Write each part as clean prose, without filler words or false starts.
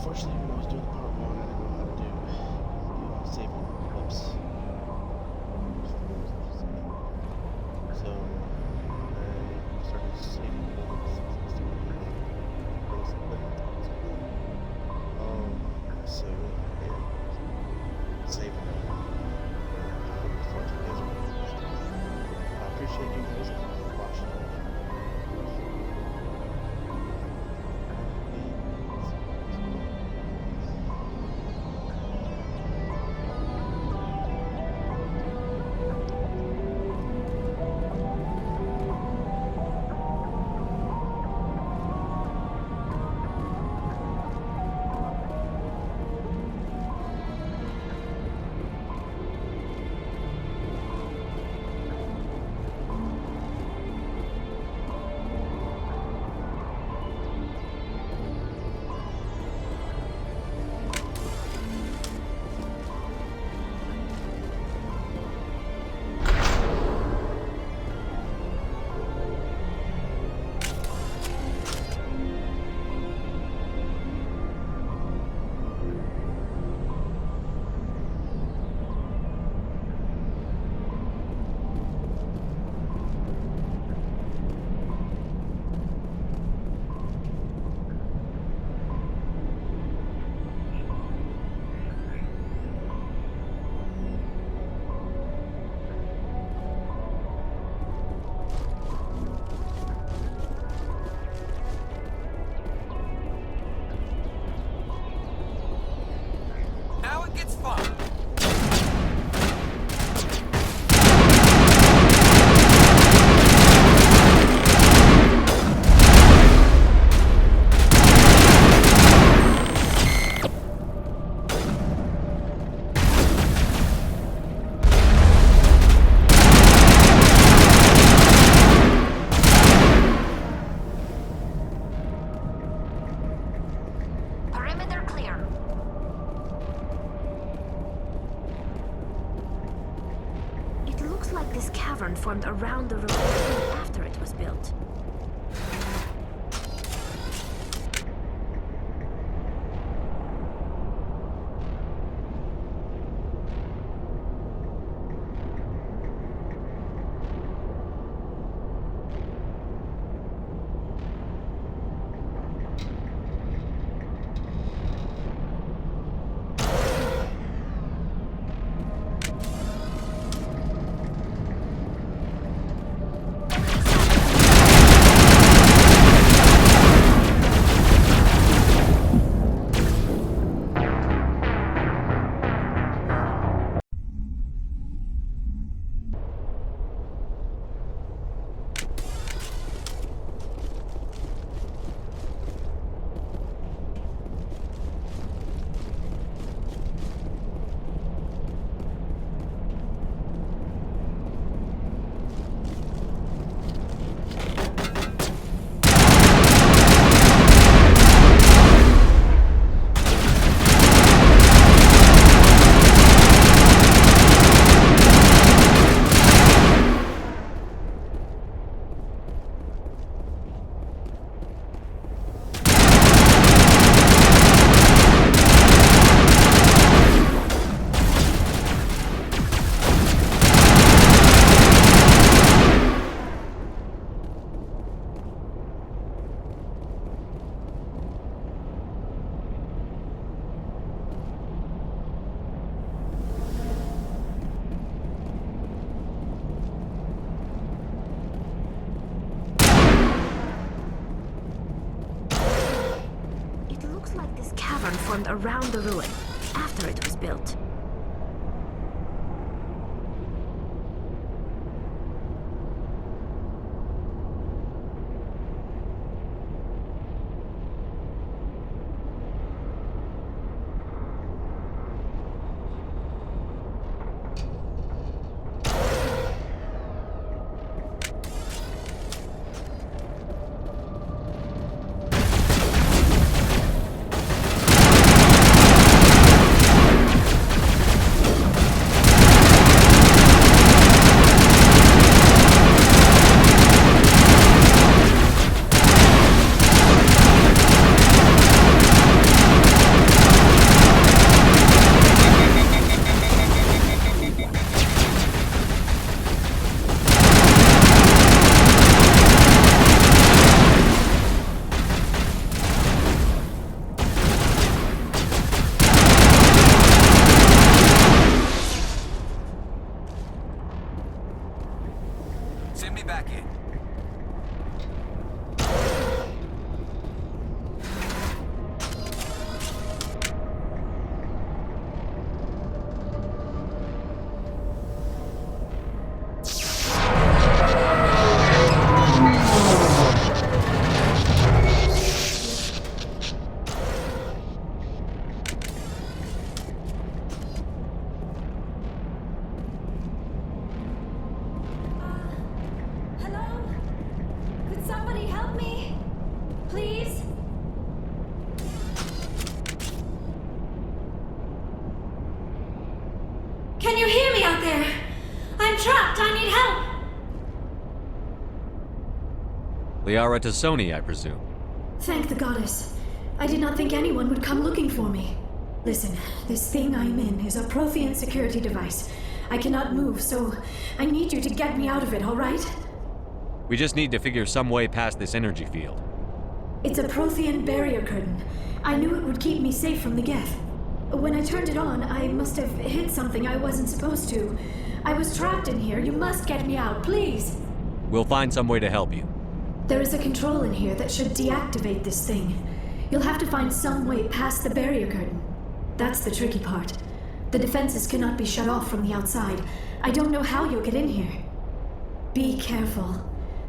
unfortunately, when I was doing part one, I didn't know how to do saving clips. So I started saving clips. So yeah, saving them. I appreciate you guys watching. It's fun. Perimeter clear. It looks like this cavern formed around the ruin after it was built. This cavern formed around the ruin after it was built. trapped! I need help! Liara Tassoni, I presume. Thank the goddess. I did not think anyone would come looking for me. Listen, this thing I'm in is a Prothean security device. I cannot move, so I need you to get me out of it, all right? We just need to figure some way past this energy field. It's a Prothean barrier curtain. I knew it would keep me safe from the Geth. When I turned it on, I must have hit something I wasn't supposed to. I was trapped in here. You must get me out, please. We'll find some way to help you. There is a control in here that should deactivate this thing. You'll have to find some way past the barrier curtain. That's the tricky part. The defenses cannot be shut off from the outside. I don't know how you'll get in here. Be careful.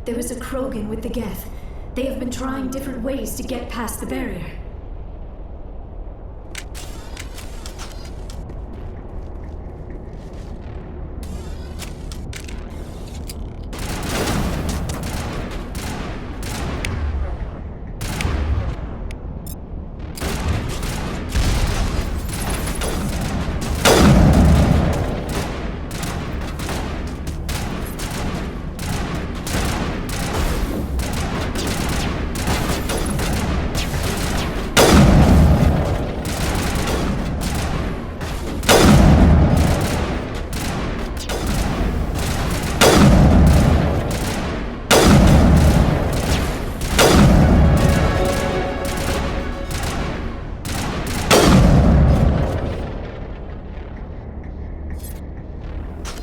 There is a Krogan with the Geth. They have been trying different ways to get past the barrier.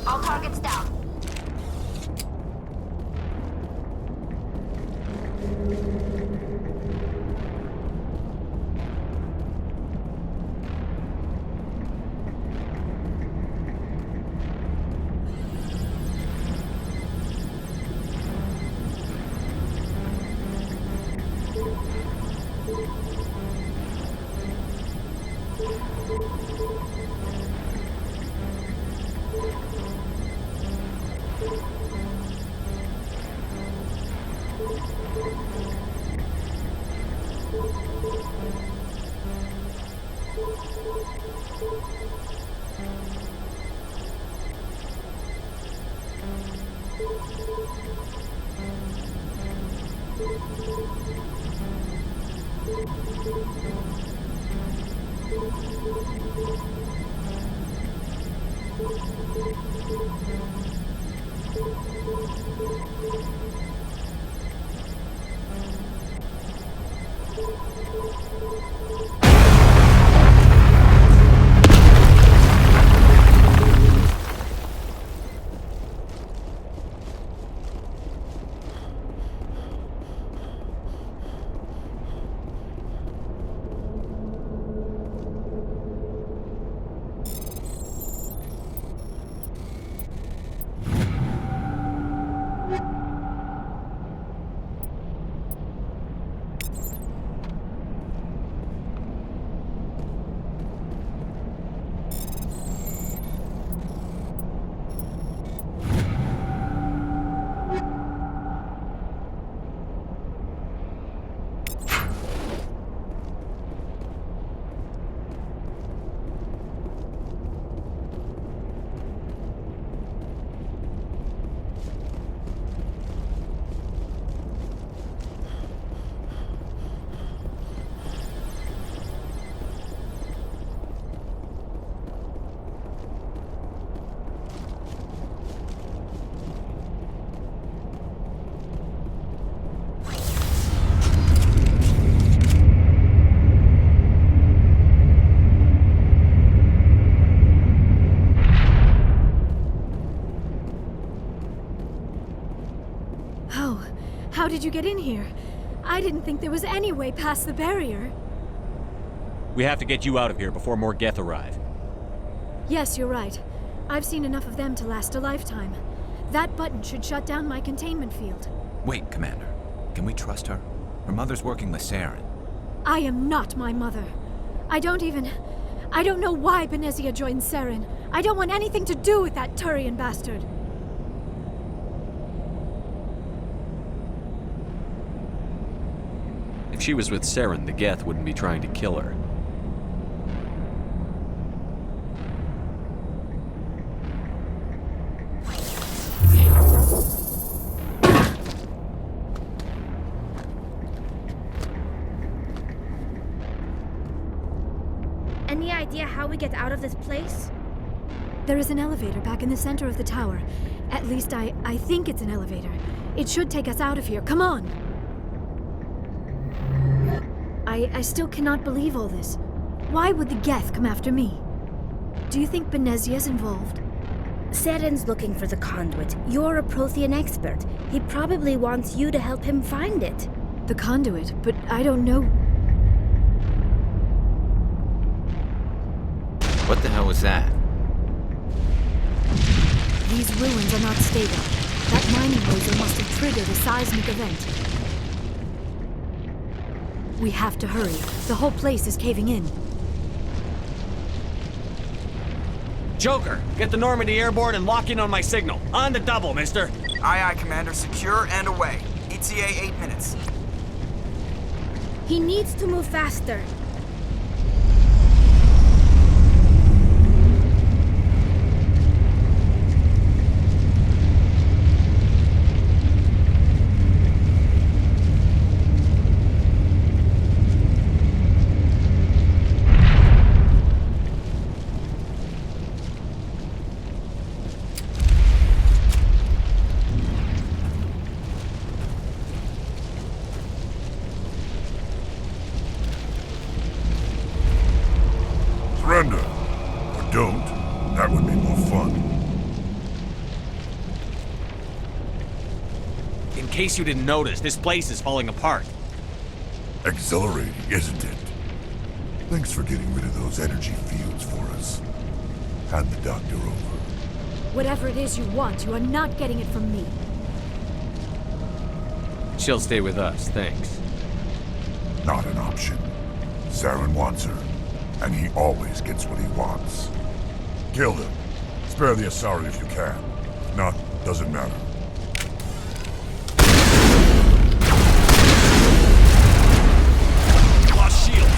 All targets down. How did you get in here? I didn't think there was any way past the barrier. We have to get you out of here before more Geth arrive. Yes, you're right. I've seen enough of them to last a lifetime. That button should shut down my containment field. Wait, Commander. Can we trust her? Her mother's working with Saren. I am not my mother. I don't know why Benezia joined Saren. I don't want anything to do with that Turian bastard. If she was with Saren, the Geth wouldn't be trying to kill her. Any idea how we get out of this place? There is an elevator back in the center of the tower. At least I think it's an elevator. It should take us out of here. Come on! I still cannot believe all this. Why would the Geth come after me? Do you think Benezia's involved? Seren's looking for the conduit. You're a Prothean expert. He probably wants you to help him find it. The conduit, but I don't know. What the hell was that? These ruins are not stable. That mining laser must have triggered a seismic event. We have to hurry. The whole place is caving in. Joker, get the Normandy airborne and lock in on my signal. On the double, mister. Aye, aye, Commander. Secure and away. ETA 8 minutes. He needs to move faster. Surrender. Or don't. That would be more fun. In case you didn't notice, this place is falling apart. Exhilarating, isn't it? Thanks for getting rid of those energy fields for us. Hand the doctor over. Whatever it is you want, you are not getting it from me. She'll stay with us, thanks. Not an option. Saren wants her, and he always gets what he wants. Kill them. Spare the Asari if you can. If not, doesn't matter. Lost shields.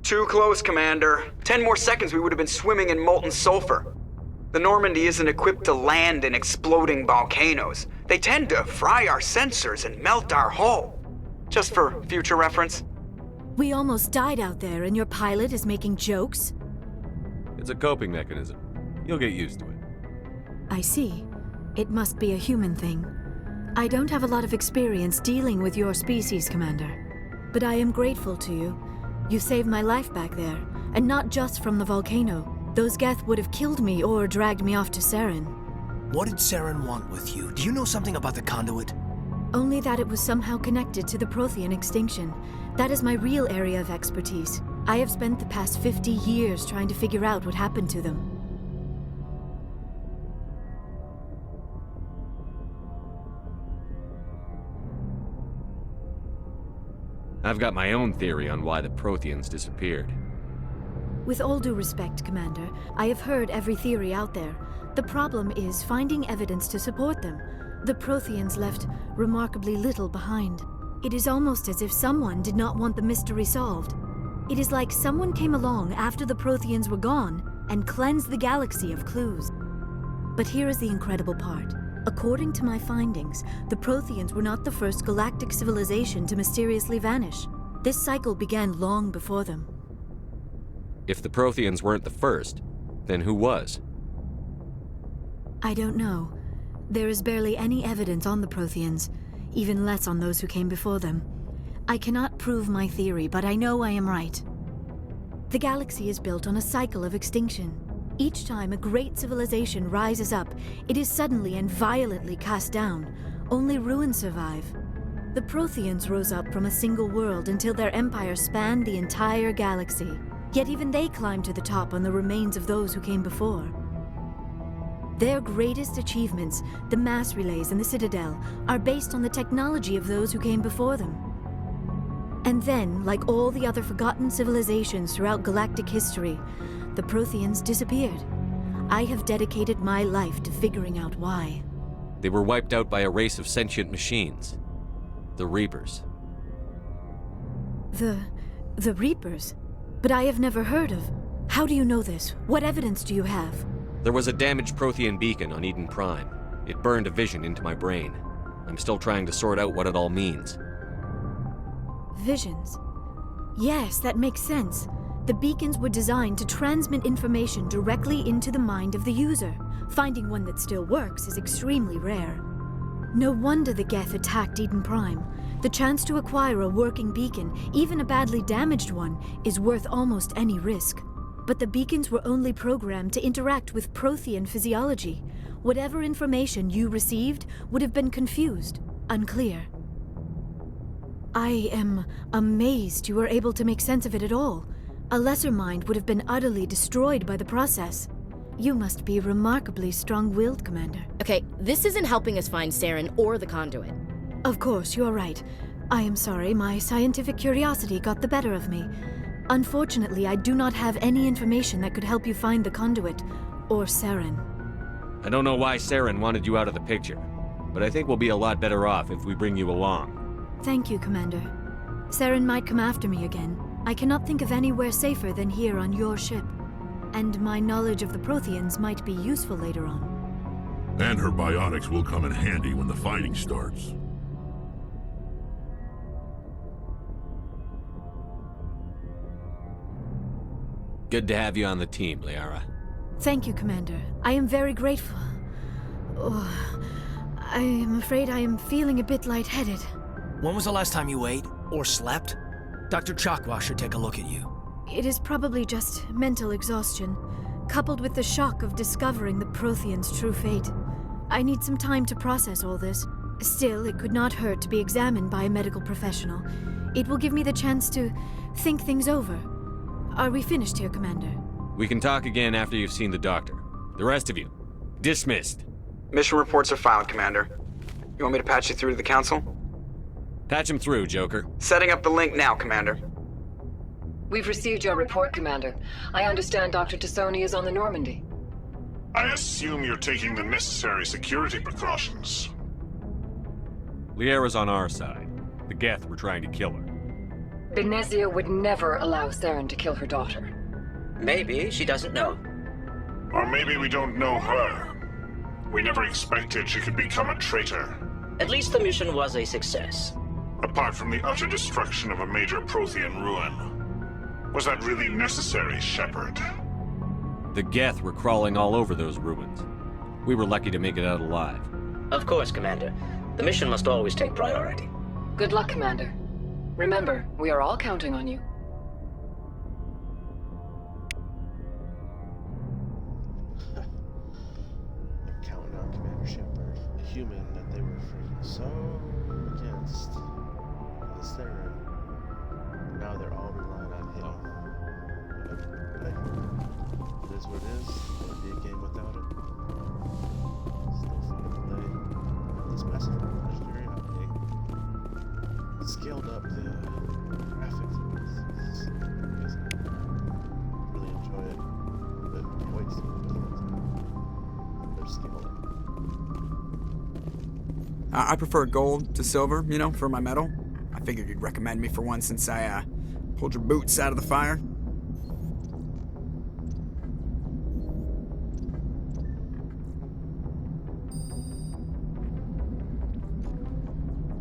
Too close, Commander. 10 more seconds we would have been swimming in molten sulfur. The Normandy isn't equipped to land in exploding volcanoes. They tend to fry our sensors and melt our hull. Just for future reference. We almost died out there and your pilot is making jokes? It's a coping mechanism. You'll get used to it. I see. It must be a human thing. I don't have a lot of experience dealing with your species, Commander. But I am grateful to you. You saved my life back there, and not just from the volcano. Those Geth would have killed me or dragged me off to Saren. What did Saren want with you? Do you know something about the conduit? Only that it was somehow connected to the Prothean extinction. That is my real area of expertise. I have spent the past 50 years trying to figure out what happened to them. I've got my own theory on why the Protheans disappeared. With all due respect, Commander, I have heard every theory out there. The problem is finding evidence to support them. The Protheans left remarkably little behind. It is almost as if someone did not want the mystery solved. It is like someone came along after the Protheans were gone and cleansed the galaxy of clues. But here is the incredible part. According to my findings, the Protheans were not the first galactic civilization to mysteriously vanish. This cycle began long before them. If the Protheans weren't the first, then who was? I don't know. There is barely any evidence on the Protheans, even less on those who came before them. I cannot prove my theory, but I know I am right. The galaxy is built on a cycle of extinction. Each time a great civilization rises up, it is suddenly and violently cast down. Only ruins survive. The Protheans rose up from a single world until their empire spanned the entire galaxy. Yet even they climbed to the top on the remains of those who came before. Their greatest achievements, the mass relays and the Citadel, are based on the technology of those who came before them. And then, like all the other forgotten civilizations throughout galactic history, the Protheans disappeared. I have dedicated my life to figuring out why. They were wiped out by a race of sentient machines. The Reapers. The Reapers? But I have never heard of. How do you know this? What evidence do you have? There was a damaged Prothean beacon on Eden Prime. It burned a vision into my brain. I'm still trying to sort out what it all means. Visions. Yes, that makes sense. The beacons were designed to transmit information directly into the mind of the user. Finding one that still works is extremely rare. No wonder the Geth attacked Eden Prime. The chance to acquire a working beacon, even a badly damaged one, is worth almost any risk. But the beacons were only programmed to interact with Prothean physiology. Whatever information you received would have been confused, unclear. I am amazed you were able to make sense of it at all. A lesser mind would have been utterly destroyed by the process. You must be remarkably strong-willed, Commander. Okay, this isn't helping us find Saren or the conduit. Of course, you are right. I am sorry, my scientific curiosity got the better of me. Unfortunately, I do not have any information that could help you find the conduit, or Saren. I don't know why Saren wanted you out of the picture, but I think we'll be a lot better off if we bring you along. Thank you, Commander. Saren might come after me again. I cannot think of anywhere safer than here on your ship. And my knowledge of the Protheans might be useful later on. And her biotics will come in handy when the fighting starts. Good to have you on the team, Liara. Thank you, Commander. I am very grateful. Oh, I am afraid I am feeling a bit lightheaded. When was the last time you ate or slept? Dr. Chakwa should take a look at you. It is probably just mental exhaustion, coupled with the shock of discovering the Protheans' true fate. I need some time to process all this. Still, it could not hurt to be examined by a medical professional. It will give me the chance to think things over. Are we finished here, Commander? We can talk again after you've seen the doctor. The rest of you, dismissed. Mission reports are filed, Commander. You want me to patch you through to the Council? Patch him through, Joker. Setting up the link now, Commander. We've received your report, Commander. I understand Dr. Tassoni is on the Normandy. I assume you're taking the necessary security precautions. Liara's on our side. The Geth were trying to kill her. Benezia would never allow Saren to kill her daughter. Maybe she doesn't know. Or maybe we don't know her. We never expected she could become a traitor. At least the mission was a success. Apart from the utter destruction of a major Prothean ruin. Was that really necessary, Shepard? The Geth were crawling all over those ruins. We were lucky to make it out alive. Of course, Commander. The mission must always take priority. Good luck, Commander. Remember, we are all counting on you. Counting on Commander Shepard, a human that they were freaking so against, the Saren. Now they're all relying on him. But hey, it is what it is. It would be a game without him. Still fun to play. This massive legendary update scaled up the graphics. It's amazing. Really enjoy it. But can't wait to see what they're scaled up. I prefer gold to silver, you know, for my medal. I figured you'd recommend me for one since I, pulled your boots out of the fire.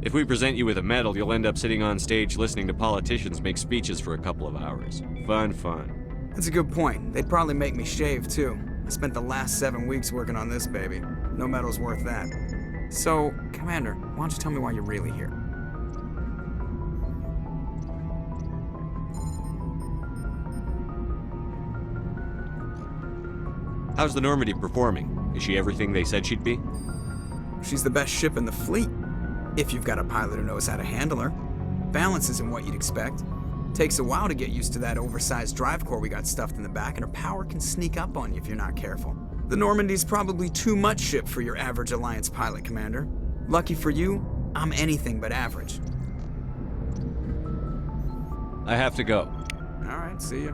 If we present you with a medal, you'll end up sitting on stage listening to politicians make speeches for a couple of hours. Fun, fun. That's a good point. They'd probably make me shave, too. I spent the last 7 weeks working on this baby. No medal's worth that. So, Commander, why don't you tell me why you're really here? How's the Normandy performing? Is she everything they said she'd be? She's the best ship in the fleet. If you've got a pilot who knows how to handle her. Balance isn't what you'd expect. Takes a while to get used to that oversized drive core we got stuffed in the back, and her power can sneak up on you if you're not careful. The Normandy's probably too much ship for your average Alliance pilot, Commander. Lucky for you, I'm anything but average. I have to go. All right, see ya.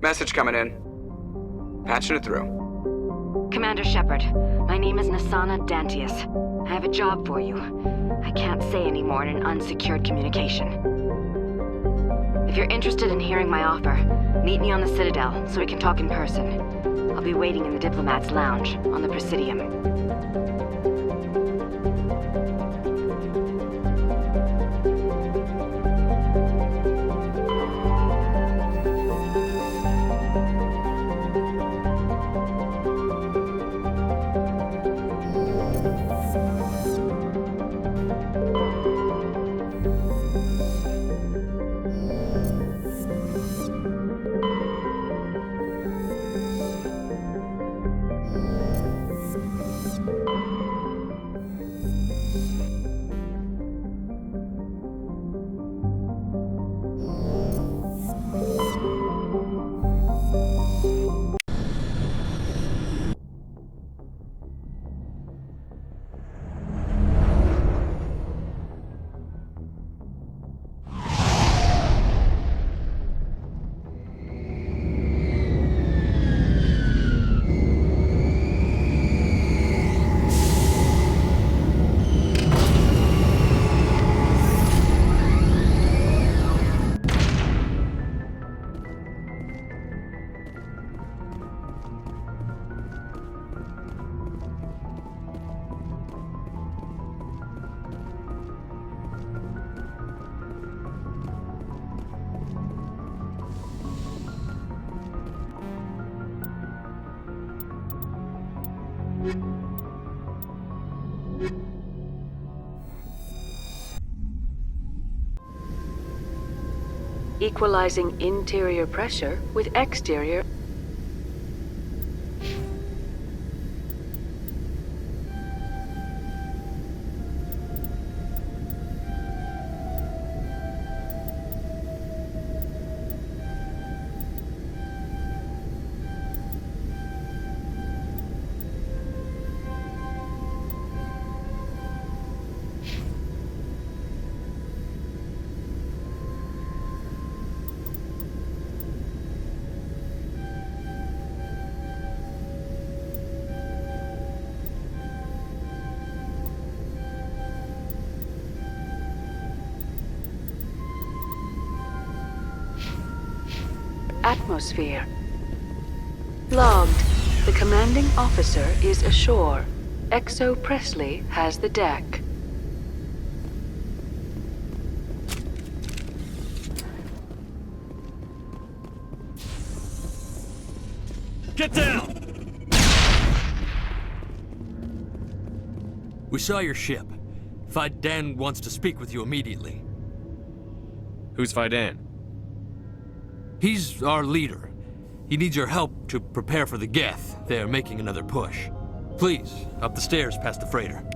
Message coming in. Patching it through. Commander Shepard, my name is Nasana Dantius. I have a job for you. I can't say any more in an unsecured communication. If you're interested in hearing my offer, meet me on the Citadel so we can talk in person. I'll be waiting in the Diplomat's Lounge on the Presidium. equalizing interior pressure with exterior. Atmosphere. Logged. The commanding officer is ashore. Exo Presley has the deck. Get down! We saw your ship. Fidan wants to speak with you immediately. Who's Fidan? He's our leader. He needs your help to prepare for the Geth. They're making another push. Please, up the stairs past the freighter.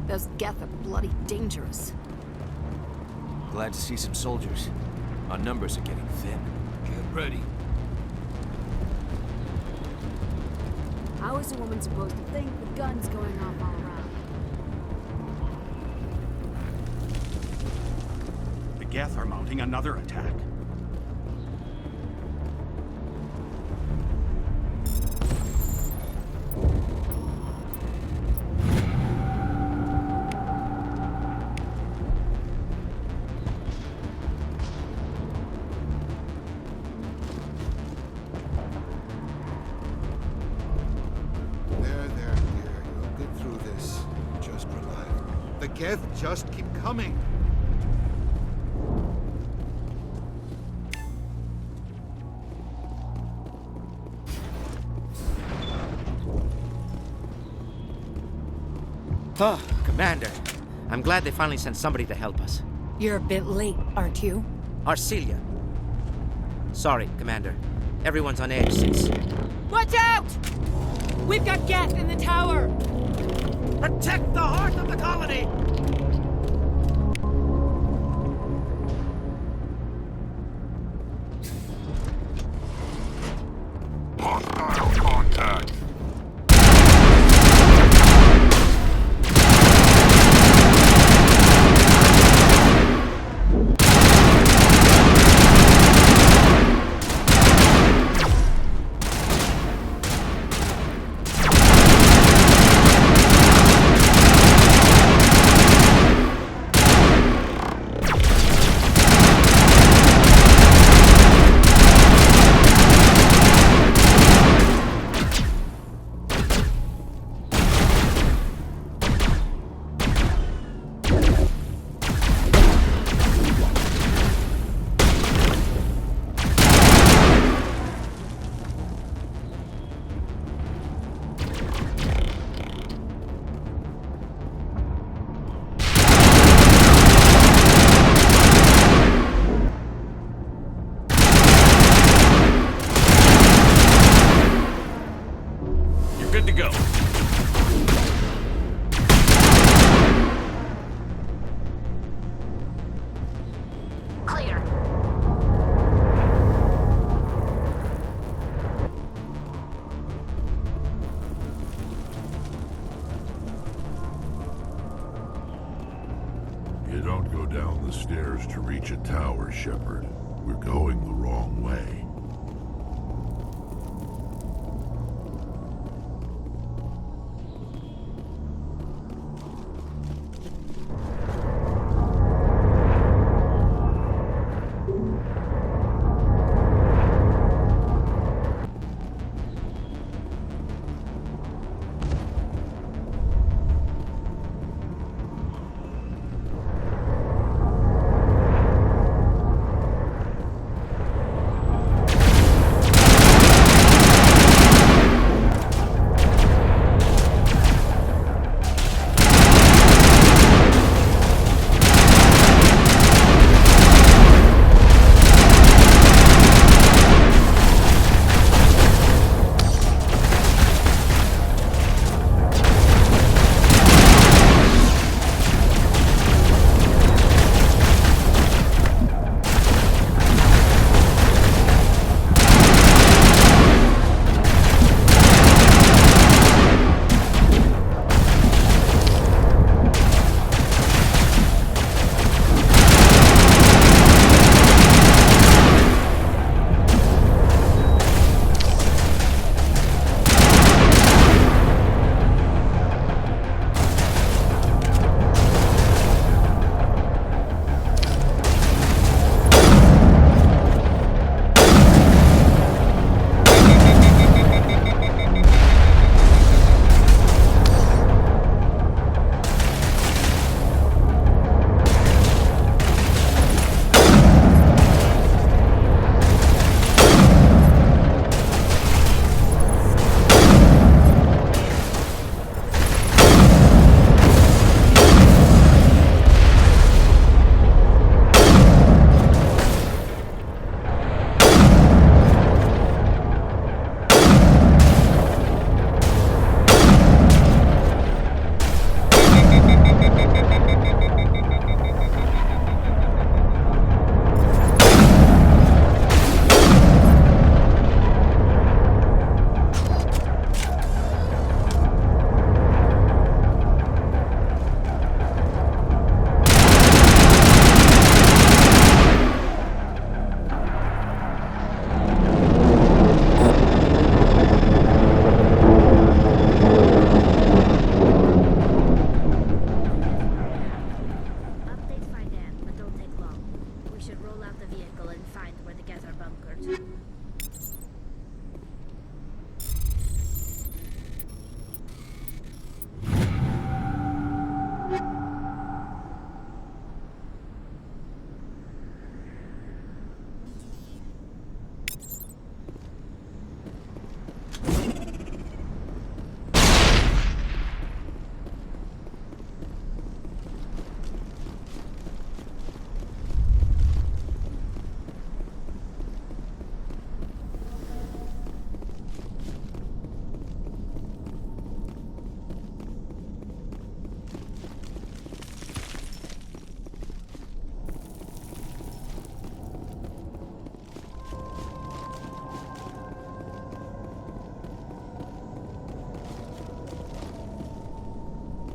Those Geth are bloody dangerous. Glad to see some soldiers. Our numbers are getting thin. Get ready. How is a woman supposed to think with guns going off all around? The Geth are mounting another attack. Just keep coming. Oh, Commander. I'm glad they finally sent somebody to help us. You're a bit late, aren't you? Arcelia. Sorry, Commander. Everyone's on edge since... Watch out! We've got Geth in the tower! Protect the heart of the colony! Hostile contact. down the stairs to reach a tower, Shepard. We're going the wrong way.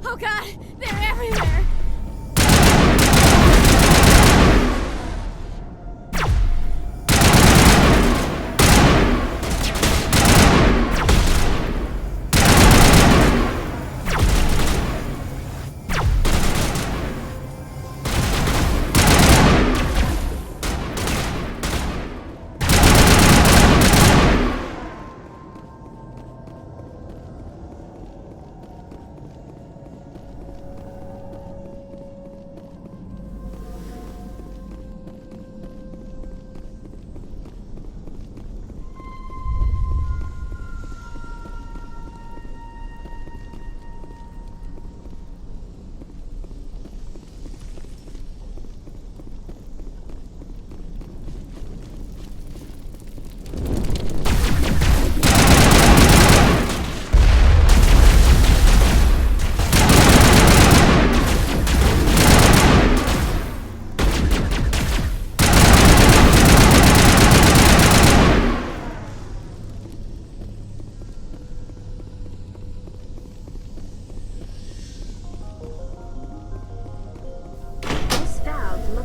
Oh god, they're everywhere!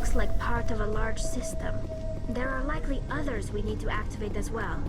looks like part of a large system. There are likely others we need to activate as well.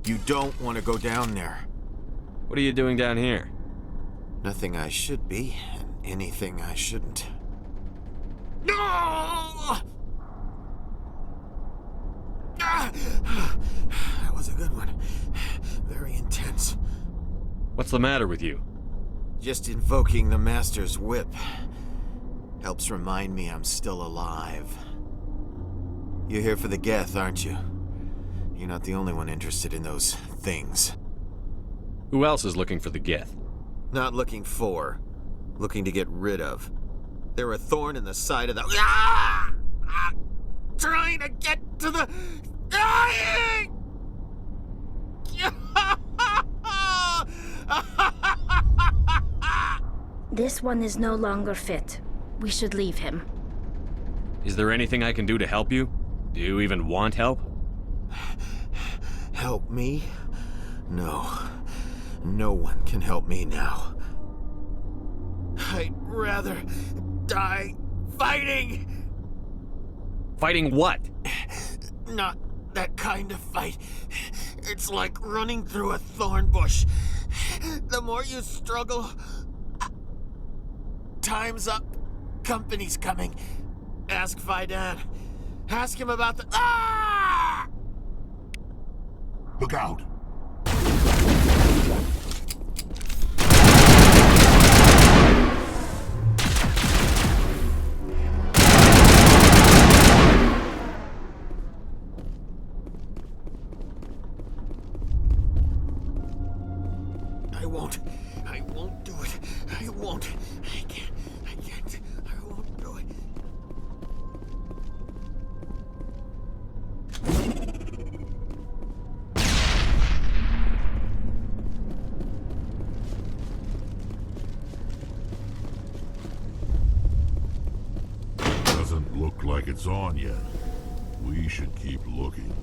You don't want to go down there. What are you doing down here? Nothing I should be, and anything I shouldn't. No! That was a good one. Very intense. What's the matter with you? Just invoking the Master's whip helps remind me I'm still alive. You're here for the Geth, aren't you? You're not the only one interested in those things. Who else is looking for the Geth? Not looking for. Looking to get rid of. They're a thorn in the side of the... Ah! Ah! Trying to get to the... Dying! This one is no longer fit. We should leave him. Is there anything I can do to help you? Do you even want help? Help me? No. No one can help me now. I'd rather die fighting! Fighting what? Not that kind of fight. It's like running through a thorn bush. The more you struggle... Time's up. Company's coming. Ask Faidan. Ask him about the... Ah! Look out! I won't do it. I won't. I can't. I won't do it. Doesn't look like it's on yet. We should keep looking.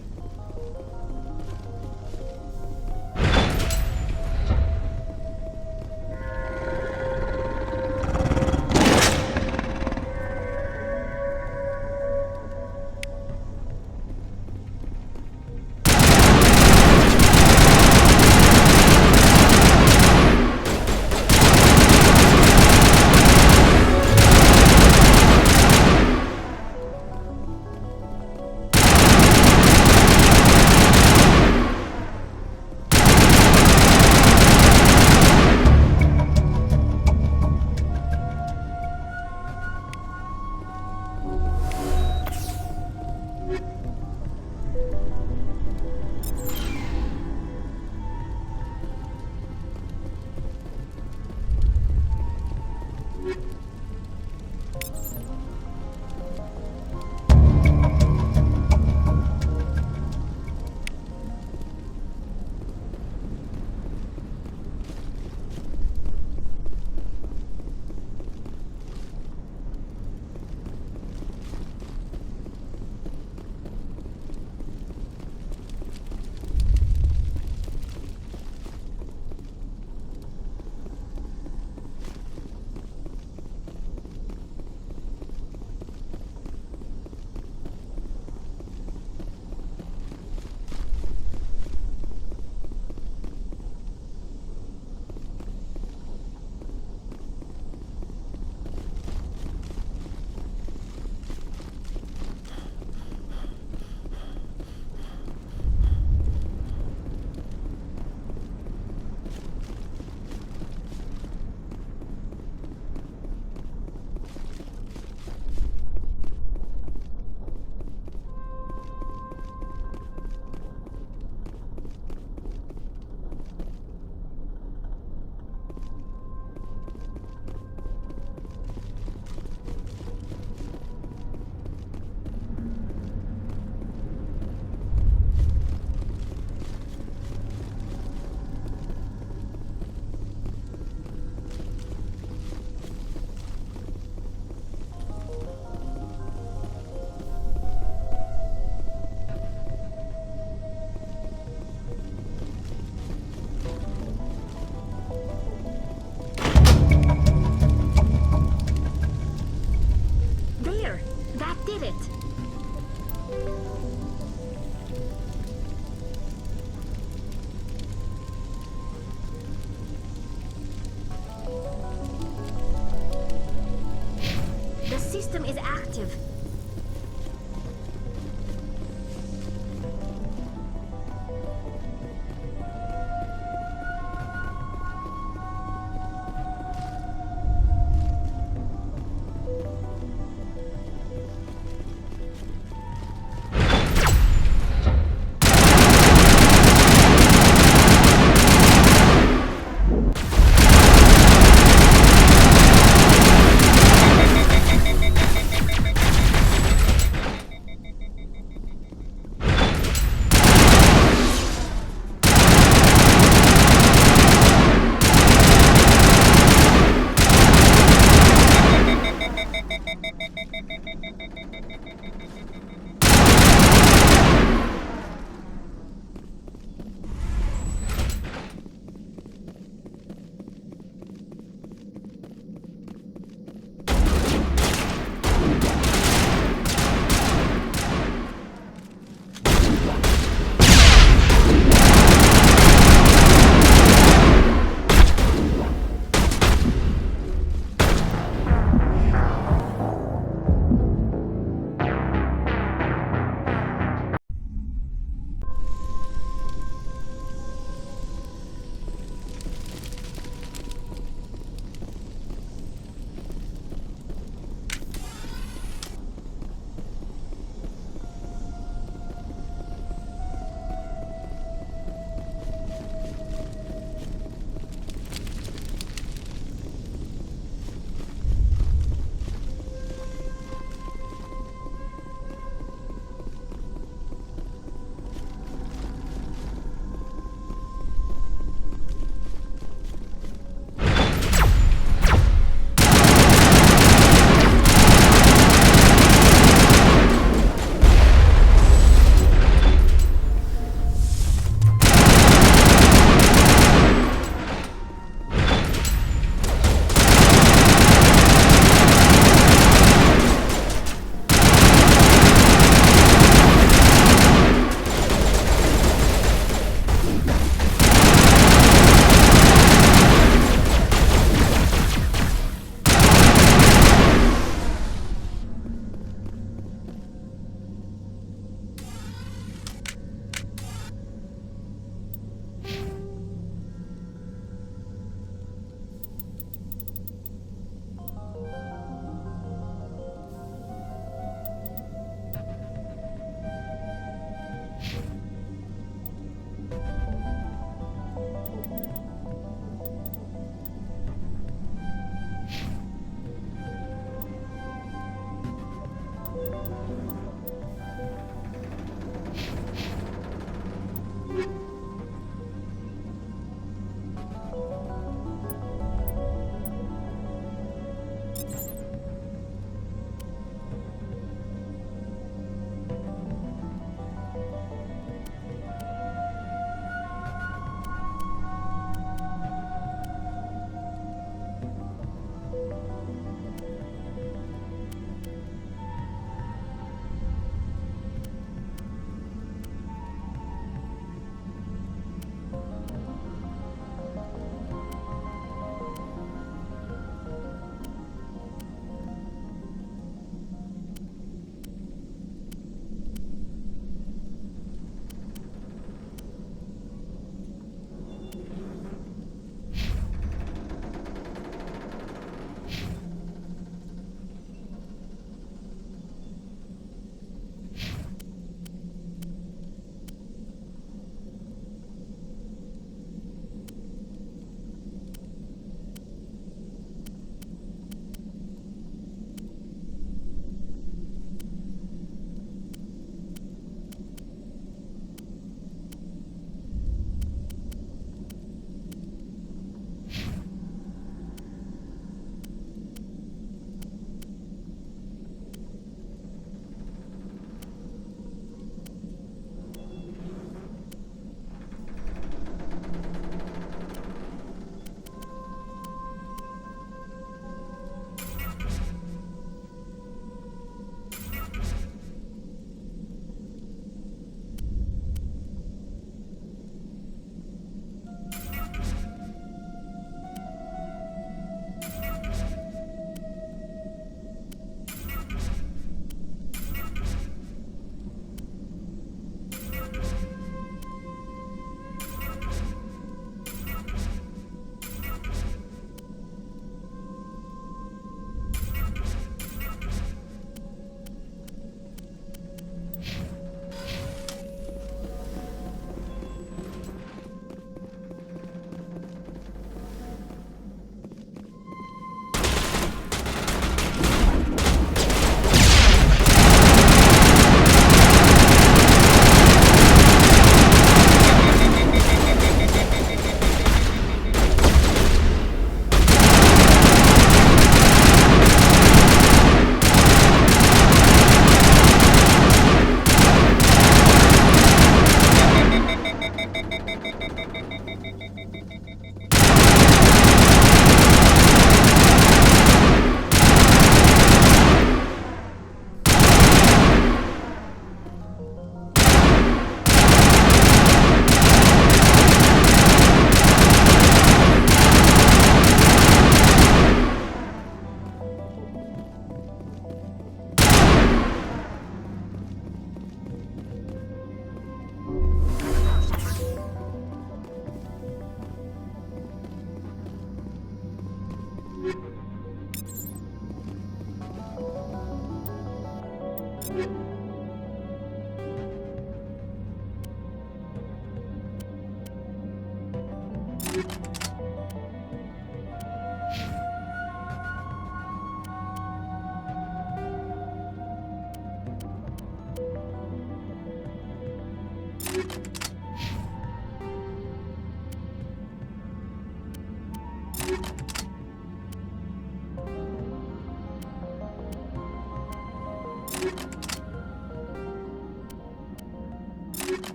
system is active.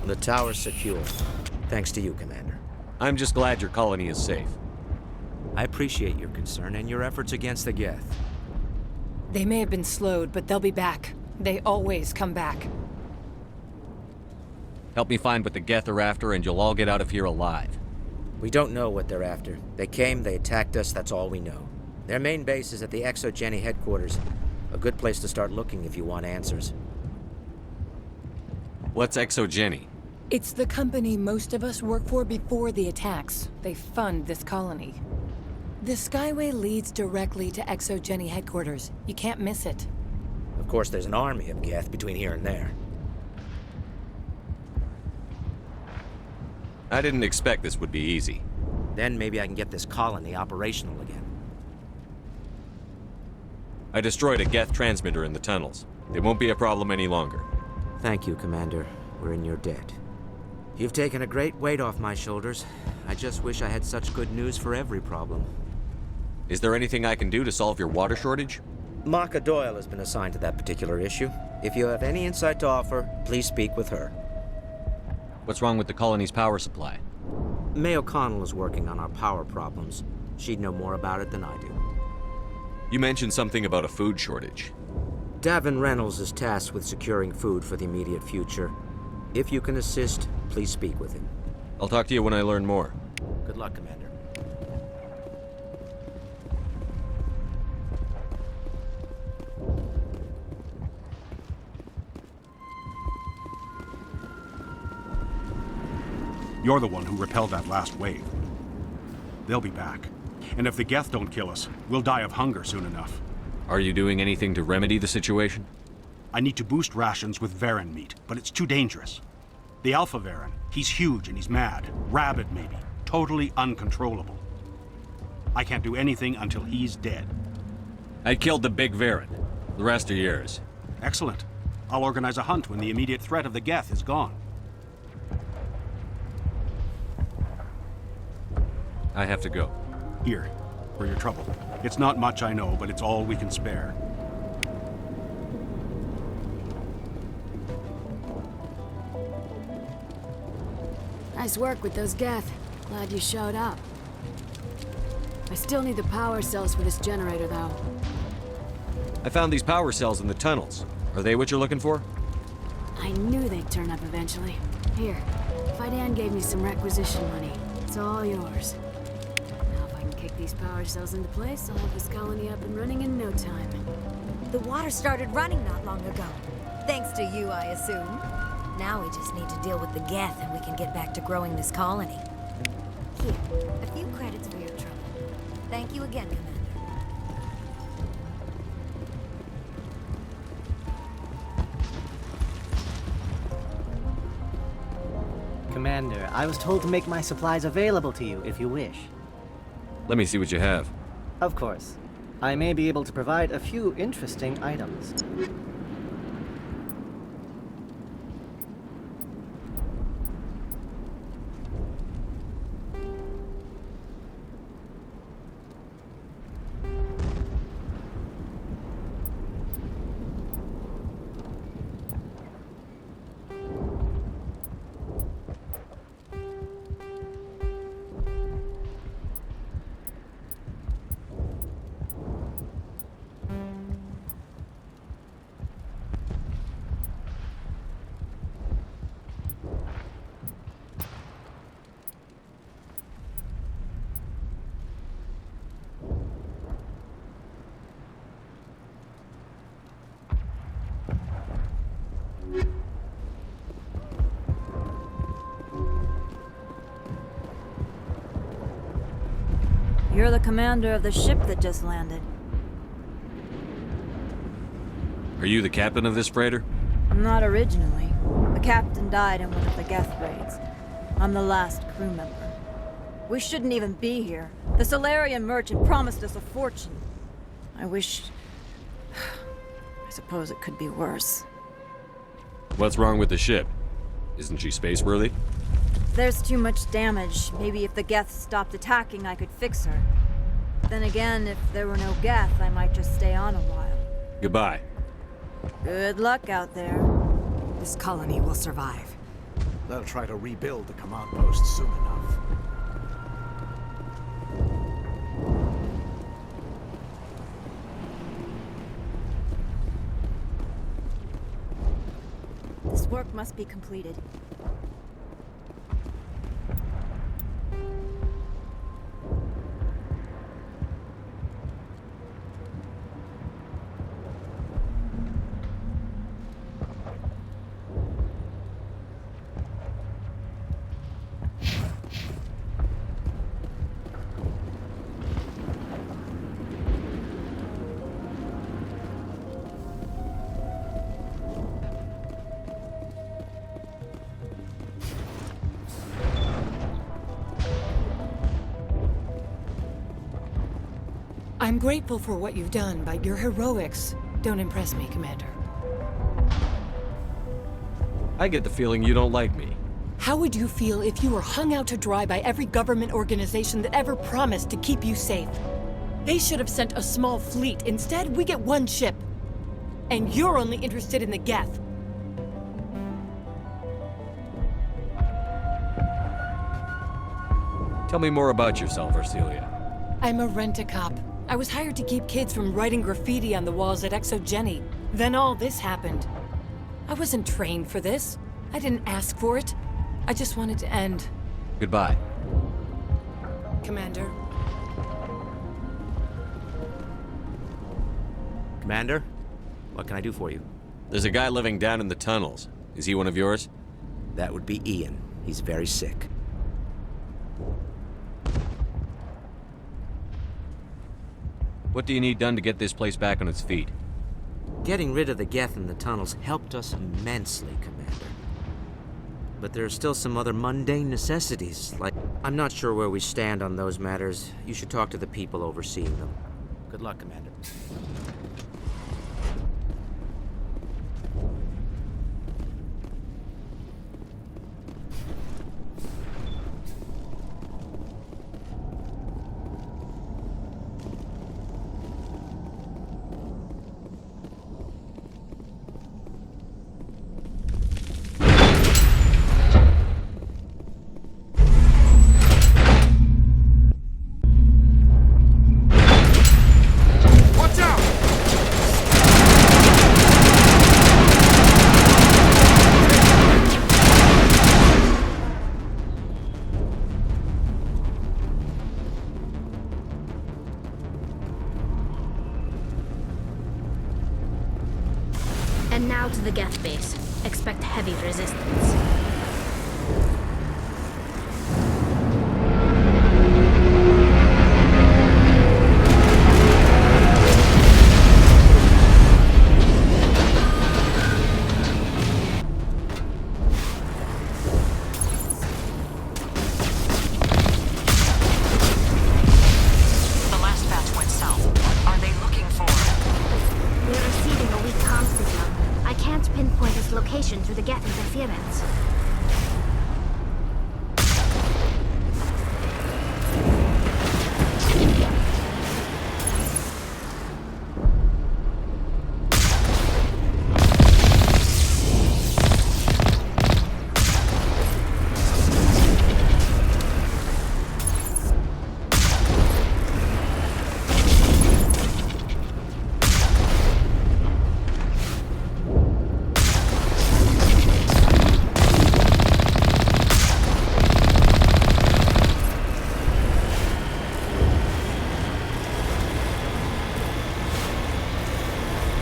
The tower's secure. Thanks to you, Commander. I'm just glad your colony is safe. I appreciate your concern and your efforts against the Geth. They may have been slowed, but they'll be back. They always come back. Help me find what the Geth are after, and you'll all get out of here alive. We don't know what they're after. They came, they attacked us, that's all we know. Their main base is at the ExoGeni headquarters. A good place to start looking if you want answers. What's ExoGeni? It's the company most of us work for before the attacks. They fund this colony. The Skyway leads directly to ExoGeni headquarters. You can't miss it. Of course, there's an army of Geth between here and there. I didn't expect this would be easy. Then maybe I can get this colony operational again. I destroyed a Geth transmitter in the tunnels. It won't be a problem any longer. Thank you, Commander. We're in your debt. You've taken a great weight off my shoulders. I just wish I had such good news for every problem. Is there anything I can do to solve your water shortage? Maka Doyle has been assigned to that particular issue. If you have any insight to offer, please speak with her. What's wrong with the colony's power supply? May O'Connell is working on our power problems. She'd know more about it than I do. You mentioned something about a food shortage. Davin Reynolds is tasked with securing food for the immediate future. If you can assist, please speak with him. I'll talk to you when I learn more. Good luck, Commander. You're the one who repelled that last wave. They'll be back. And if the Geth don't kill us, we'll die of hunger soon enough. Are you doing anything to remedy the situation? I need to boost rations with Varen meat, but it's too dangerous. The Alpha Varen, he's huge and he's mad. Rabid, maybe. Totally uncontrollable. I can't do anything until he's dead. I killed the big Varen. The rest are yours. Excellent. I'll organize a hunt when the immediate threat of the Geth is gone. I have to go. Here, for your trouble. It's not much, I know, but it's all we can spare. Nice work with those Geth. Glad you showed up. I still need the power cells for this generator, though. I found these power cells in the tunnels. Are they what you're looking for? I knew they'd turn up eventually. Here, Fidan gave me some requisition money. It's all yours. Now if I can kick these power cells into place, I'll have this colony up and running in no time. The water started running not long ago. Thanks to you, I assume. Now we just need to deal with the Geth and we can get back to growing this colony. Here, a few credits for your trouble. Thank you again, Commander. Commander, I was told to make my supplies available to you if you wish. Let me see what you have. Of course. I may be able to provide a few interesting items. You're the commander of the ship that just landed. Are you the captain of this freighter? Not originally. The captain died in one of the Geth raids. I'm the last crew member. We shouldn't even be here. The Solarian merchant promised us a fortune. I wish... I suppose it could be worse. What's wrong with the ship? Isn't she space-worthy? There's too much damage. Maybe if the Geth stopped attacking, I could fix her. Then again, if there were no Geth, I might just stay on a while. Goodbye. Good luck out there. This colony will survive. They'll try to rebuild the command post soon enough. This work must be completed. I'm grateful for what you've done, but your heroics don't impress me, Commander. I get the feeling you don't like me. How would you feel if you were hung out to dry by every government organization that ever promised to keep you safe? They should have sent a small fleet. Instead, we get one ship. And you're only interested in the Geth. Tell me more about yourself, Arcelia. I'm a rent-a-cop. I was hired to keep kids from writing graffiti on the walls at Exogeny. Then all this happened. I wasn't trained for this. I didn't ask for it. I just wanted to end. Goodbye. Commander. Commander, what can I do for you? There's a guy living down in the tunnels. Is he one of yours? That would be Ian. He's very sick. What do you need done to get this place back on its feet? Getting rid of the Geth in the tunnels helped us immensely, Commander. But there are still some other mundane necessities, like... I'm not sure where we stand on those matters. You should talk to the people overseeing them. Good luck, Commander. And now to the Geth base. Expect heavy resistance. The last batch went south. Are they looking for? We're receiving a weak comm signal. I can't pinpoint its location through the Geth interference.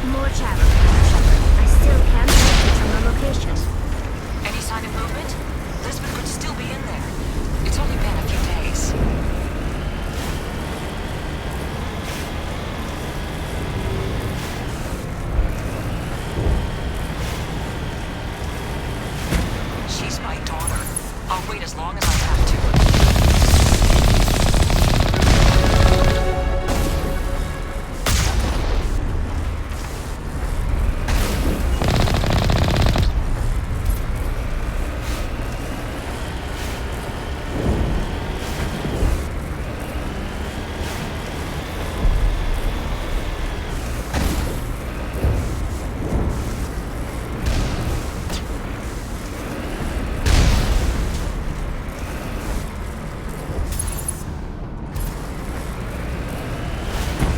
More chatter. I still can't locate on the location. Any sign of movement? Lisbon could still be in there. It's only been a few days. She's my daughter. I'll wait as long as I have to.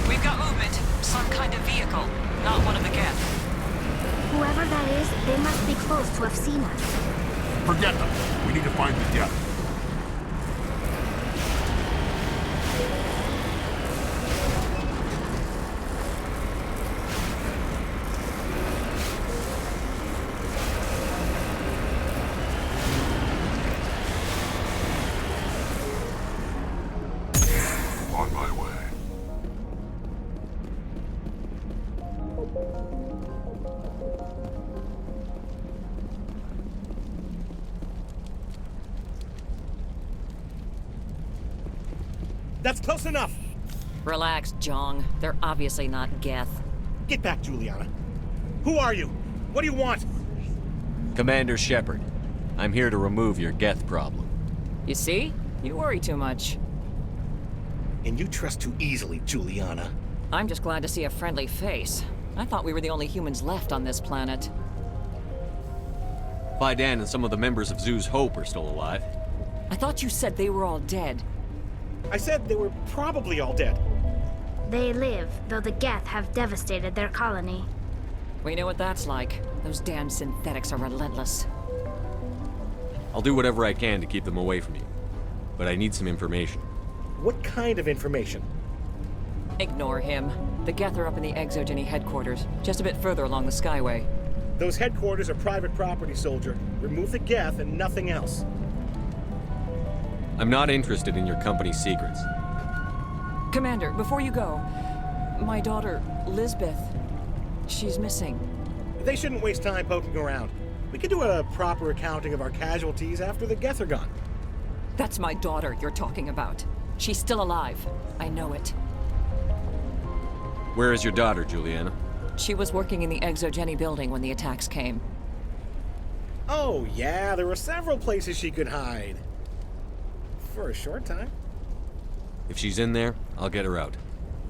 We've got movement. Some kind of vehicle. Not one of the Geth. Whoever that is, they must be close to have seen us. Forget them. We need to find the Geth. On my way. That's close enough! Relax, Jong. They're obviously not Geth. Get back, Juliana. Who are you? What do you want? Commander Shepard, I'm here to remove your Geth problem. You see? You worry too much. And you trust too easily, Juliana. I'm just glad to see a friendly face. I thought we were the only humans left on this planet. Faidan and some of the members of Zoo's Hope are still alive. I thought you said they were all dead. I said they were probably all dead. They live, though the Geth have devastated their colony. We know what that's like. Those damn synthetics are relentless. I'll do whatever I can to keep them away from you. But I need some information. What kind of information? Ignore him. The Geth are up in the Exogeny headquarters, just a bit further along the Skyway. Those headquarters are private property, soldier. Remove the Geth and nothing else. I'm not interested in your company's secrets. Commander, before you go, my daughter, Lisbeth, she's missing. They shouldn't waste time poking around. We could do a proper accounting of our casualties after the Geth are gone. That's my daughter you're talking about. She's still alive. I know it. Where is your daughter, Juliana? She was working in the Exogeny building when the attacks came. Oh, yeah, there were several places she could hide. For a short time. If she's in there, I'll get her out.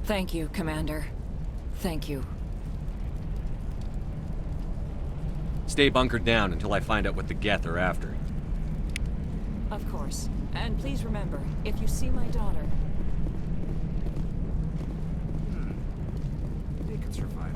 Thank you, Commander. Thank you. Stay bunkered down until I find out what the Geth are after. Of course. And please remember, if you see my daughter... They can survive.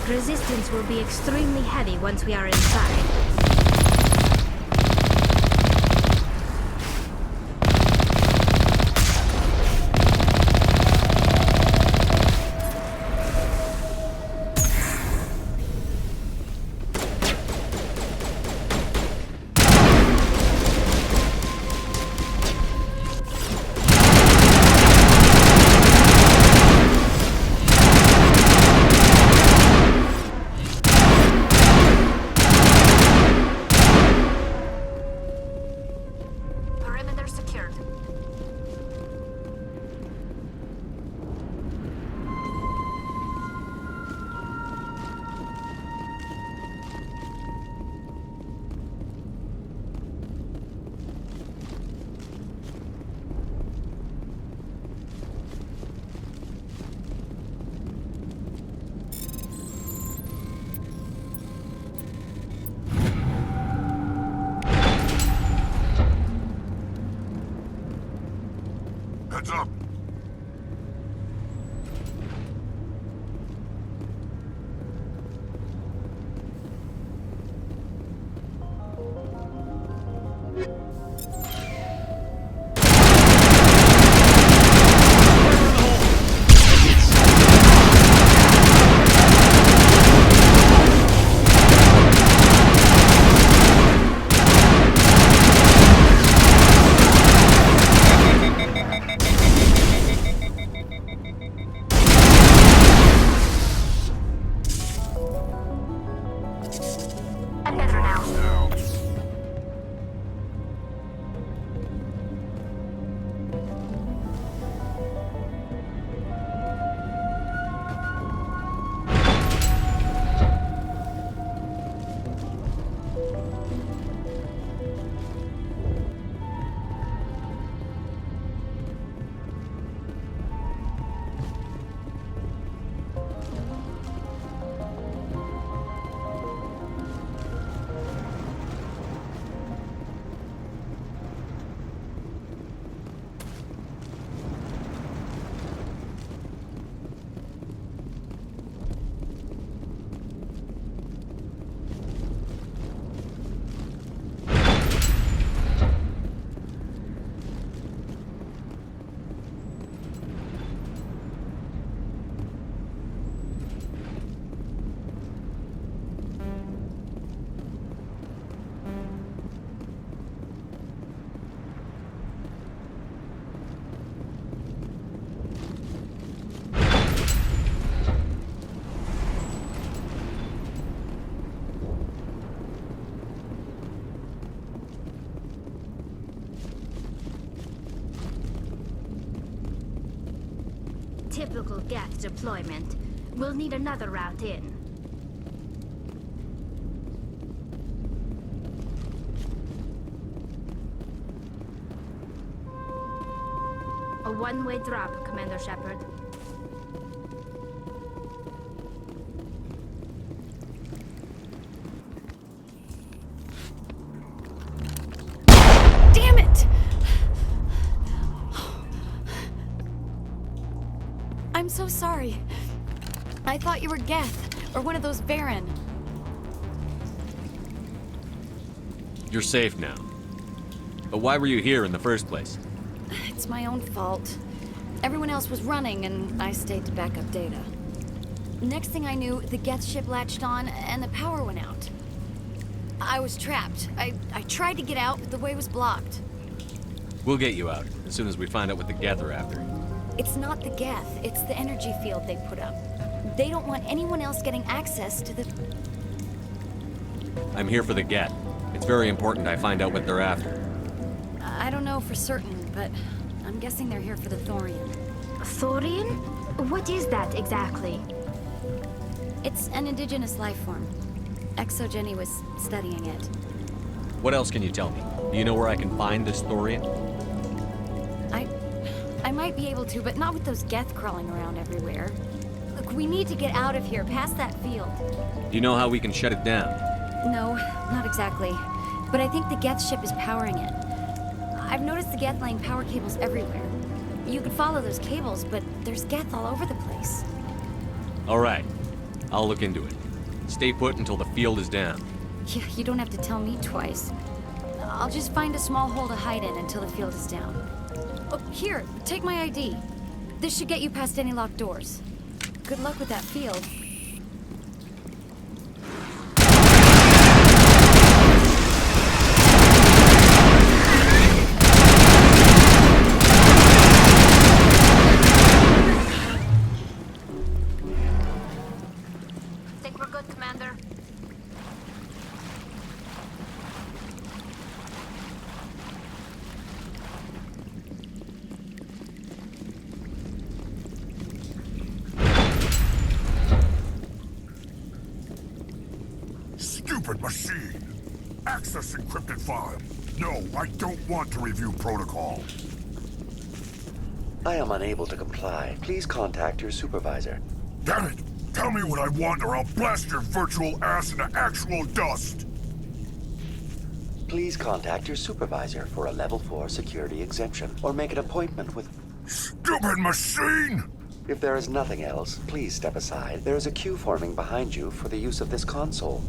Resistance will be extremely heavy once we are inside. Heads up! I'm better now. Typical Geth deployment. We'll need another route in. A one-way drop, Commander Shepard. Damn it! I'm so sorry. I thought you were Geth, or one of those Varen. You're safe now. But why were you here in the first place? It's my own fault. Everyone else was running, and I stayed to back up data. Next thing I knew, the Geth ship latched on, and the power went out. I was trapped. I tried to get out, but the way was blocked. We'll get you out, as soon as we find out what the Geth are after. It's not the Geth, it's the energy field they put up. They don't want anyone else getting access to the... I'm here for the Geth. It's very important I find out what they're after. I don't know for certain, but I'm guessing they're here for the Thorian. Thorian? What is that exactly? It's an indigenous life form. Exogeny was studying it. What else can you tell me? Do you know where I can find this Thorian? I might be able to, but not with those Geth crawling around everywhere. Look, we need to get out of here, past that field. Do you know how we can shut it down? No, not exactly. But I think the Geth ship is powering it. I've noticed the Geth laying power cables everywhere. You could follow those cables, but there's Geth all over the place. All right. I'll look into it. Stay put until the field is down. Yeah, you don't have to tell me twice. I'll just find a small hole to hide in until the field is down. Oh, here, take my ID. This should get you past any locked doors. Good luck with that field. Think we're good, Commander? Stupid machine! Access encrypted file. No, I don't want to review protocol. I am unable to comply. Please contact your supervisor. Damn it! Tell me what I want or I'll blast your virtual ass into actual dust! Please contact your supervisor for a level 4 security exemption, or make an appointment with... Stupid machine! If there is nothing else, please step aside. There is a queue forming behind you for the use of this console.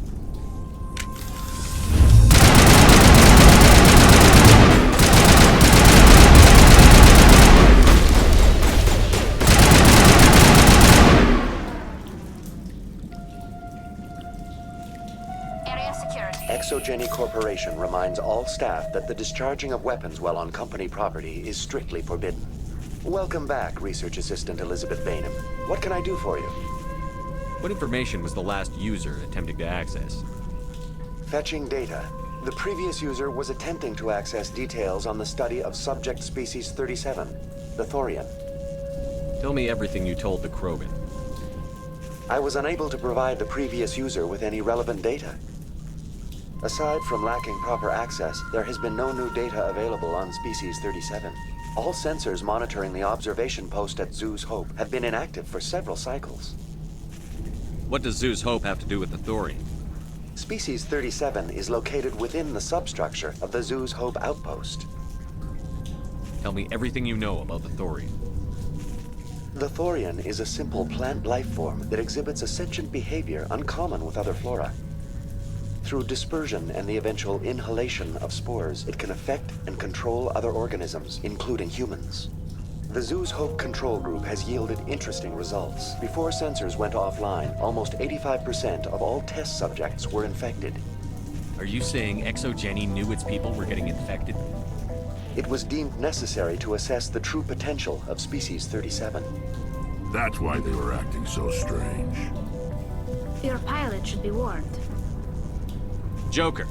Area secured. Exogeny Corporation reminds all staff that the discharging of weapons while on company property is strictly forbidden. Welcome back, Research Assistant Elizabeth Bainham. What can I do for you? What information was the last user attempting to access? Fetching data. The previous user was attempting to access details on the study of subject species 37, the Thorian. Tell me everything you told the Krogan. I was unable to provide the previous user with any relevant data. Aside from lacking proper access, there has been no new data available on Species 37. All sensors monitoring the observation post at Zoo's Hope have been inactive for several cycles. What does Zoo's Hope have to do with the Thorian? Species 37 is located within the substructure of the Zoo's Hope outpost. Tell me everything you know about the Thorian. The Thorian is a simple plant life form that exhibits a sentient behavior uncommon with other flora. Through dispersion and the eventual inhalation of spores, it can affect and control other organisms, including humans. The Zoo's Hope control group has yielded interesting results. Before sensors went offline, almost 85% of all test subjects were infected. Are you saying ExoGeni knew its people were getting infected? It was deemed necessary to assess the true potential of Species 37. That's why they were acting so strange. Your pilot should be warned. Joker.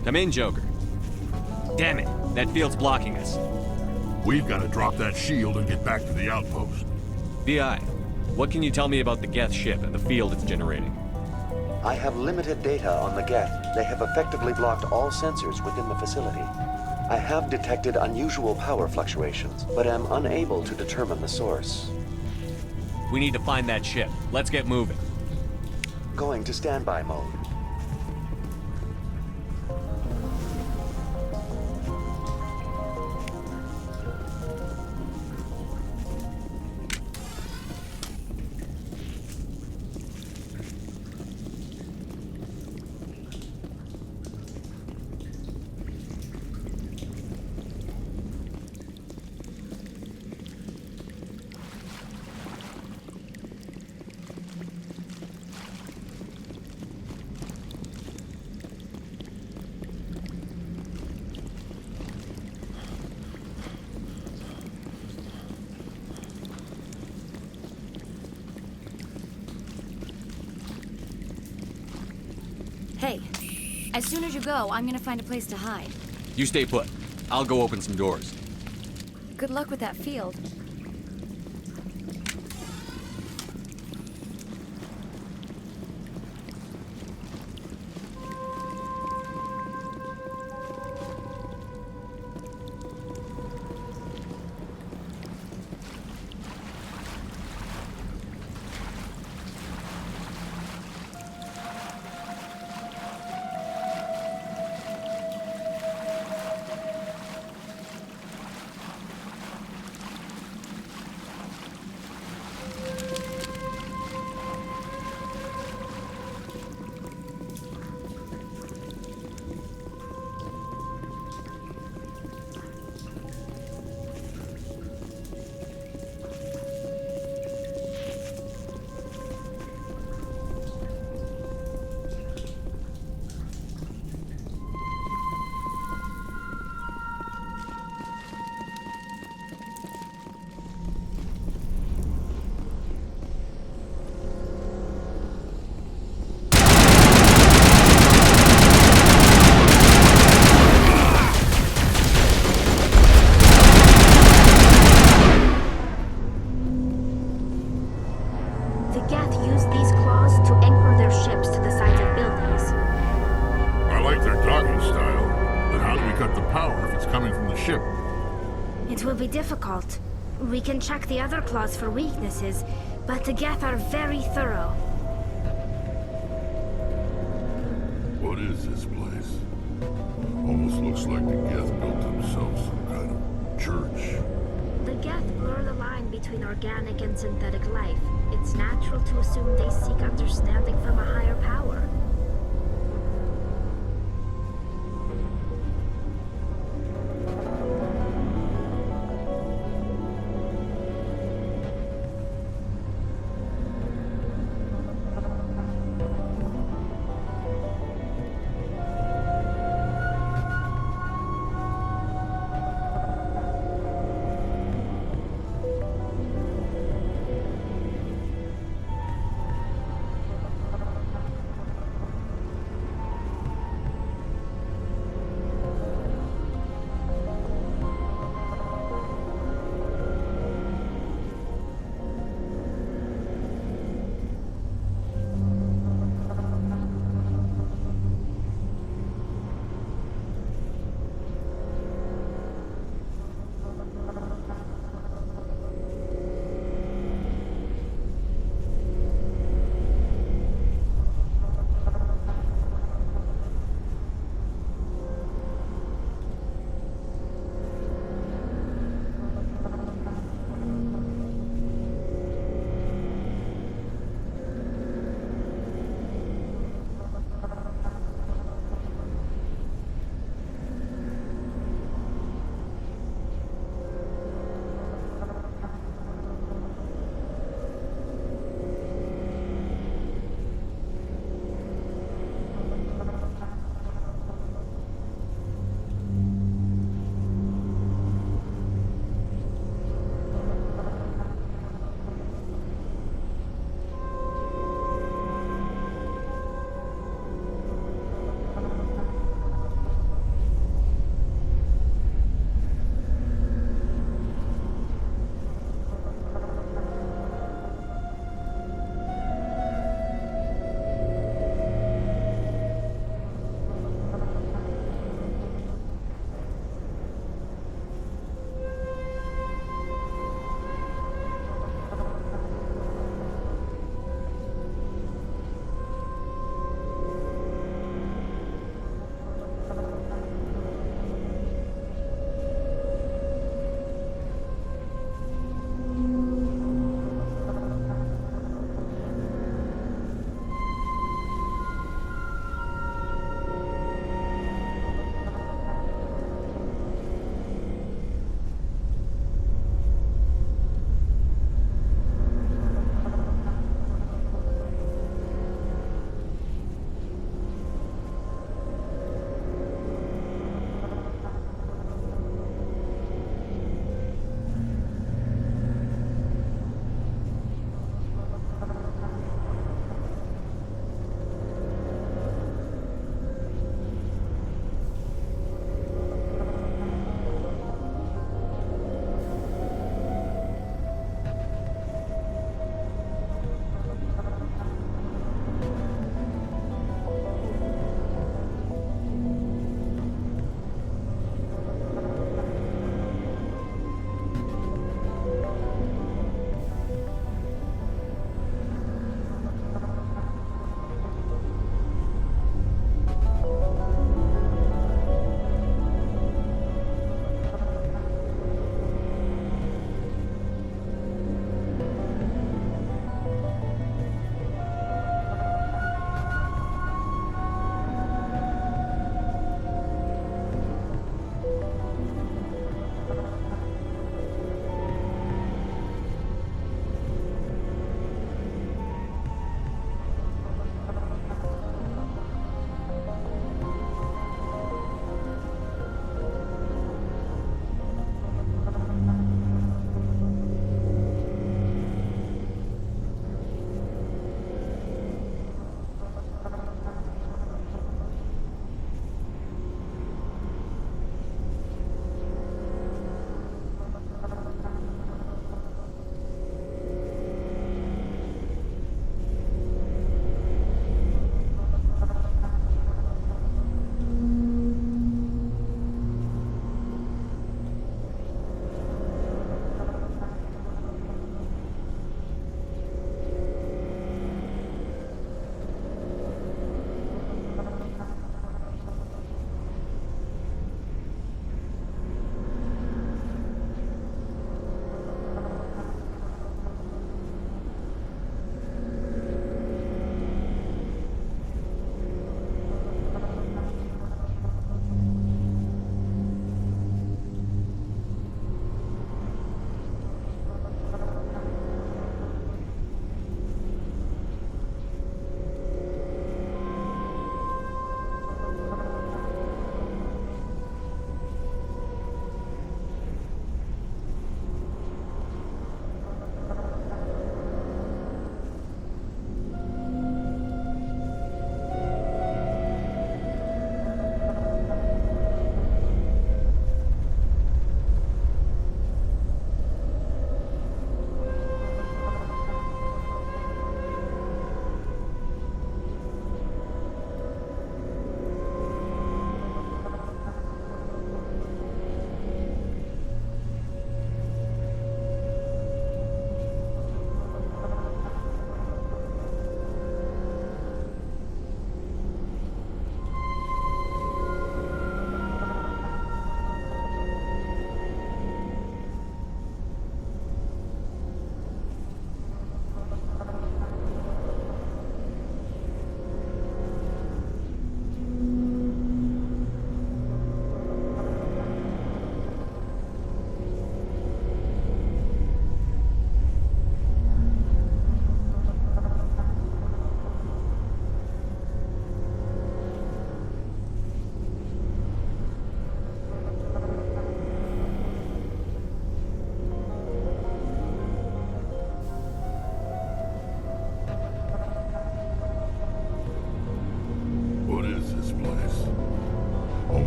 Come in, Joker. Damn it, that field's blocking us. We've got to drop that shield and get back to the outpost. VI, what can you tell me about the Geth ship and the field it's generating? I have limited data on the Geth. They have effectively blocked all sensors within the facility. I have detected unusual power fluctuations, but am unable to determine the source. We need to find that ship. Let's get moving. Going to standby mode. Hey, as soon as you go, I'm gonna find a place to hide. You stay put. I'll go open some doors. Good luck with that field. It will be difficult. We can check the other claws for weaknesses, but the Geth are very thorough. What is this place? Almost looks like the Geth built themselves some kind of church. The Geth blur the line between organic and synthetic life. It's natural to assume they seek understanding from a higher power.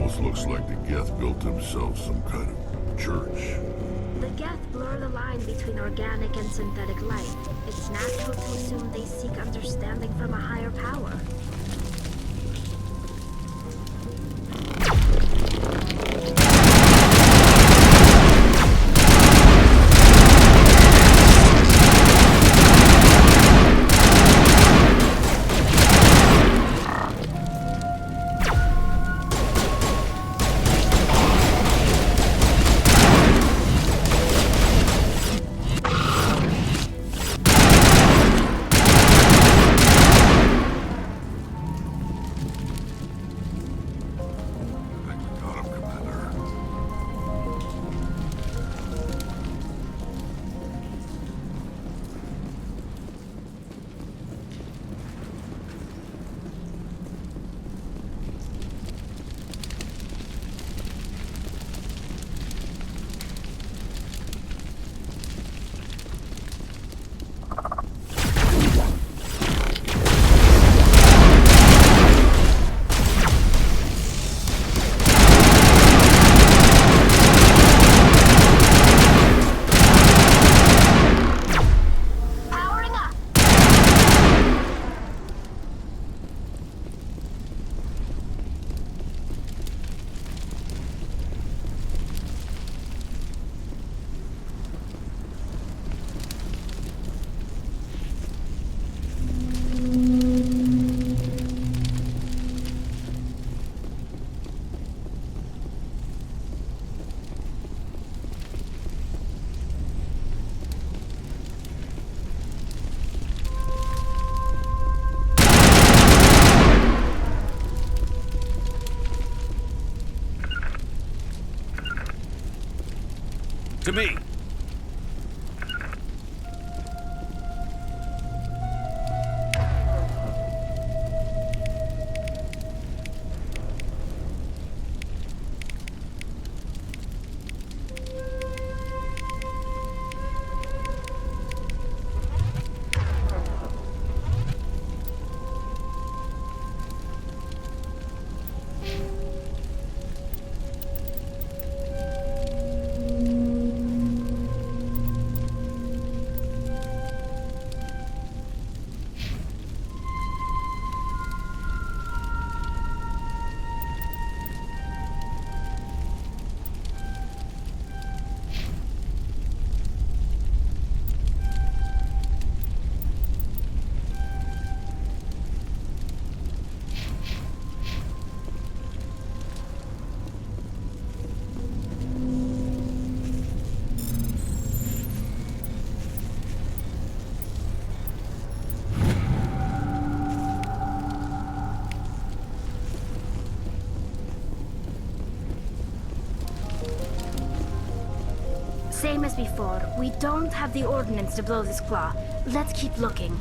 almost looks like the Geth built themselves some kind of church. The Geth blur the line between organic and synthetic life. It's natural to assume they seek understanding from a higher power. To me! Same as before, we don't have the ordnance to blow this claw. Let's keep looking.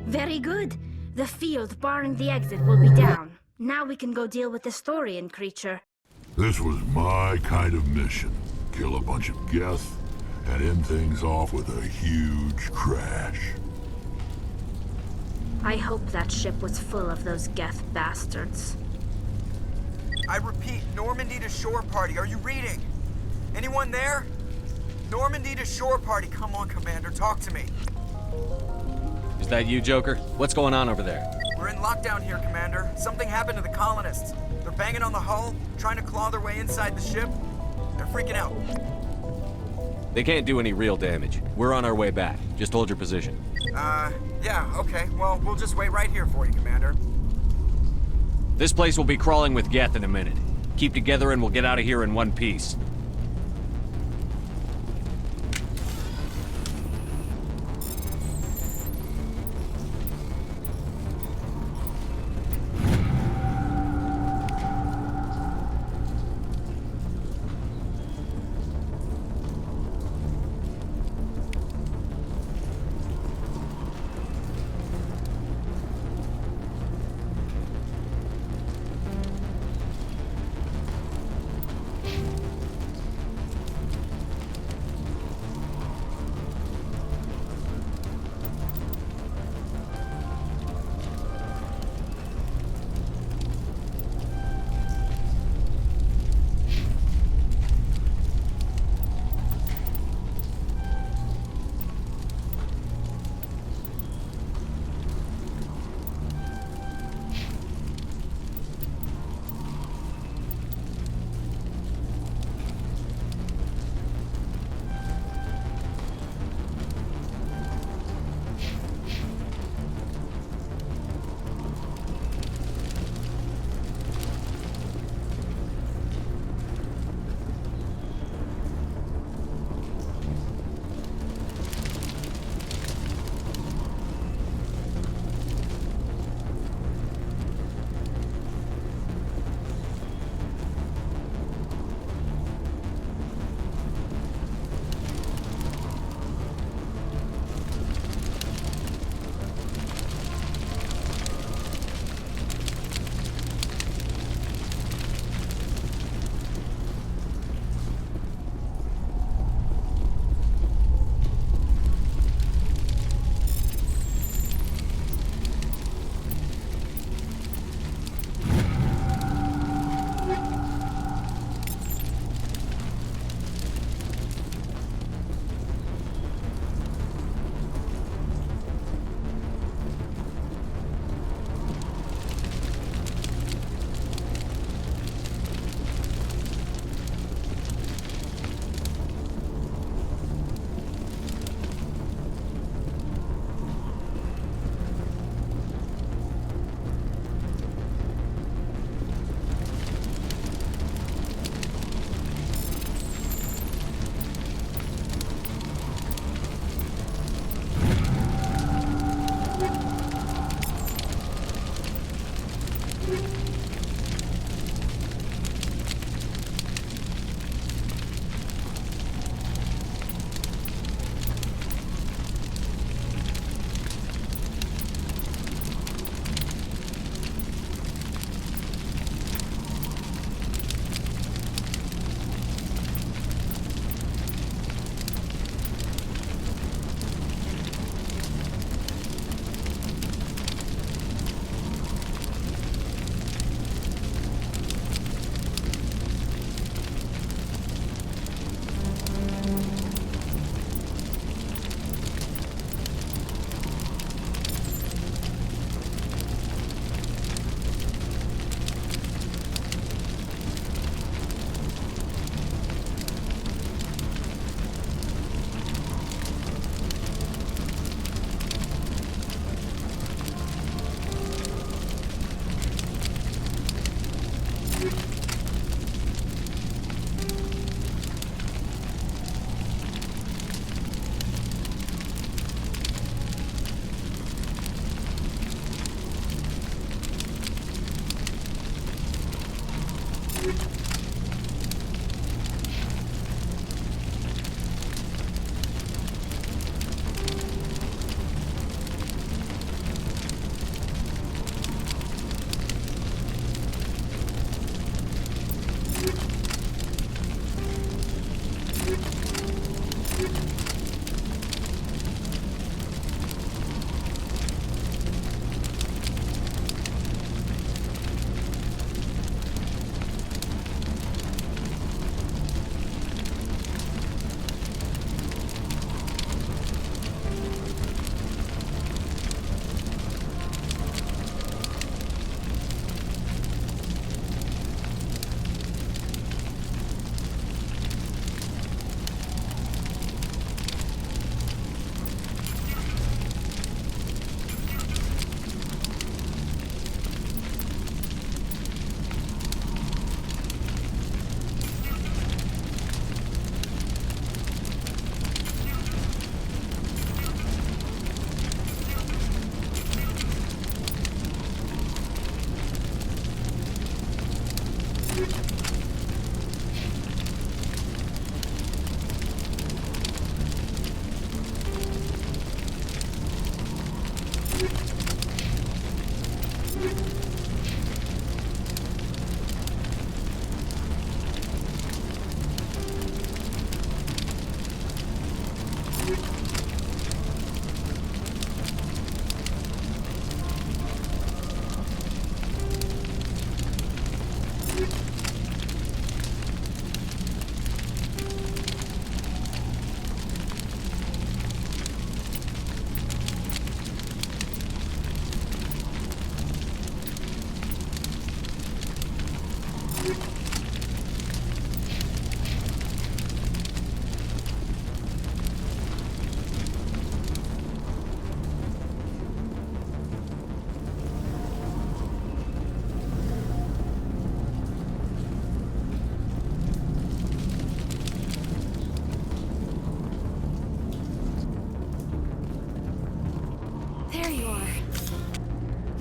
Very good. The field barring the exit will be down. Now we can go deal with the Thorian creature. This was my kind of mission. Kill a bunch of Geth and end things off with a huge crash. I hope that ship was full of those Geth bastards. I repeat, Normandy to shore party. Are you reading? Anyone there? Normandy to shore party. Come on, Commander, talk to me. Is that you, Joker? What's going on over there? We're in lockdown here, Commander. Something happened to the colonists. They're banging on the hull, trying to claw their way inside the ship. They're freaking out. They can't do any real damage. We're on our way back. Just hold your position. Yeah, okay. Well, we'll just wait right here for you, Commander. This place will be crawling with Geth in a minute. Keep together and we'll get out of here in one piece.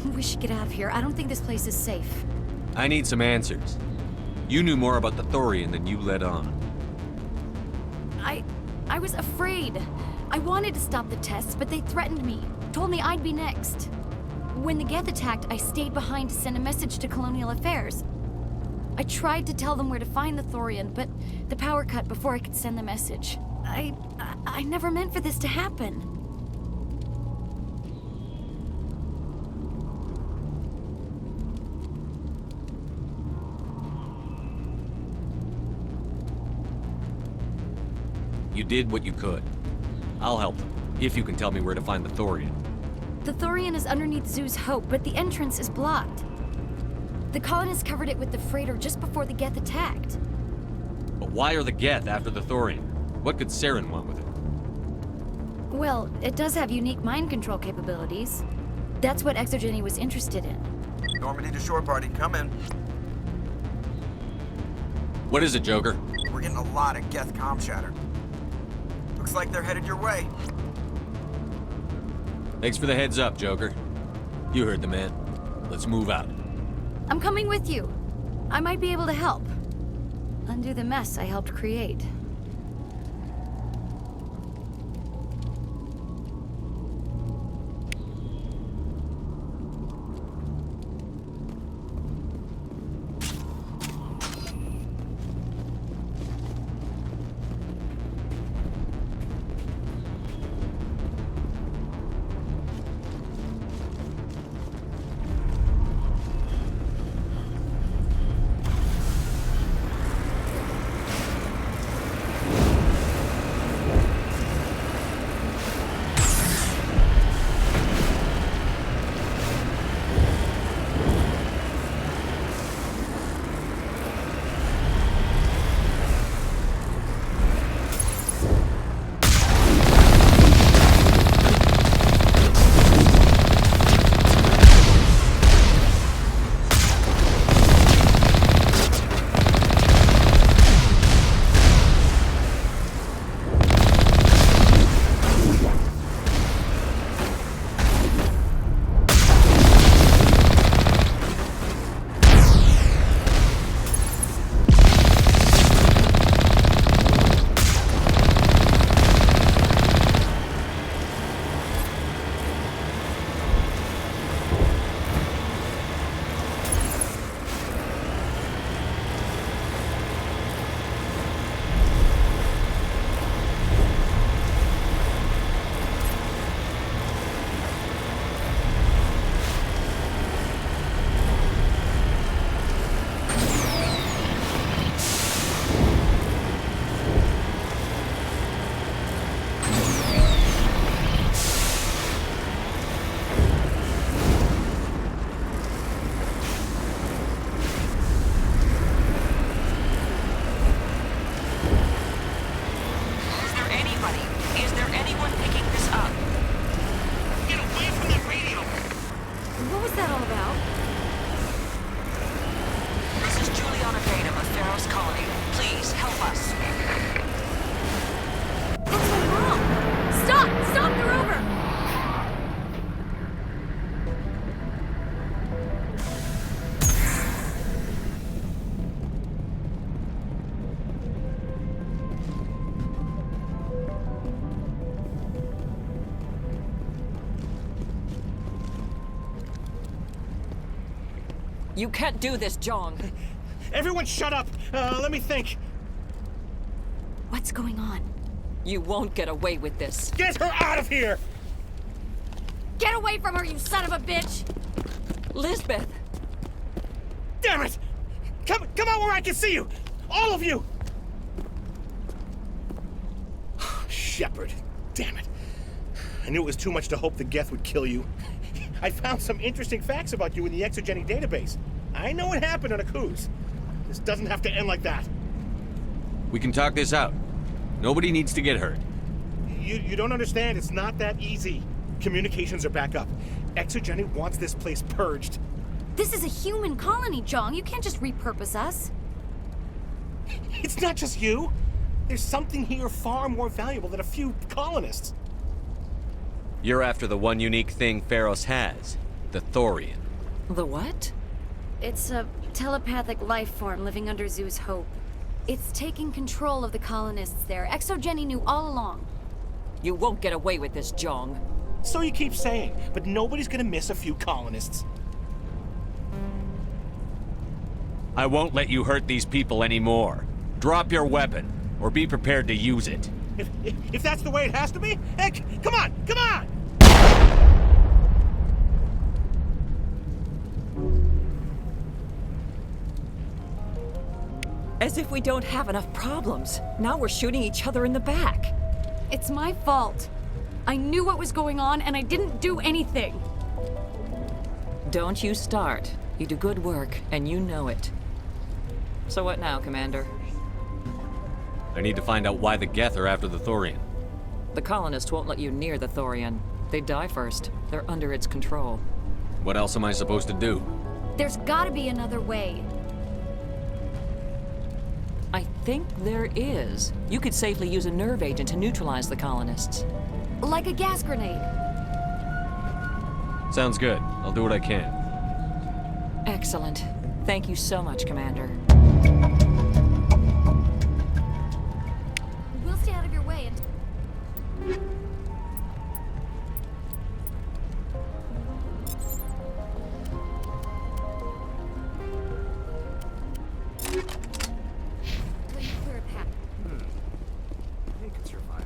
We should get out of here. I don't think this place is safe. I need some answers. You knew more about the Thorian than you let on. I was afraid. I wanted to stop the tests, but they threatened me. Told me I'd be next. When the Geth attacked, I stayed behind to send a message to Colonial Affairs. I tried to tell them where to find the Thorian, but the power cut before I could send the message. I never meant for this to happen. You did what you could. I'll help them, if you can tell me where to find the Thorian. The Thorian is underneath Zoo's Hope, but the entrance is blocked. The colonists covered it with the freighter just before the Geth attacked. But why are the Geth after the Thorian? What could Saren want with it? Well, it does have unique mind control capabilities. That's what Exogeny was interested in. Normandy to shore party, come in. What is it, Joker? We're getting a lot of Geth comm chatter. Looks like they're headed your way. Thanks for the heads up, Joker. You heard the man. Let's move out. I'm coming with you. I might be able to help. Undo the mess I helped create. You can't do this, John. Everyone shut up! Let me think. What's going on? You won't get away with this. Get her out of here! Get away from her, you son of a bitch! Lisbeth! Damn it! Come out where I can see you! All of you! Shepard, damn it. I knew it was too much to hope the Geth would kill you. I found some interesting facts about you in the Exogeny database. I know what happened on Akuz. This doesn't have to end like that. We can talk this out. Nobody needs to get hurt. You don't understand. It's not that easy. Communications are back up. Exogeny wants this place purged. This is a human colony, Jong. You can't just repurpose us. It's not just you. There's something here far more valuable than a few colonists. You're after the one unique thing Pharos has. The Thorian. The what? It's a telepathic life form living under Zoo's hope. It's taking control of the colonists there. Exogeny knew all along. You won't get away with this, Jong. So you keep saying, but nobody's gonna miss a few colonists. I won't let you hurt these people anymore. Drop your weapon, or be prepared to use it. If that's the way it has to be, heck, come on, come on! As if we don't have enough problems. Now we're shooting each other in the back. It's my fault. I knew what was going on, and I didn't do anything. Don't you start. You do good work, and you know it. So what now, Commander? I need to find out why the Geth are after the Thorian. The colonists won't let you near the Thorian. They die first. They're under its control. What else am I supposed to do? There's gotta be another way. I think there is. You could safely use a nerve agent to neutralize the colonists. Like a gas grenade. Sounds good. I'll do what I can. Excellent. Thank you so much, Commander. We'll stay out of your way and... clear a path. They could survive.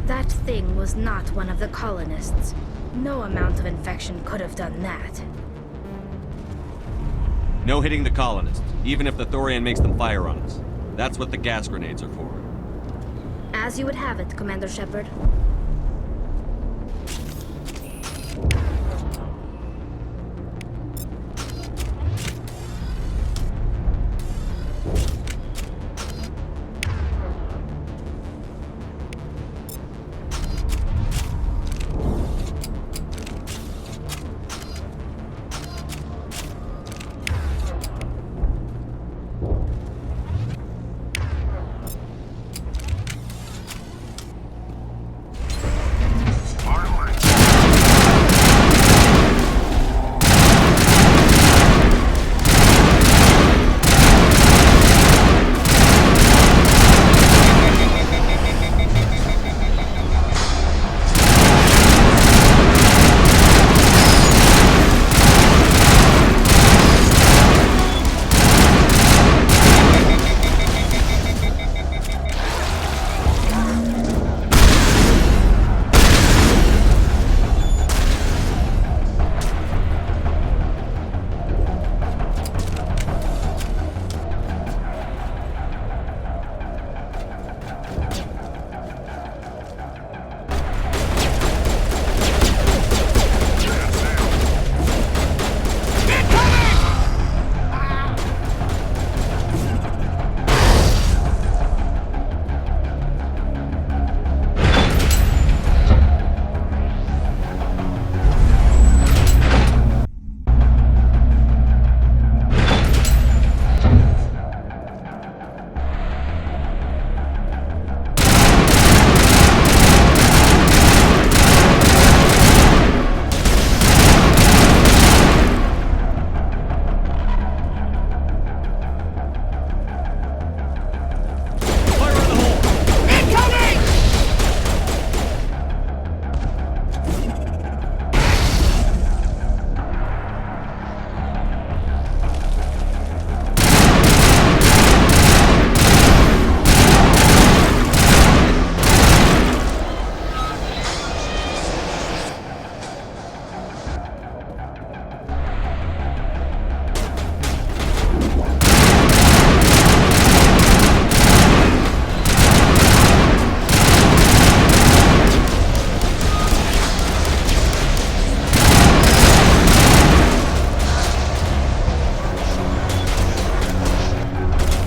That thing was not one of the colonists. No amount of infection could have done that. No hitting the colonists, even if the Thorian makes them fire on us. That's what the gas grenades are for. As you would have it, Commander Shepard.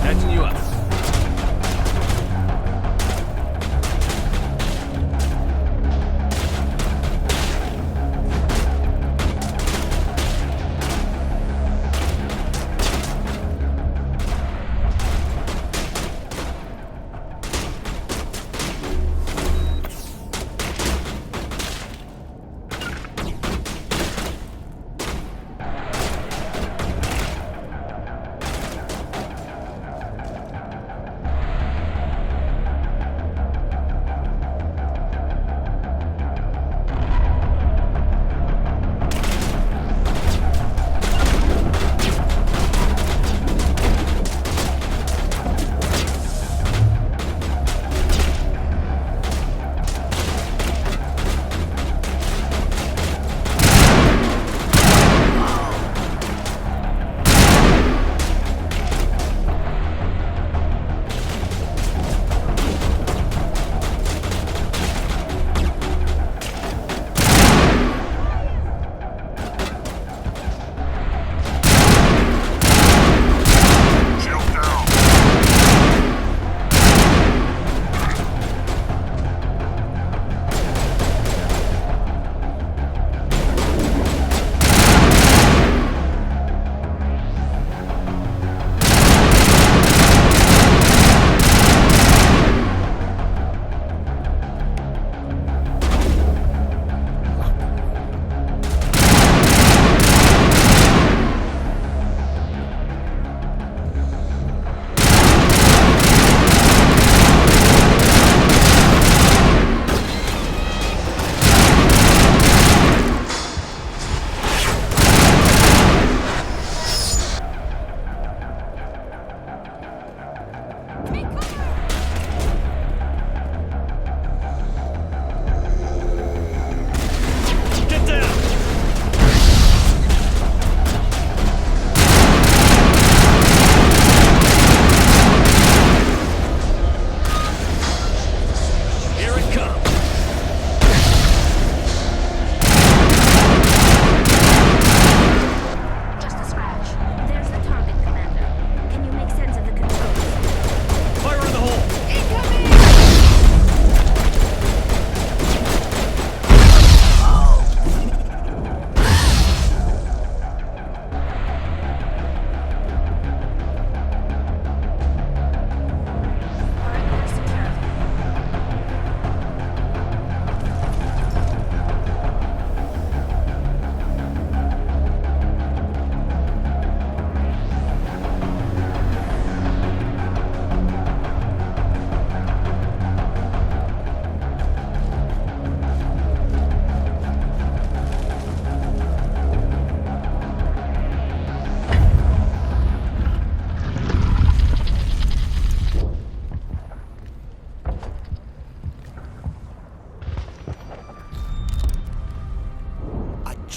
Catching you up.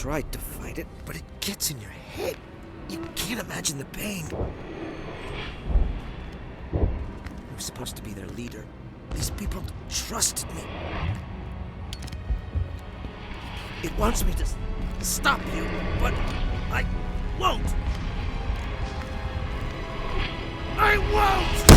tried to fight it, but it gets in your head. You can't imagine the pain. I was supposed to be their leader. These people trusted me. It wants me to stop you, but I won't. I won't!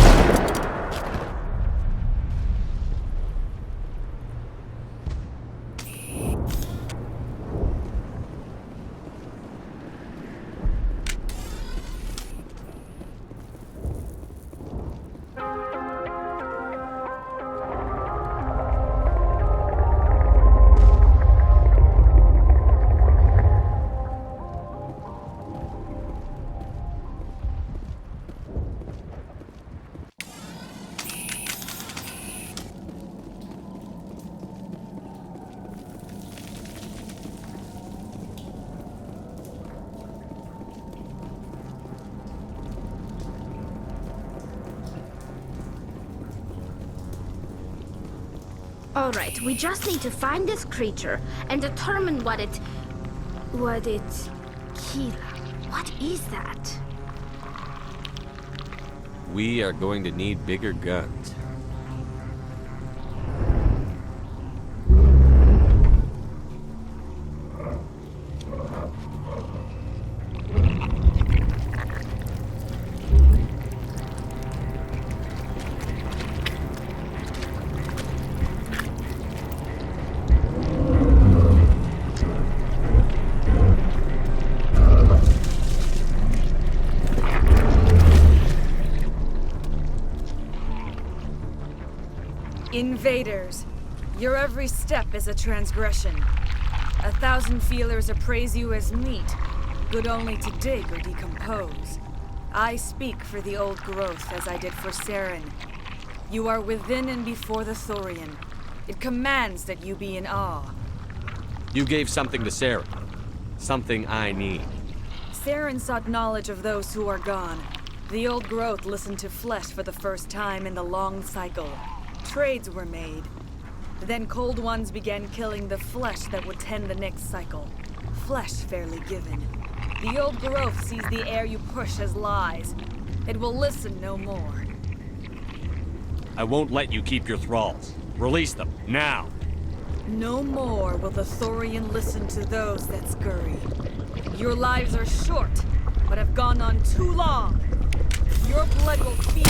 Alright, we just need to find this creature and determine what it... Kira, what is that? We are going to need bigger guns. Invaders, your every step is a transgression. 1,000 feelers appraise you as meat, good only to dig or decompose. I speak for the old growth as I did for Saren. You are within and before the Thorian. It commands that you be in awe. You gave something to Sarah. Something I need. Saren sought knowledge of those who are gone. The old growth listened to flesh for the first time in the long cycle. Trades were made. Then Cold Ones began killing the flesh that would tend the next cycle. Flesh fairly given. The old growth sees the air you push as lies. It will listen no more. I won't let you keep your thralls. Release them, now! No more will the Thorian listen to those that scurry. Your lives are short, but have gone on too long. Your blood will feed.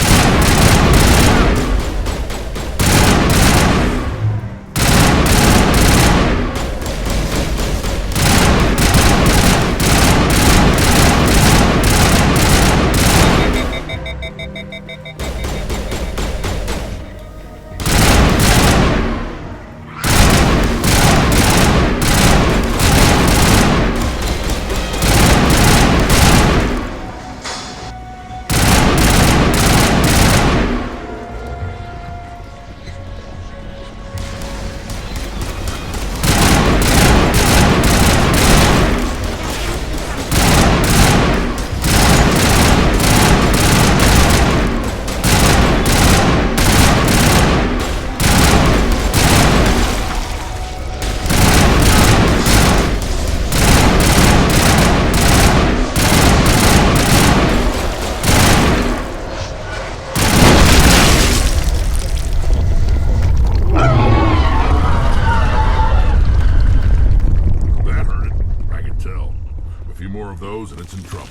And it's in trouble.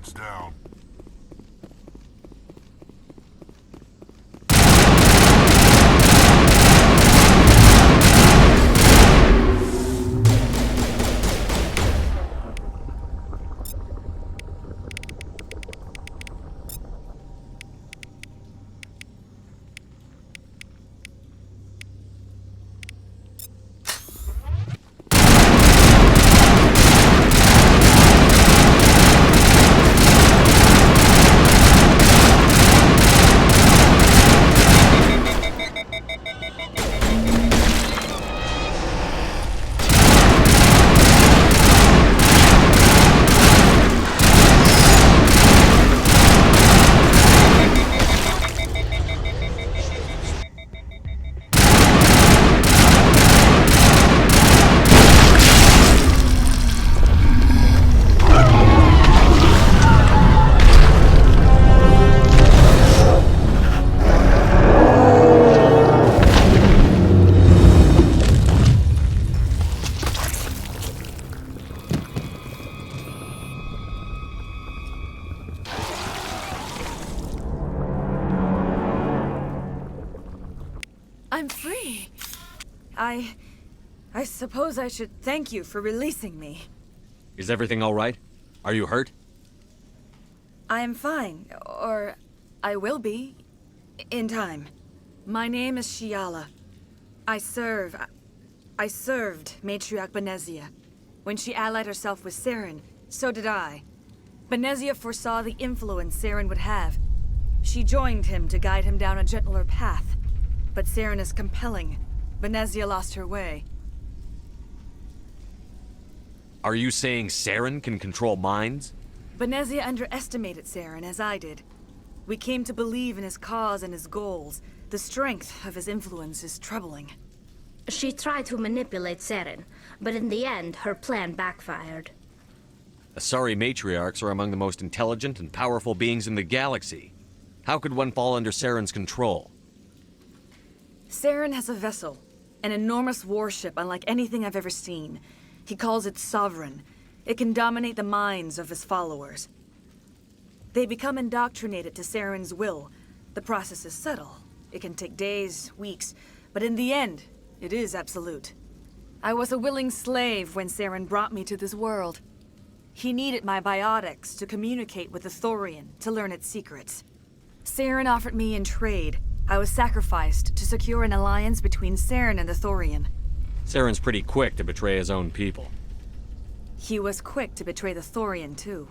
Heads down. I'm free. I suppose I should thank you for releasing me. Is everything all right? Are you hurt? I am fine, or I will be, in time. My name is Shiala. I served Matriarch Benezia. When she allied herself with Saren, so did I. Benezia foresaw the influence Saren would have. She joined him to guide him down a gentler path. But Saren is compelling. Benezia lost her way. Are you saying Saren can control minds? Benezia underestimated Saren, as I did. We came to believe in his cause and his goals. The strength of his influence is troubling. She tried to manipulate Saren, but in the end, her plan backfired. Asari matriarchs are among the most intelligent and powerful beings in the galaxy. How could one fall under Saren's control? Saren has a vessel, an enormous warship unlike anything I've ever seen. He calls it Sovereign. It can dominate the minds of his followers. They become indoctrinated to Saren's will. The process is subtle. It can take days, weeks, but in the end, it is absolute. I was a willing slave when Saren brought me to this world. He needed my biotics to communicate with the Thorian, to learn its secrets. Saren offered me in trade. I was sacrificed to secure an alliance between Saren and the Thorian. Saren's pretty quick to betray his own people. He was quick to betray the Thorian, too.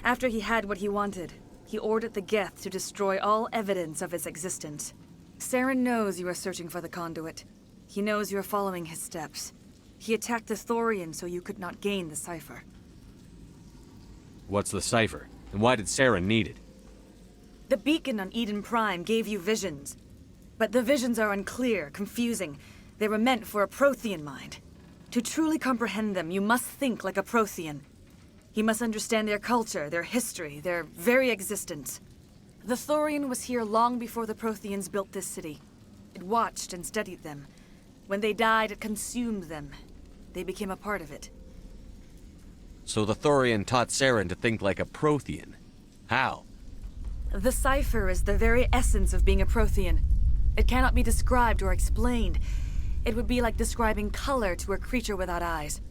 After he had what he wanted, he ordered the Geth to destroy all evidence of its existence. Saren knows you are searching for the conduit. He knows you are following his steps. He attacked the Thorian so you could not gain the cipher. What's the cipher? And why did Saren need it? The beacon on Eden Prime gave you visions. But the visions are unclear, confusing. They were meant for a Prothean mind. To truly comprehend them, you must think like a Prothean. You must understand their culture, their history, their very existence. The Thorian was here long before the Protheans built this city. It watched and studied them. When they died, it consumed them. They became a part of it. So the Thorian taught Saren to think like a Prothean. How? The cipher is the very essence of being a Prothean. It cannot be described or explained. It would be like describing color to a creature without eyes.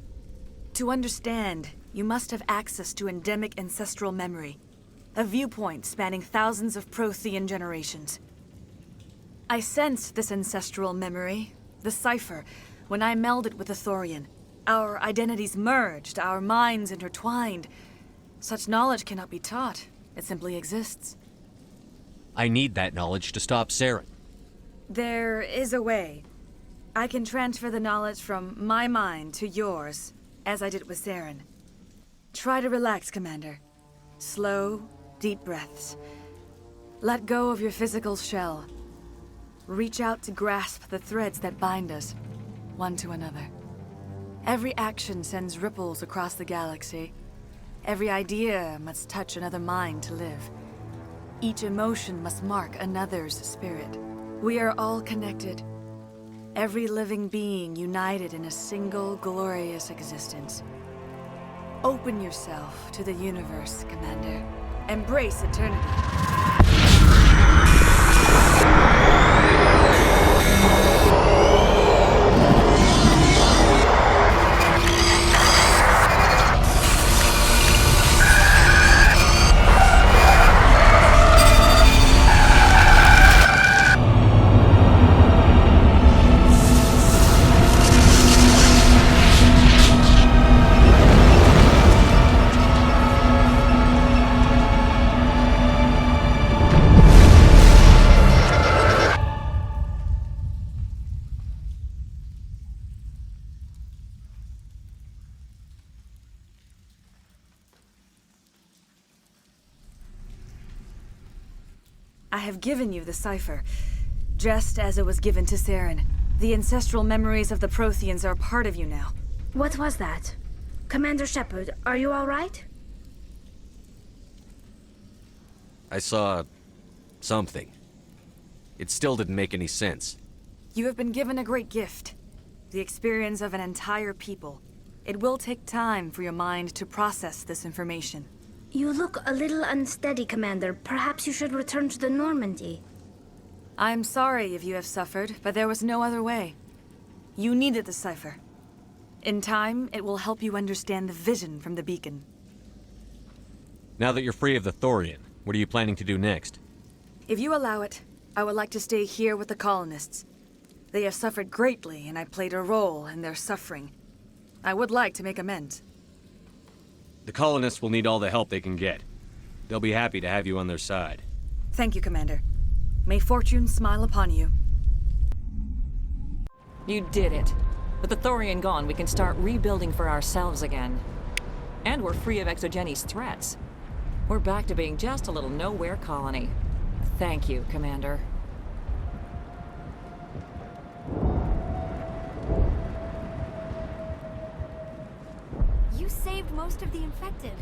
To understand, you must have access to endemic ancestral memory, a viewpoint spanning thousands of Prothean generations. I sensed this ancestral memory, the cipher, when I melded with the Thorian. Our identities merged, our minds intertwined. Such knowledge cannot be taught. It simply exists. I need that knowledge to stop Saren. There is a way. I can transfer the knowledge from my mind to yours, as I did with Saren. Try to relax, Commander. Slow, deep breaths. Let go of your physical shell. Reach out to grasp the threads that bind us, one to another. Every action sends ripples across the galaxy. Every idea must touch another mind to live. Each emotion must mark another's spirit. We are all connected. Every living being united in a single glorious existence. Open yourself to the universe, Commander. Embrace eternity. I have given you the cipher, just as it was given to Saren. The ancestral memories of the Protheans are part of you now. What was that? Commander Shepard, are you all right? I saw... something. It still didn't make any sense. You have been given a great gift. The experience of an entire people. It will take time for your mind to process this information. You look a little unsteady, Commander. Perhaps you should return to the Normandy. I'm sorry if you have suffered, but there was no other way. You needed the cipher. In time, it will help you understand the vision from the beacon. Now that you're free of the Thorian, what are you planning to do next? If you allow it, I would like to stay here with the colonists. They have suffered greatly, and I played a role in their suffering. I would like to make amends. The colonists will need all the help they can get. They'll be happy to have you on their side. Thank you, Commander. May fortune smile upon you. You did it. With the Thorian gone, we can start rebuilding for ourselves again. And we're free of Exogeni's threats. We're back to being just a little nowhere colony. Thank you, Commander. You saved most of the infected.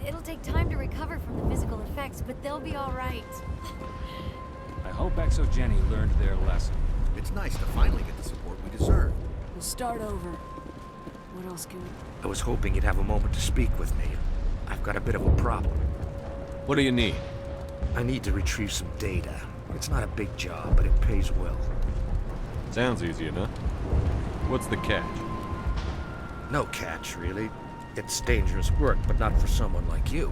It'll take time to recover from the physical effects, but they'll be all right. I hope Exogeni learned their lesson. It's nice to finally get the support we deserve. We'll start over. What else can we... I was hoping you'd have a moment to speak with me. I've got a bit of a problem. What do you need? I need to retrieve some data. It's not a big job, but it pays well. Sounds easy enough. What's the catch? No catch, really. It's dangerous work, but not for someone like you.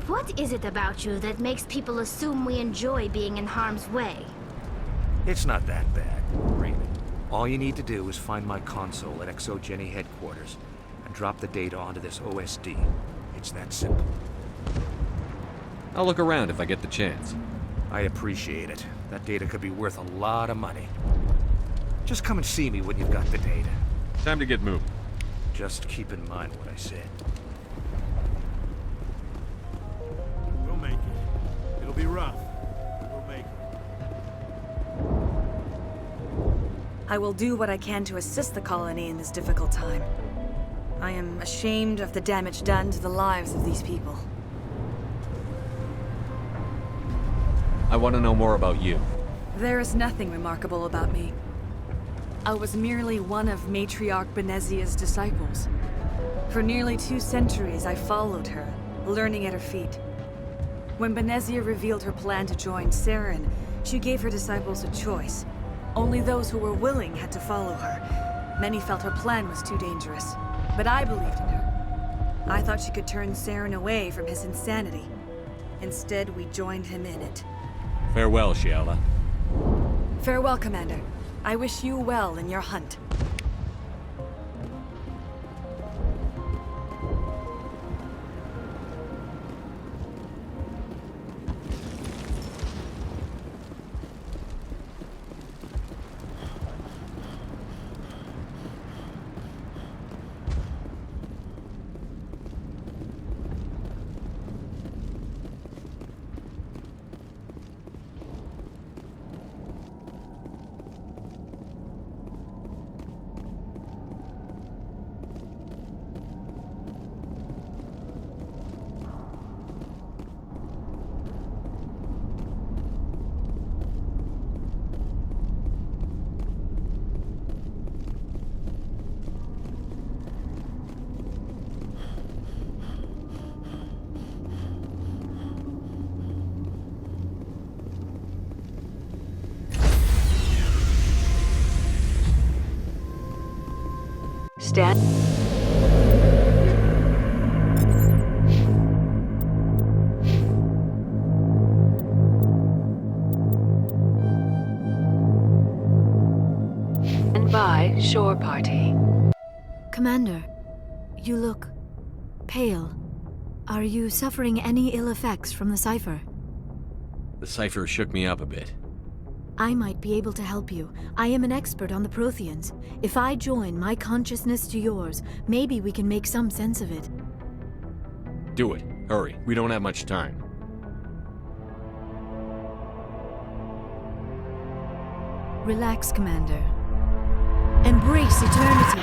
What is it about you that makes people assume we enjoy being in harm's way? It's not that bad, really. All you need to do is find my console at Exogeni headquarters and drop the data onto this OSD. It's that simple. I'll look around if I get the chance. I appreciate it. That data could be worth a lot of money. Just come and see me when you've got the data. Time to get moving. Just keep in mind what I said. We'll make it. It'll be rough. We'll make it. I will do what I can to assist the colony in this difficult time. I am ashamed of the damage done to the lives of these people. I want to know more about you. There is nothing remarkable about me. I was merely one of Matriarch Benezia's disciples. For nearly 2 centuries, I followed her, learning at her feet. When Benezia revealed her plan to join Saren, she gave her disciples a choice. Only those who were willing had to follow her. Many felt her plan was too dangerous, but I believed in her. I thought she could turn Saren away from his insanity. Instead, we joined him in it. Farewell, Shiala. Farewell, Commander. I wish you well in your hunt. stand... And by shore party. Commander, you look pale. Are you suffering any ill effects from the cipher? The cipher shook me up a bit. I might be able to help you. I am an expert on the Protheans. If I join my consciousness to yours, maybe we can make some sense of it. Do it. Hurry. We don't have much time. Relax, Commander. Embrace eternity.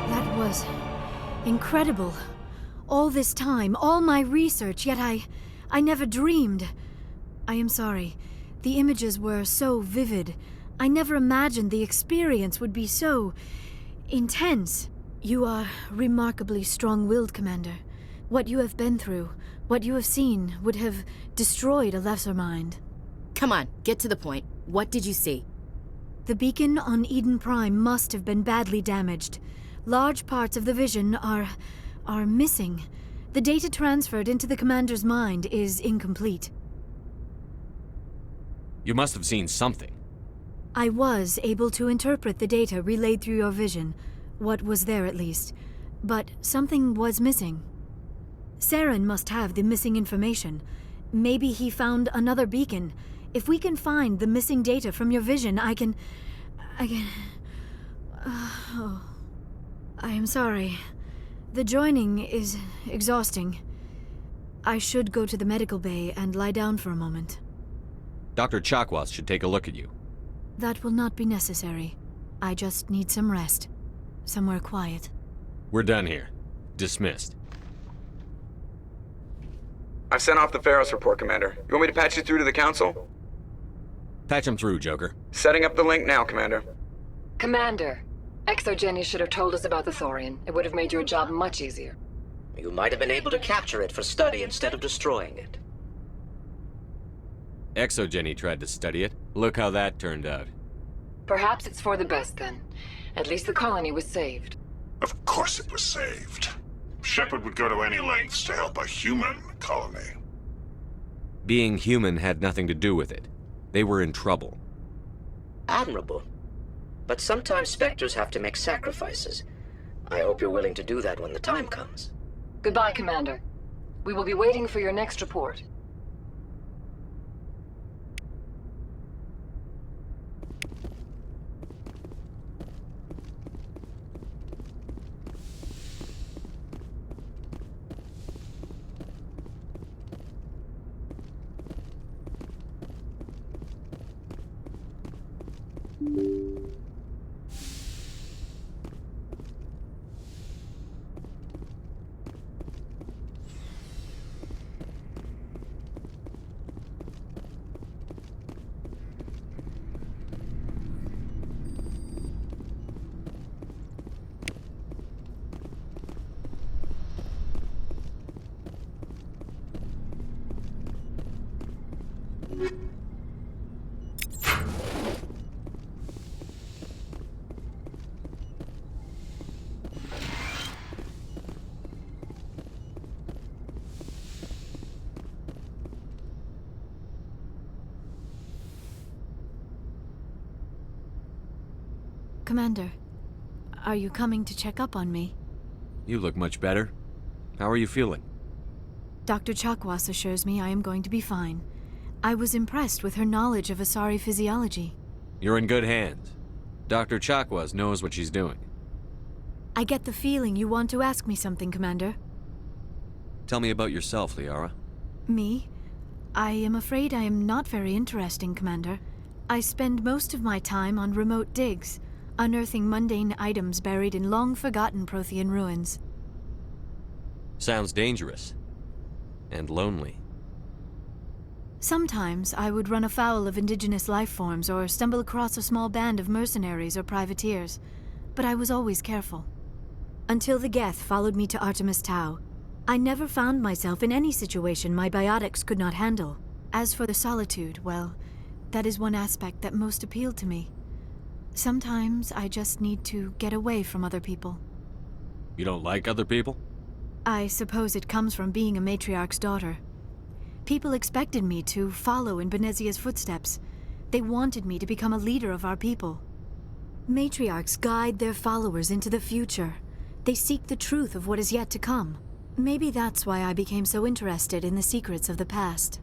That was incredible. All this time, all my research, yet I never dreamed. I am sorry. The images were so vivid. I never imagined the experience would be so intense. You are remarkably strong-willed, Commander. What you have been through, what you have seen, would have destroyed a lesser mind. Come on, get to the point. What did you see? The beacon on Eden Prime must have been badly damaged. Large parts of the vision are missing. The data transferred into the Commander's mind is incomplete. You must have seen something. I was able to interpret the data relayed through your vision. What was there, at least. But something was missing. Saren must have the missing information. Maybe he found another beacon. If we can find the missing data from your vision, I can... Oh. I am sorry. The joining is exhausting. I should go to the medical bay and lie down for a moment. Dr. Chakwas should take a look at you. That will not be necessary. I just need some rest. Somewhere quiet. We're done here. Dismissed. I've sent off the Pharos report, Commander. You want me to patch you through to the Council? Patch him through, Joker. Setting up the link now, Commander. Commander, Exogeny should have told us about the Thorian. It would have made your job much easier. You might have been able to capture it for study instead of destroying it. Exogeny tried to study it. Look how that turned out. Perhaps it's for the best, then. At least the colony was saved. Of course it was saved. Shepard would go to any lengths to help a human colony. Being human had nothing to do with it. They were in trouble. Admirable. But sometimes Spectres have to make sacrifices. I hope you're willing to do that when the time comes. Goodbye, Commander. We will be waiting for your next report. Commander, are you coming to check up on me? You look much better. How are you feeling? Dr. Chakwas assures me I am going to be fine. I was impressed with her knowledge of Asari physiology. You're in good hands. Dr. Chakwas knows what she's doing. I get the feeling you want to ask me something, Commander. Tell me about yourself, Liara. Me? I am afraid I am not very interesting, Commander. I spend most of my time on remote digs, unearthing mundane items buried in long-forgotten Prothean ruins. Sounds dangerous. And lonely. Sometimes I would run afoul of indigenous life forms or stumble across a small band of mercenaries or privateers, but I was always careful. Until the Geth followed me to Artemis Tau, I never found myself in any situation my biotics could not handle. As for the solitude, well, that is one aspect that most appealed to me. Sometimes I just need to get away from other people. You don't like other people? I suppose it comes from being a matriarch's daughter. People expected me to follow in Benezia's footsteps. They wanted me to become a leader of our people. Matriarchs guide their followers into the future. They seek the truth of what is yet to come. Maybe that's why I became so interested in the secrets of the past.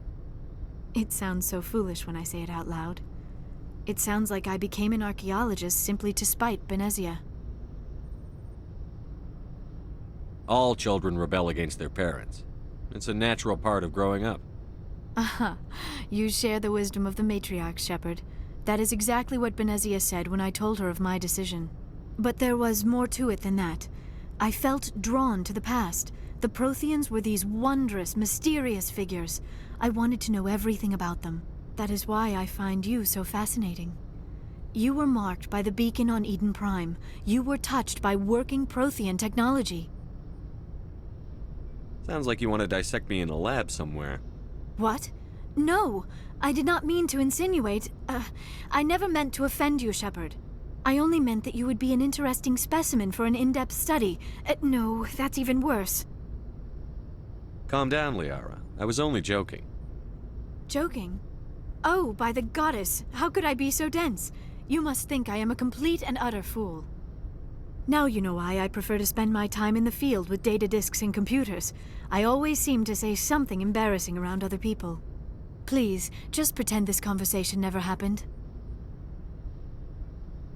It sounds so foolish when I say it out loud. It sounds like I became an archaeologist simply to spite Benezia. All children rebel against their parents. It's a natural part of growing up. Aha, you share the wisdom of the matriarch, Shepard. That is exactly what Benezia said when I told her of my decision. But there was more to it than that. I felt drawn to the past. The Protheans were these wondrous, mysterious figures. I wanted to know everything about them. That is why I find you so fascinating. You were marked by the beacon on Eden Prime. You were touched by working Prothean technology. Sounds like you want to dissect me in a lab somewhere. What? No! I did not mean to insinuate. I never meant to offend you, Shepard. I only meant that you would be an interesting specimen for an in-depth study. No, that's even worse. Calm down, Liara. I was only joking. Joking? Oh, by the goddess, how could I be so dense? You must think I am a complete and utter fool. Now you know why I prefer to spend my time in the field with data disks and computers. I always seem to say something embarrassing around other people. Please, just pretend this conversation never happened.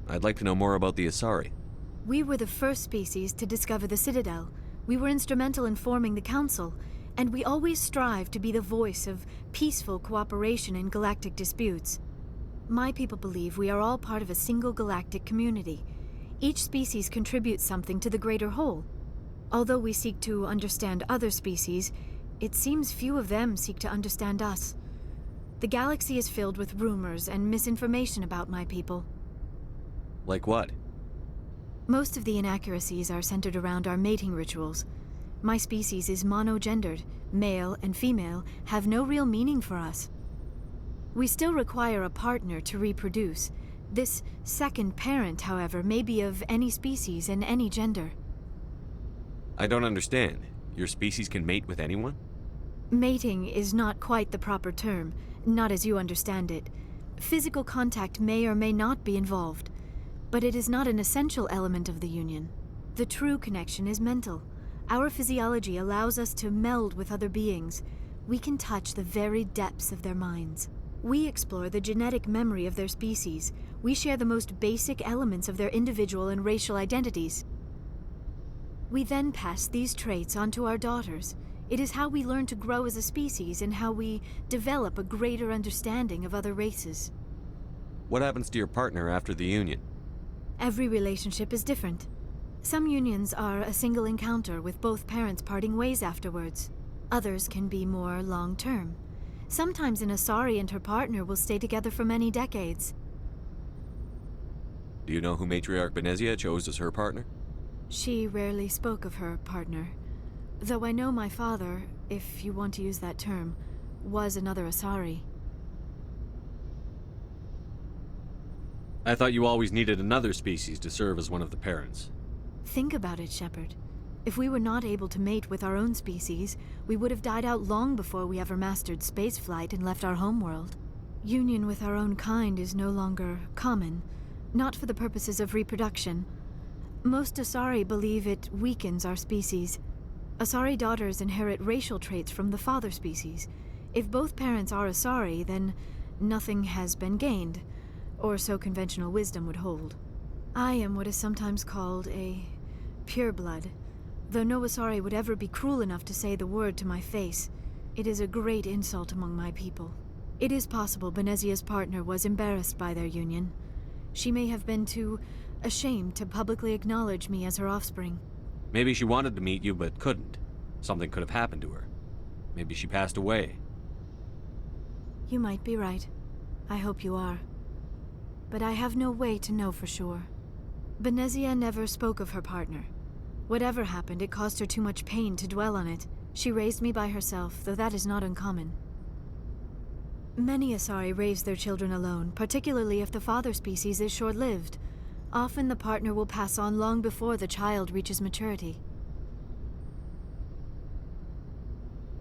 I'd like to know more about the Asari. We were the first species to discover the Citadel. We were instrumental in forming the Council, and we always strive to be the voice of peaceful cooperation in galactic disputes. My people believe we are all part of a single galactic community. Each species contributes something to the greater whole. Although we seek to understand other species, it seems few of them seek to understand us. The galaxy is filled with rumors and misinformation about my people. Like what? Most of the inaccuracies are centered around our mating rituals. My species is monogendered. Male and female have no real meaning for us. We still require a partner to reproduce. This second parent, however, may be of any species and any gender. I don't understand. Your species can mate with anyone? Mating is not quite the proper term, not as you understand it. Physical contact may or may not be involved, but it is not an essential element of the union. The true connection is mental. Our physiology allows us to meld with other beings. We can touch the very depths of their minds. We explore the genetic memory of their species. We share the most basic elements of their individual and racial identities. We then pass these traits on to our daughters. It is how we learn to grow as a species and how we develop a greater understanding of other races. What happens to your partner after the union? Every relationship is different. Some unions are a single encounter with both parents parting ways afterwards. Others can be more long-term. Sometimes an Asari and her partner will stay together for many decades. Do you know who Matriarch Benezia chose as her partner? She rarely spoke of her partner. Though I know my father, if you want to use that term, was another Asari. I thought you always needed another species to serve as one of the parents. Think about it, Shepard. If we were not able to mate with our own species, we would have died out long before we ever mastered spaceflight and left our homeworld. Union with our own kind is no longer common, not for the purposes of reproduction. Most Asari believe it weakens our species. Asari daughters inherit racial traits from the father species. If both parents are Asari, then nothing has been gained, or so conventional wisdom would hold. I am what is sometimes called a pureblood, though no Asari would ever be cruel enough to say the word to my face. It is a great insult among my people. It is possible Benezia's partner was embarrassed by their union. She may have been too ashamed to publicly acknowledge me as her offspring. Maybe she wanted to meet you but couldn't. Something could have happened to her. Maybe she passed away. You might be right. I hope you are. But I have no way to know for sure. Benezia never spoke of her partner. Whatever happened, it caused her too much pain to dwell on it. She raised me by herself, though that is not uncommon. Many Asari raise their children alone, particularly if the father species is short-lived. Often the partner will pass on long before the child reaches maturity.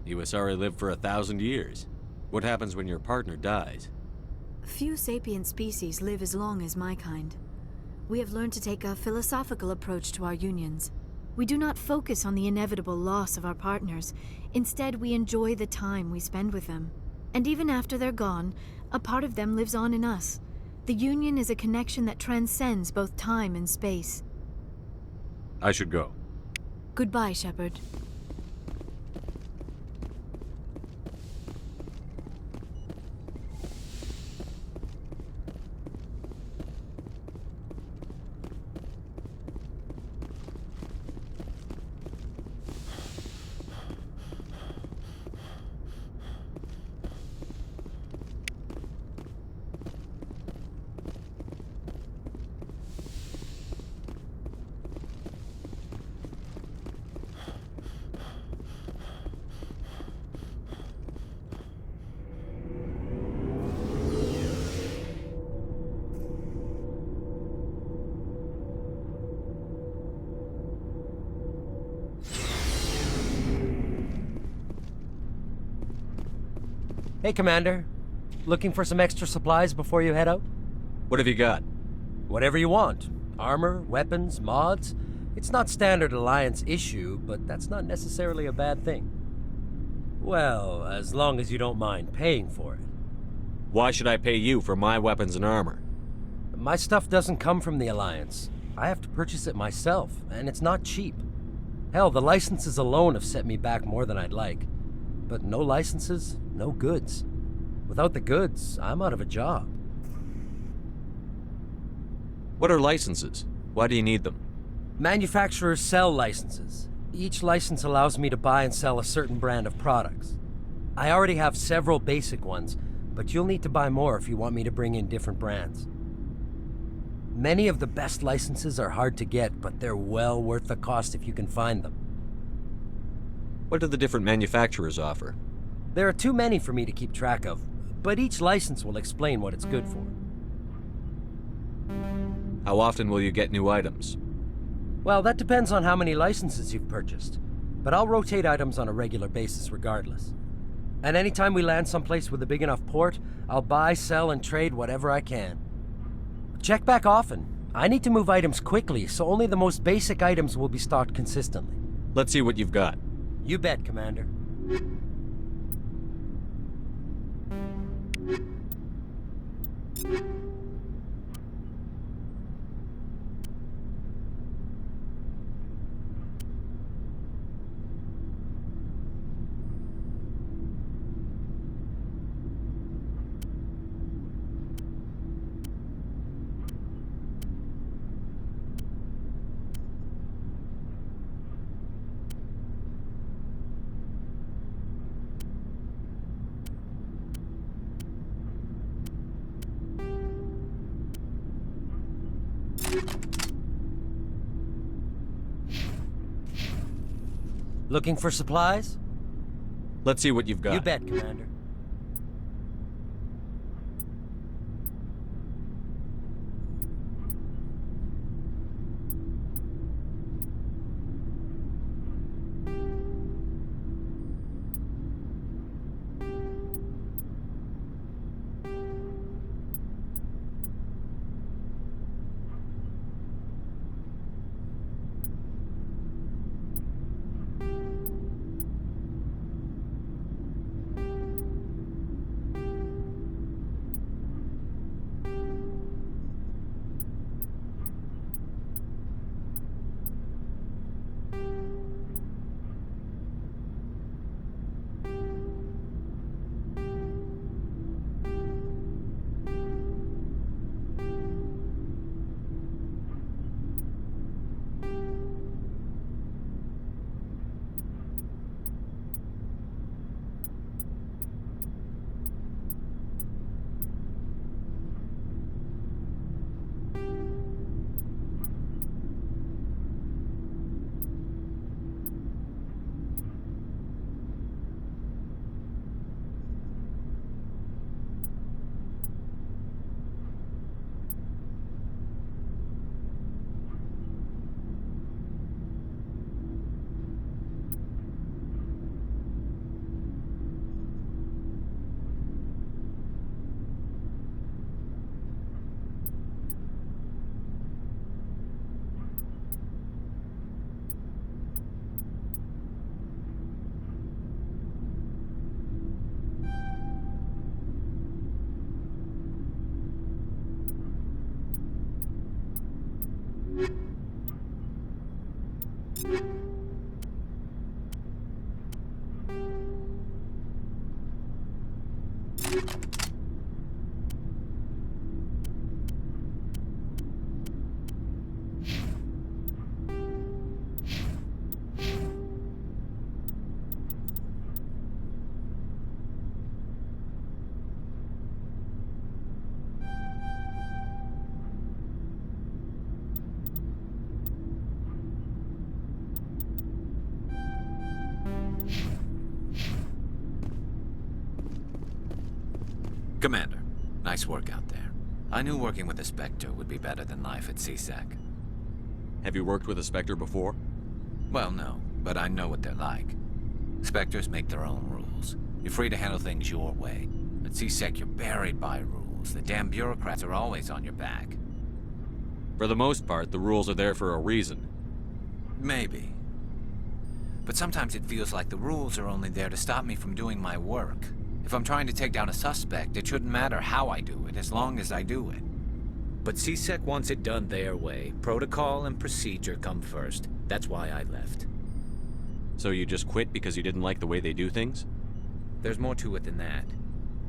You Asari live for 1,000 years. What happens when your partner dies? Few sapient species live as long as my kind. We have learned to take a philosophical approach to our unions. We do not focus on the inevitable loss of our partners. Instead, we enjoy the time we spend with them. And even after they're gone, a part of them lives on in us. The union is a connection that transcends both time and space. I should go. Goodbye, Shepard. Hey, Commander. Looking for some extra supplies before you head out? What have you got? Whatever you want. Armor, weapons, mods. It's not standard Alliance issue, but that's not necessarily a bad thing. Well, as long as you don't mind paying for it. Why should I pay you for my weapons and armor? My stuff doesn't come from the Alliance. I have to purchase it myself, and it's not cheap. Hell, the licenses alone have set me back more than I'd like. But no licenses, no goods. Without the goods, I'm out of a job. What are licenses? Why do you need them? Manufacturers sell licenses. Each license allows me to buy and sell a certain brand of products. I already have several basic ones, but you'll need to buy more if you want me to bring in different brands. Many of the best licenses are hard to get, but they're well worth the cost if you can find them. What do the different manufacturers offer? There are too many for me to keep track of, but each license will explain what it's good for. How often will you get new items? Well, that depends on how many licenses you've purchased, but I'll rotate items on a regular basis regardless. And anytime we land someplace with a big enough port, I'll buy, sell, and trade whatever I can. Check back often. I need to move items quickly, so only the most basic items will be stocked consistently. Let's see what you've got. You bet, Commander. Looking for supplies? Let's see what you've got. You bet, Commander. Commander, nice work out there. I knew working with a Spectre would be better than life at CSEC. Have you worked with a Spectre before? Well, no, but I know what they're like. Spectres make their own rules. You're free to handle things your way. At CSEC, you're buried by rules. The damn bureaucrats are always on your back. For the most part, the rules are there for a reason. Maybe. But sometimes it feels like the rules are only there to stop me from doing my work. If I'm trying to take down a suspect, it shouldn't matter how I do it, as long as I do it. But CSEC wants it done their way. Protocol and procedure come first. That's why I left. So you just quit because you didn't like the way they do things? There's more to it than that.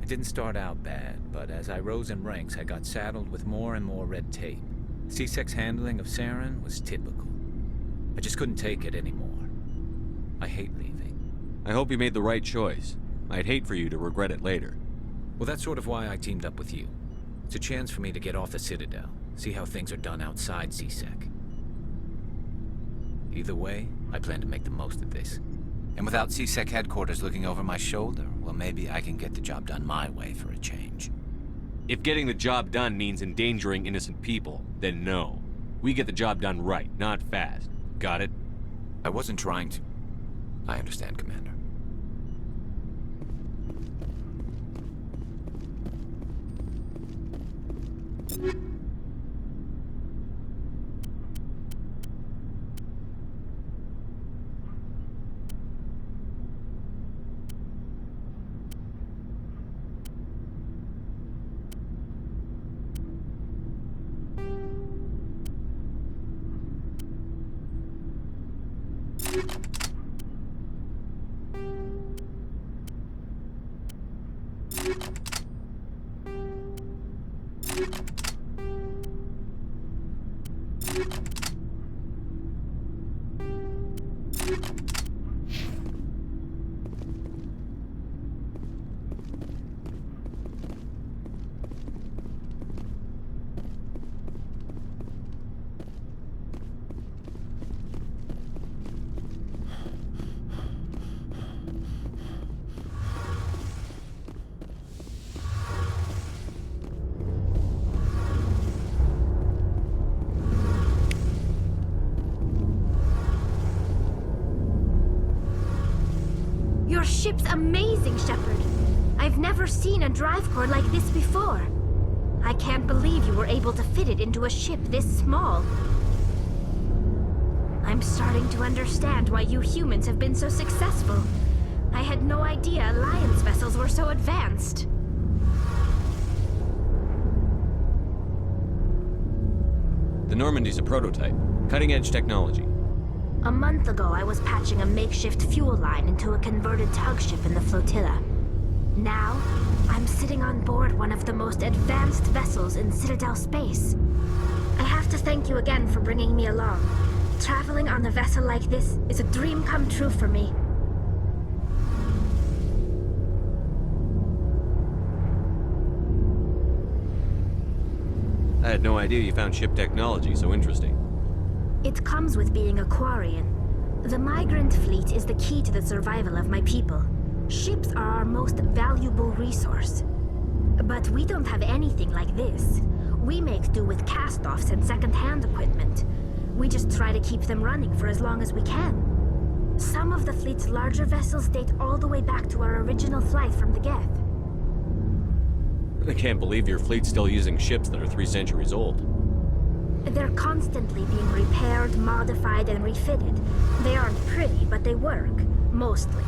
It didn't start out bad, but as I rose in ranks, I got saddled with more and more red tape. CSEC's handling of Saren was typical. I just couldn't take it anymore. I hate leaving. I hope you made the right choice. I'd hate for you to regret it later. Well, that's sort of why I teamed up with you. It's a chance for me to get off the Citadel, see how things are done outside CSEC. Either way, I plan to make the most of this. And without CSEC headquarters looking over my shoulder, well, maybe I can get the job done my way for a change. If getting the job done means endangering innocent people, then no. We get the job done right, not fast. Got it? I wasn't trying to. I understand, Commander. Your ship's amazing, Shepard. I've never seen a drive core like this before. I can't believe you were able to fit it into a ship this small. I'm starting to understand why you humans have been so successful. I had no idea Alliance vessels were so advanced. The Normandy's a prototype. Cutting-edge technology. A month ago, I was patching a makeshift fuel line into a converted tug ship in the flotilla. Now, I'm sitting on board one of the most advanced vessels in Citadel space. I have to thank you again for bringing me along. Traveling on a vessel like this is a dream come true for me. I had no idea you found ship technology so interesting. It comes with being a Quarian. The migrant fleet is the key to the survival of my people. Ships are our most valuable resource. But we don't have anything like this. We make do with cast-offs and second-hand equipment. We just try to keep them running for as long as we can. Some of the fleet's larger vessels date all the way back to our original flight from the Geth. I can't believe your fleet's still using ships that are 3 centuries old. They're constantly being repaired, modified, and refitted. They aren't pretty, but they work. Mostly.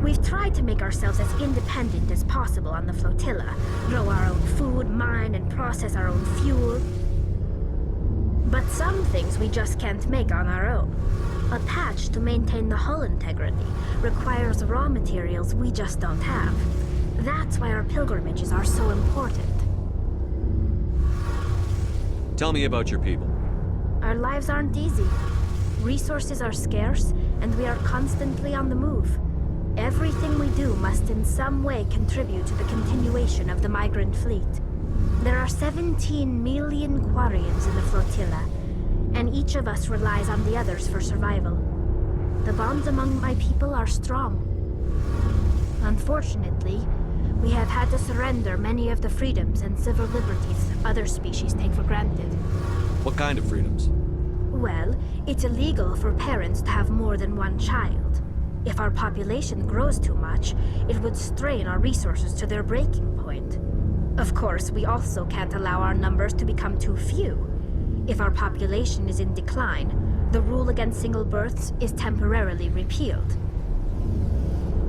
We've tried to make ourselves as independent as possible on the flotilla. Grow our own food, mine, and process our own fuel. But some things we just can't make on our own. A patch to maintain the hull integrity requires raw materials we just don't have. That's why our pilgrimages are so important. Tell me about your people. Our lives aren't easy. Resources are scarce, and we are constantly on the move. Everything we do must in some way contribute to the continuation of the migrant fleet. There are 17 million Quarians in the flotilla, and each of us relies on the others for survival. The bonds among my people are strong. Unfortunately, we have had to surrender many of the freedoms and civil liberties other species take for granted. What kind of freedoms? Well, it's illegal for parents to have more than one child. If our population grows too much, it would strain our resources to their breaking point. Of course, we also can't allow our numbers to become too few. If our population is in decline, the rule against single births is temporarily repealed.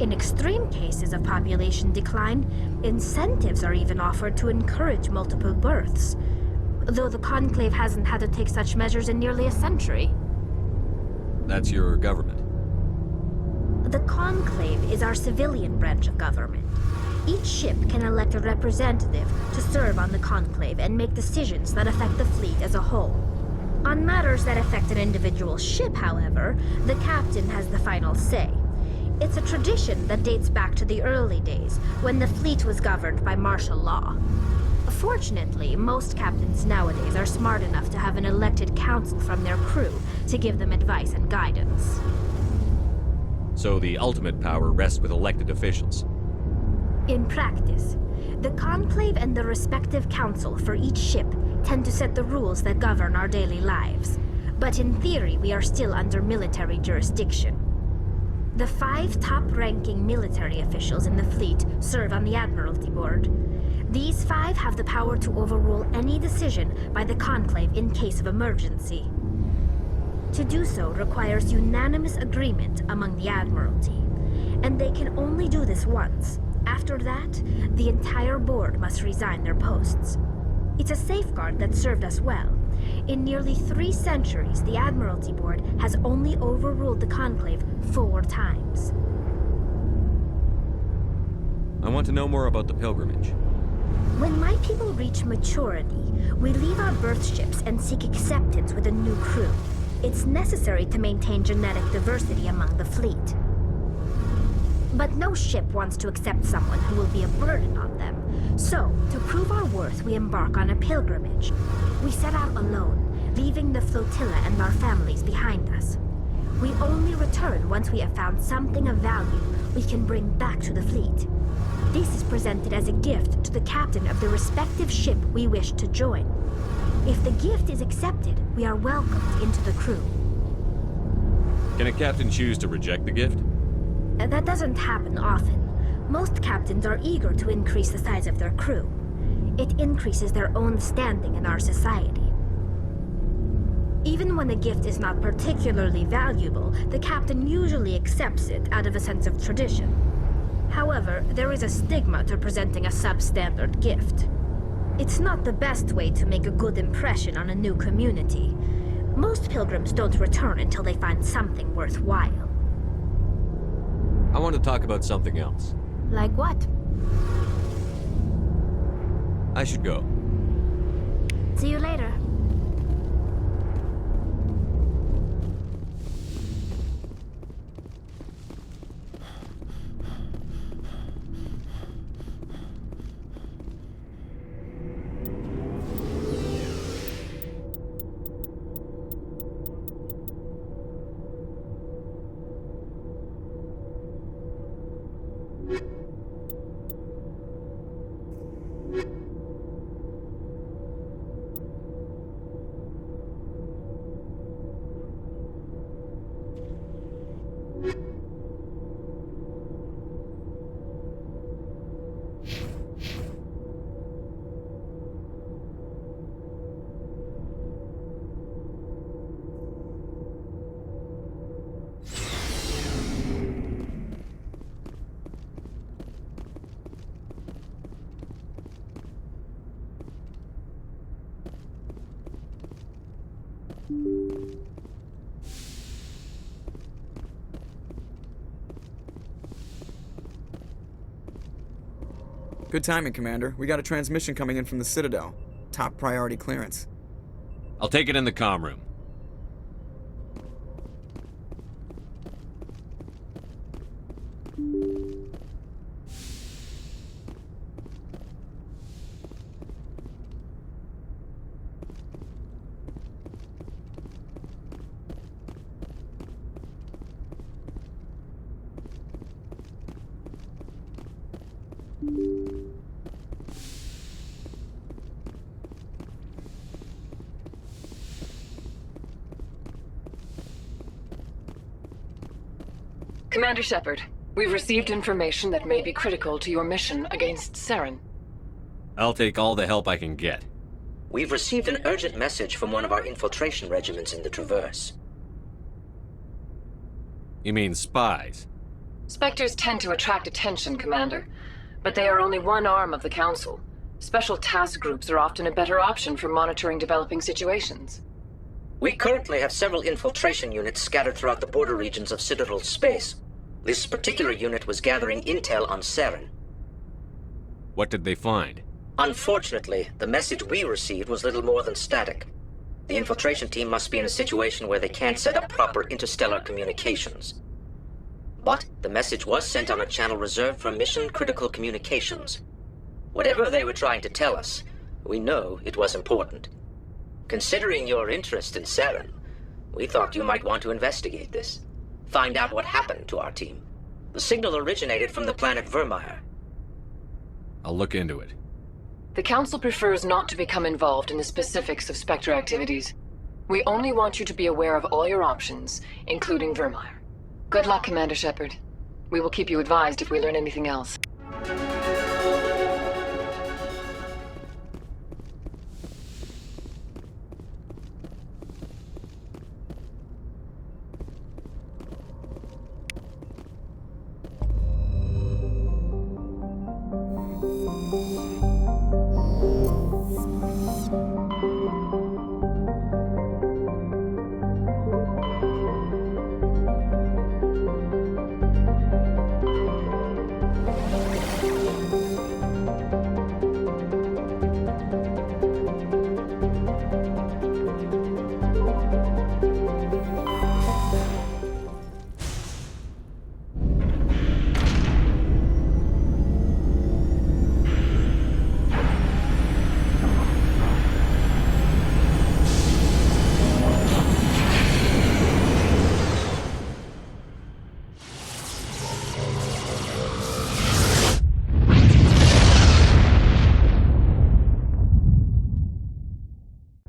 In extreme cases of population decline, incentives are even offered to encourage multiple births, though the Conclave hasn't had to take such measures in nearly a century. That's your government. The Conclave is our civilian branch of government. Each ship can elect a representative to serve on the Conclave and make decisions that affect the fleet as a whole. On matters that affect an individual ship, however, the captain has the final say. It's a tradition that dates back to the early days, when the fleet was governed by martial law. Fortunately, most captains nowadays are smart enough to have an elected council from their crew to give them advice and guidance. So the ultimate power rests with elected officials. In practice, the Conclave and the respective council for each ship tend to set the rules that govern our daily lives. But in theory, we are still under military jurisdiction. The 5 top-ranking military officials in the fleet serve on the Admiralty Board. These 5 have the power to overrule any decision by the Conclave in case of emergency. To do so requires unanimous agreement among the Admiralty, and they can only do this once. After that, the entire board must resign their posts. It's a safeguard that served us well. In nearly 3 centuries, the Admiralty Board has only overruled the Conclave 4 times. I want to know more about the pilgrimage. When my people reach maturity, we leave our birth ships and seek acceptance with a new crew. It's necessary to maintain genetic diversity among the fleet. But no ship wants to accept someone who will be a burden on them. So, to prove our worth, we embark on a pilgrimage. We set out alone, leaving the flotilla and our families behind us. We only return once we have found something of value we can bring back to the fleet. This is presented as a gift to the captain of the respective ship we wish to join. If the gift is accepted, we are welcomed into the crew. Can a captain choose to reject the gift? That doesn't happen often. Most captains are eager to increase the size of their crew. It increases their own standing in our society. Even when a gift is not particularly valuable, the captain usually accepts it out of a sense of tradition. However, there is a stigma to presenting a substandard gift. It's not the best way to make a good impression on a new community. Most pilgrims don't return until they find something worthwhile. I want to talk about something else. Like what? I should go. See you later. Good timing, Commander. We got a transmission coming in from the Citadel. Top priority clearance. I'll take it in the comm room. Commander Shepard, we've received information that may be critical to your mission against Saren. I'll take all the help I can get. We've received an urgent message from one of our infiltration regiments in the Traverse. You mean spies? Spectres tend to attract attention, Commander, but they are only one arm of the Council. Special task groups are often a better option for monitoring developing situations. We currently have several infiltration units scattered throughout the border regions of Citadel space. This particular unit was gathering intel on Saren. What did they find? Unfortunately, the message we received was little more than static. The infiltration team must be in a situation where they can't set up proper interstellar communications. But the message was sent on a channel reserved for mission-critical communications. Whatever they were trying to tell us, we know it was important. Considering your interest in Saren, we thought you might want to investigate this. Find out what happened to our team. The signal originated from the planet Vermeer. I'll look into it. The Council prefers not to become involved in the specifics of Spectre activities. We only want you to be aware of all your options, including Vermeer. Good luck, Commander Shepard. We will keep you advised if we learn anything else.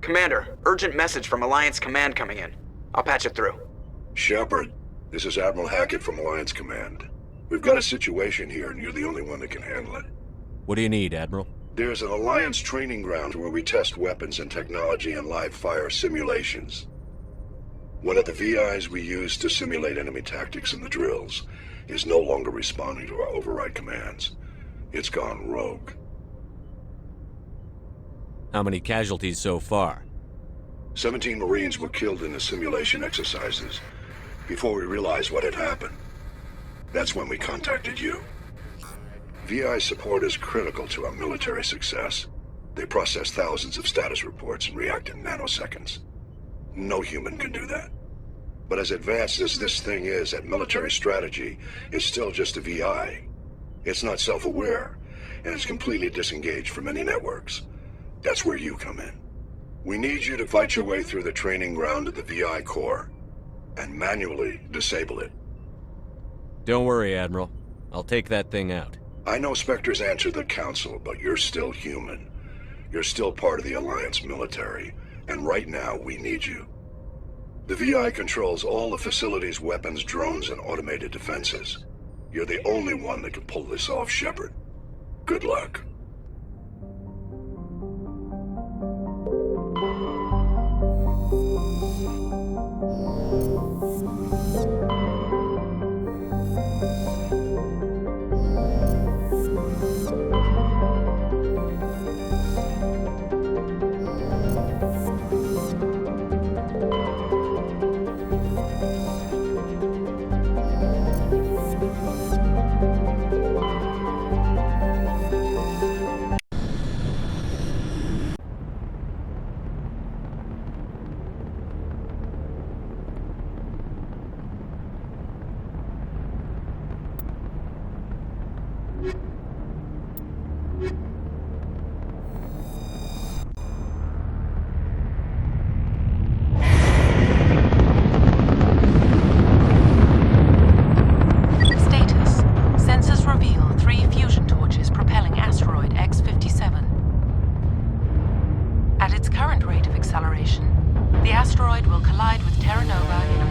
Commander, urgent message from Alliance Command coming in. I'll patch it through. Shepard, this is Admiral Hackett from Alliance Command. We've got a situation here, and you're the only one that can handle it. What do you need, Admiral? There's an Alliance training ground where we test weapons and technology in live-fire simulations. One of the VIs we use to simulate enemy tactics in the drills is no longer responding to our override commands. It's gone rogue. How many casualties so far? 17 Marines were killed in the simulation exercises before we realized what had happened. That's when we contacted you. VI support is critical to our military success. They process thousands of status reports and react in nanoseconds. No human can do that. But as advanced as this thing is at military strategy, it's still just a VI. It's not self-aware, and it's completely disengaged from any networks. That's where you come in. We need you to fight your way through the training ground of the VI core and manually disable it. Don't worry, Admiral. I'll take that thing out. I know Spectres answer the Council, but you're still human. You're still part of the Alliance military, and right now we need you. The VI controls all the facility's weapons, drones, and automated defenses. You're the only one that can pull this off, Shepard. Good luck.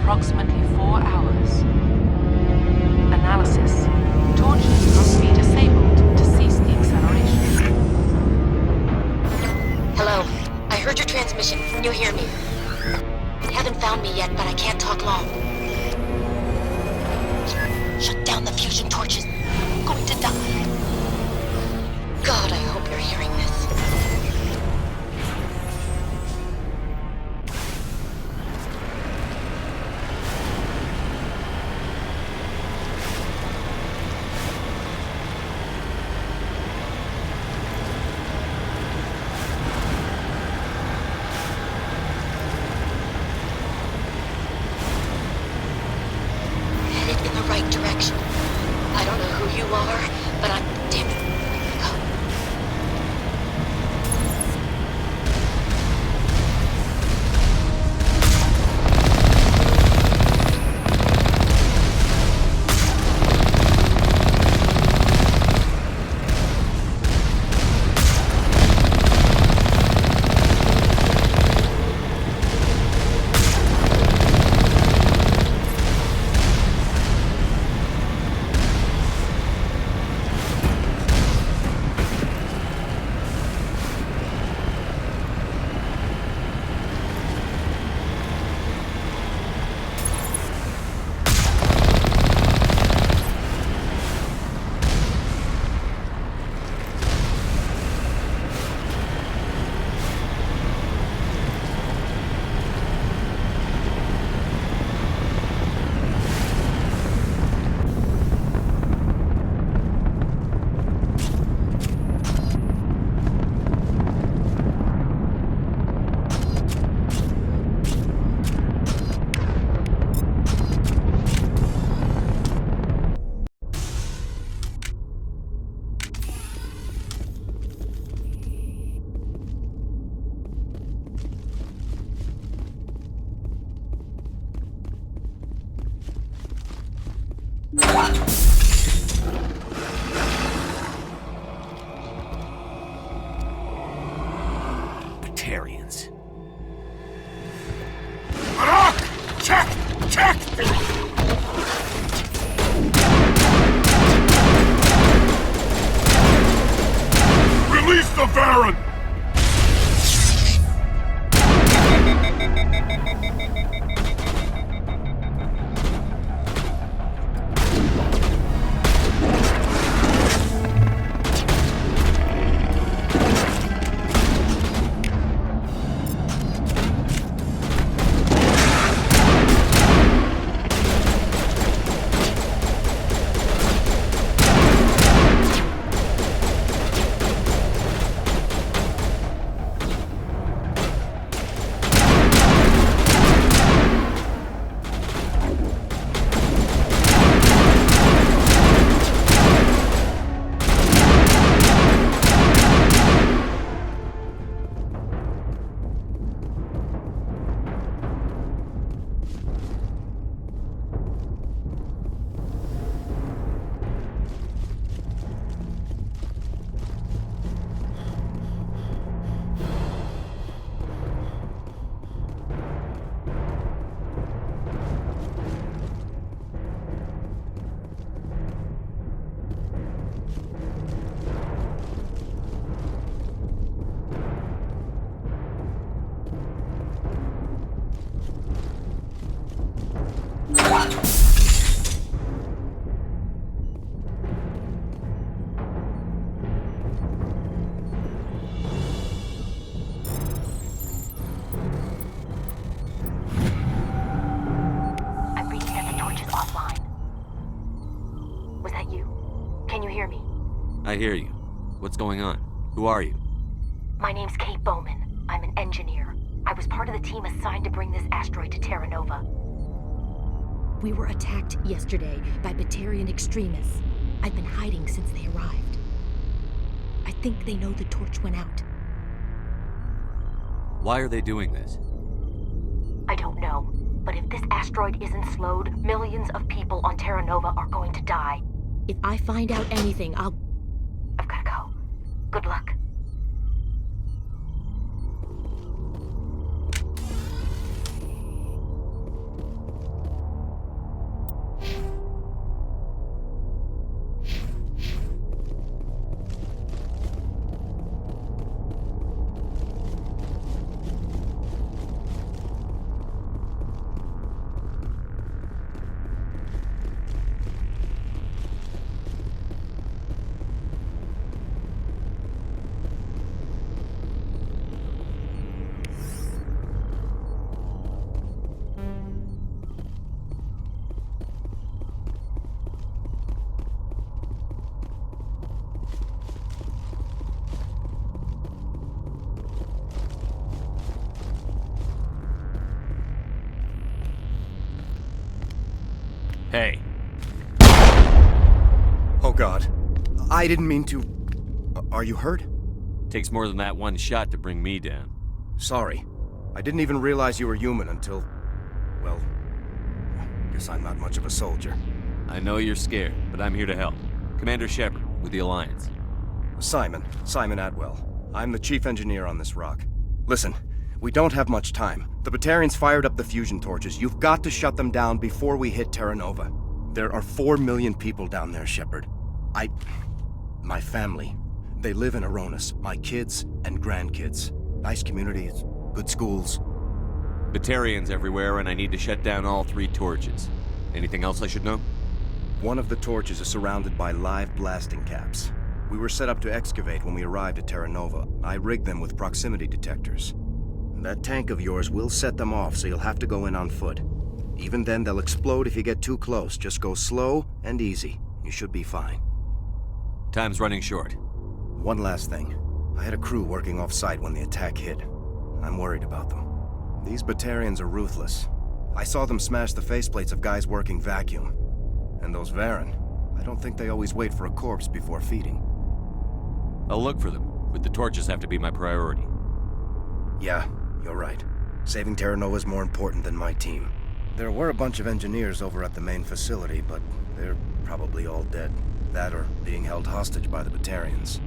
approximately 4 hours. Analysis. Torches must be disabled to cease the acceleration. Hello. I heard your transmission. Can you hear me? You haven't found me yet, but I can't talk long. Shut down the fusion torches. I'm going to die. God, I hope you're hearing this. Headed in the right direction. I don't know who you are, but I'm damn it. Batarians. Check! Check! Release the Baron! I hear you. What's going on? Who are you? My name's Kate Bowman. I'm an engineer. I was part of the team assigned to bring this asteroid to Terra Nova. We were attacked yesterday by Batarian extremists. I've been hiding since they arrived. I think they know the torch went out. Why are they doing this? I don't know. But if this asteroid isn't slowed, millions of people on Terra Nova are going to die. If I find out anything, I've gotta go. Good luck. Hey. Oh God. I didn't mean to... Are you hurt? Takes more than that one shot to bring me down. Sorry. I didn't even realize you were human until... Well... Guess I'm not much of a soldier. I know you're scared, but I'm here to help. Commander Shepard, with the Alliance. Simon Atwell. I'm the chief engineer on this rock. Listen, we don't have much time. The Batarians fired up the fusion torches. You've got to shut them down before we hit Terra Nova. There are 4 million people down there, Shepard. My family. They live in Aronis. My kids and grandkids. Nice communities, good schools. Batarians everywhere, and I need to shut down all 3 torches. Anything else I should know? One of the torches is surrounded by live blasting caps. We were set up to excavate when we arrived at Terra Nova. I rigged them with proximity detectors. That tank of yours will set them off, so you'll have to go in on foot. Even then, they'll explode if you get too close. Just go slow and easy. You should be fine. Time's running short. One last thing. I had a crew working off-site when the attack hit. I'm worried about them. These Batarians are ruthless. I saw them smash the faceplates of guys working vacuum. And those Varen, I don't think they always wait for a corpse before feeding. I'll look for them, but the torches have to be my priority. Yeah, you're right. Saving Terra Nova is more important than my team. There were a bunch of engineers over at the main facility, but they're probably all dead. That or being held hostage by the Batarians.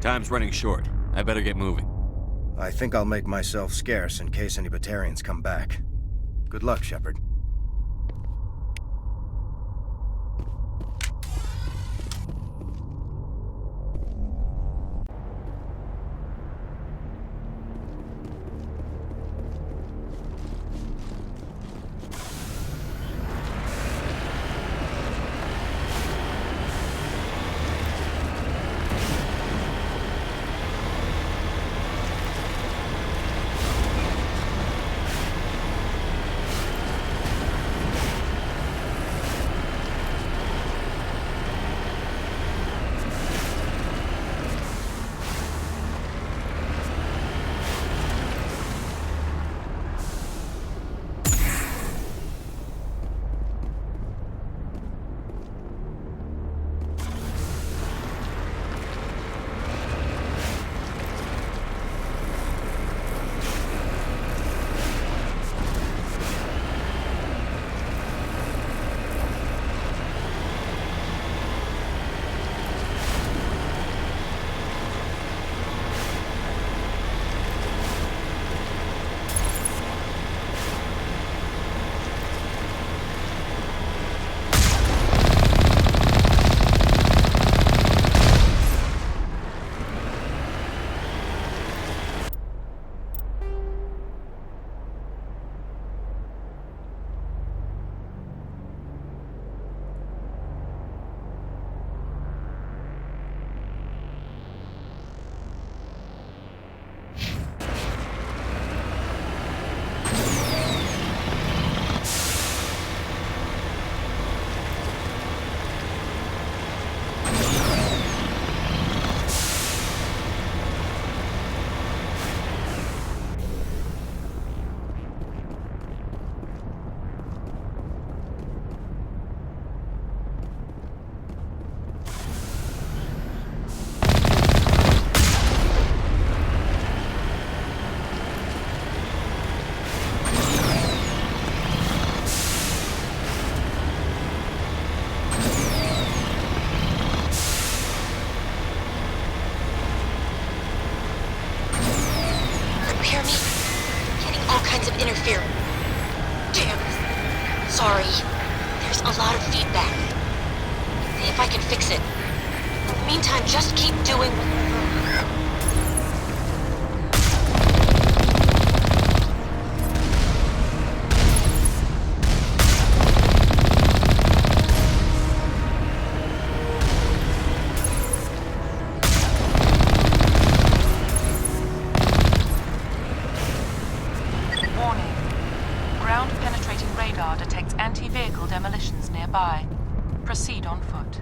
Time's running short. I better get moving. I think I'll make myself scarce in case any Batarians come back. Good luck, Shepard. interfering. Damn. Sorry. There's a lot of feedback. See if I can fix it. In the meantime, just keep doing anti-vehicle demolitions nearby. Proceed on foot.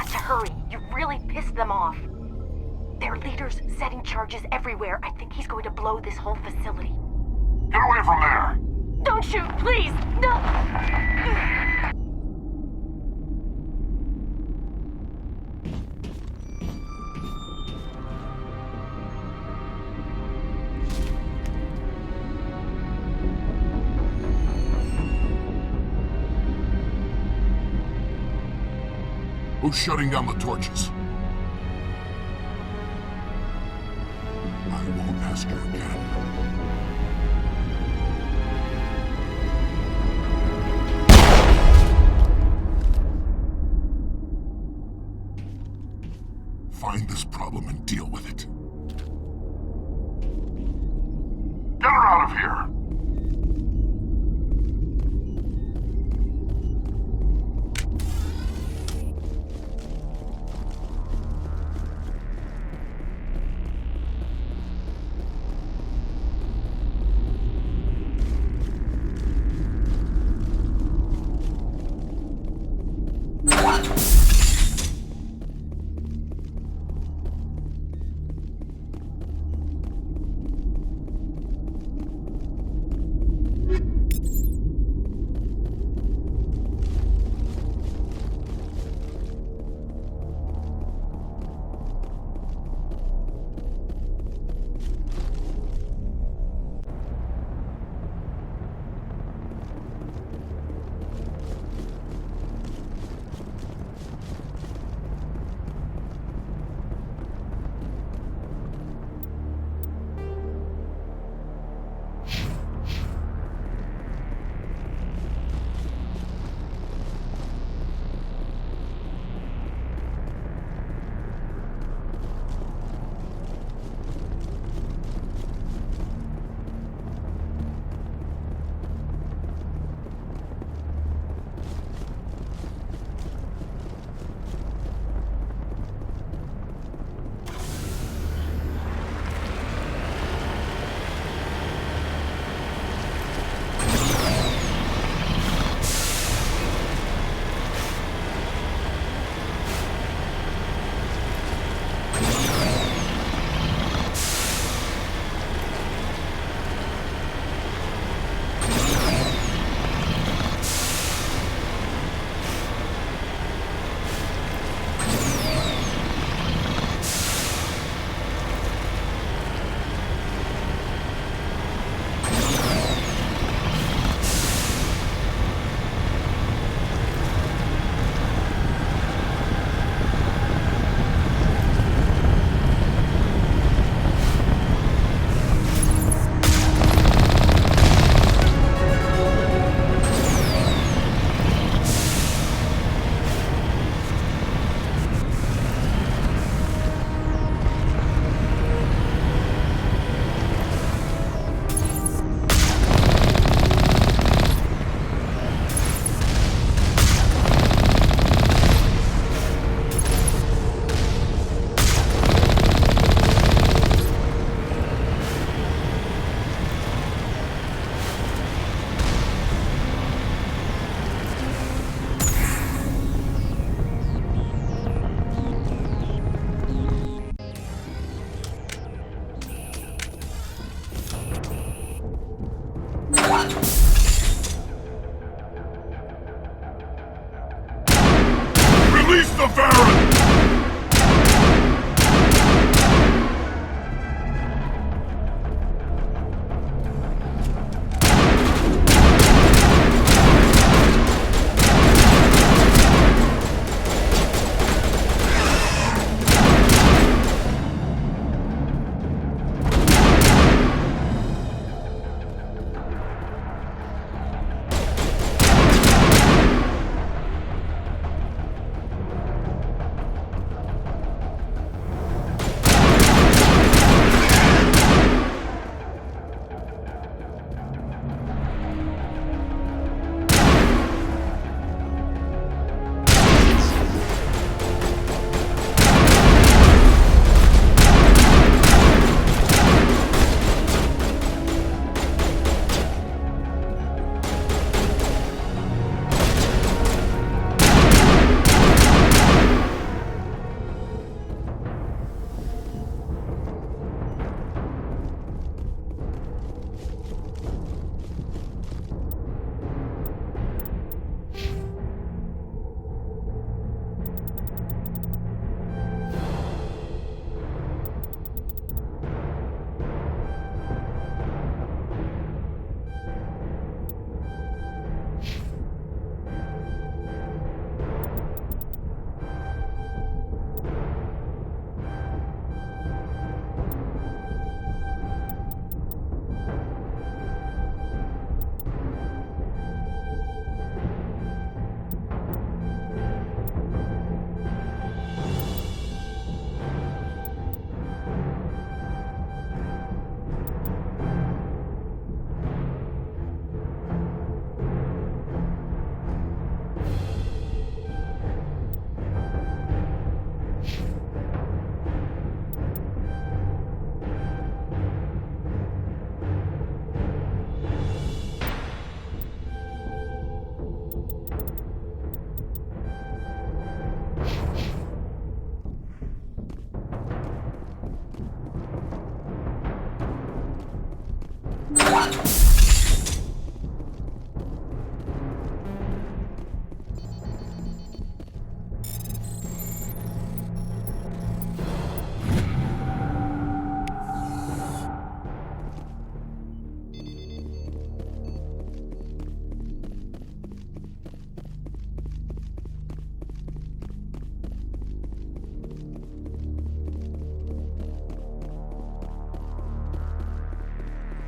got to hurry. You really pissed them off. Their leader's setting charges everywhere. I think he's going to blow this whole facility. Get away from there! Don't shoot, please! No! Who's shutting down the torches? I won't ask you again. Find this problem and deal with it. Get her out of here!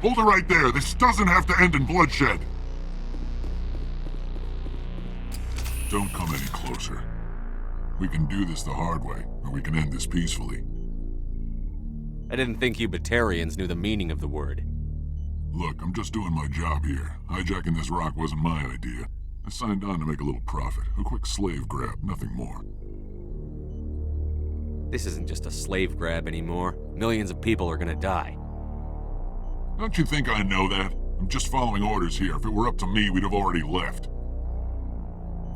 Hold it right there. This doesn't have to end in bloodshed. Don't come any closer. We can do this the hard way, or we can end this peacefully. I didn't think you Batarians knew the meaning of the word. Look, I'm just doing my job here. Hijacking this rock wasn't my idea. I signed on to make a little profit. A quick slave grab, nothing more. This isn't just a slave grab anymore. Millions of people are gonna die. Don't you think I know that? I'm just following orders here. If it were up to me, we'd have already left.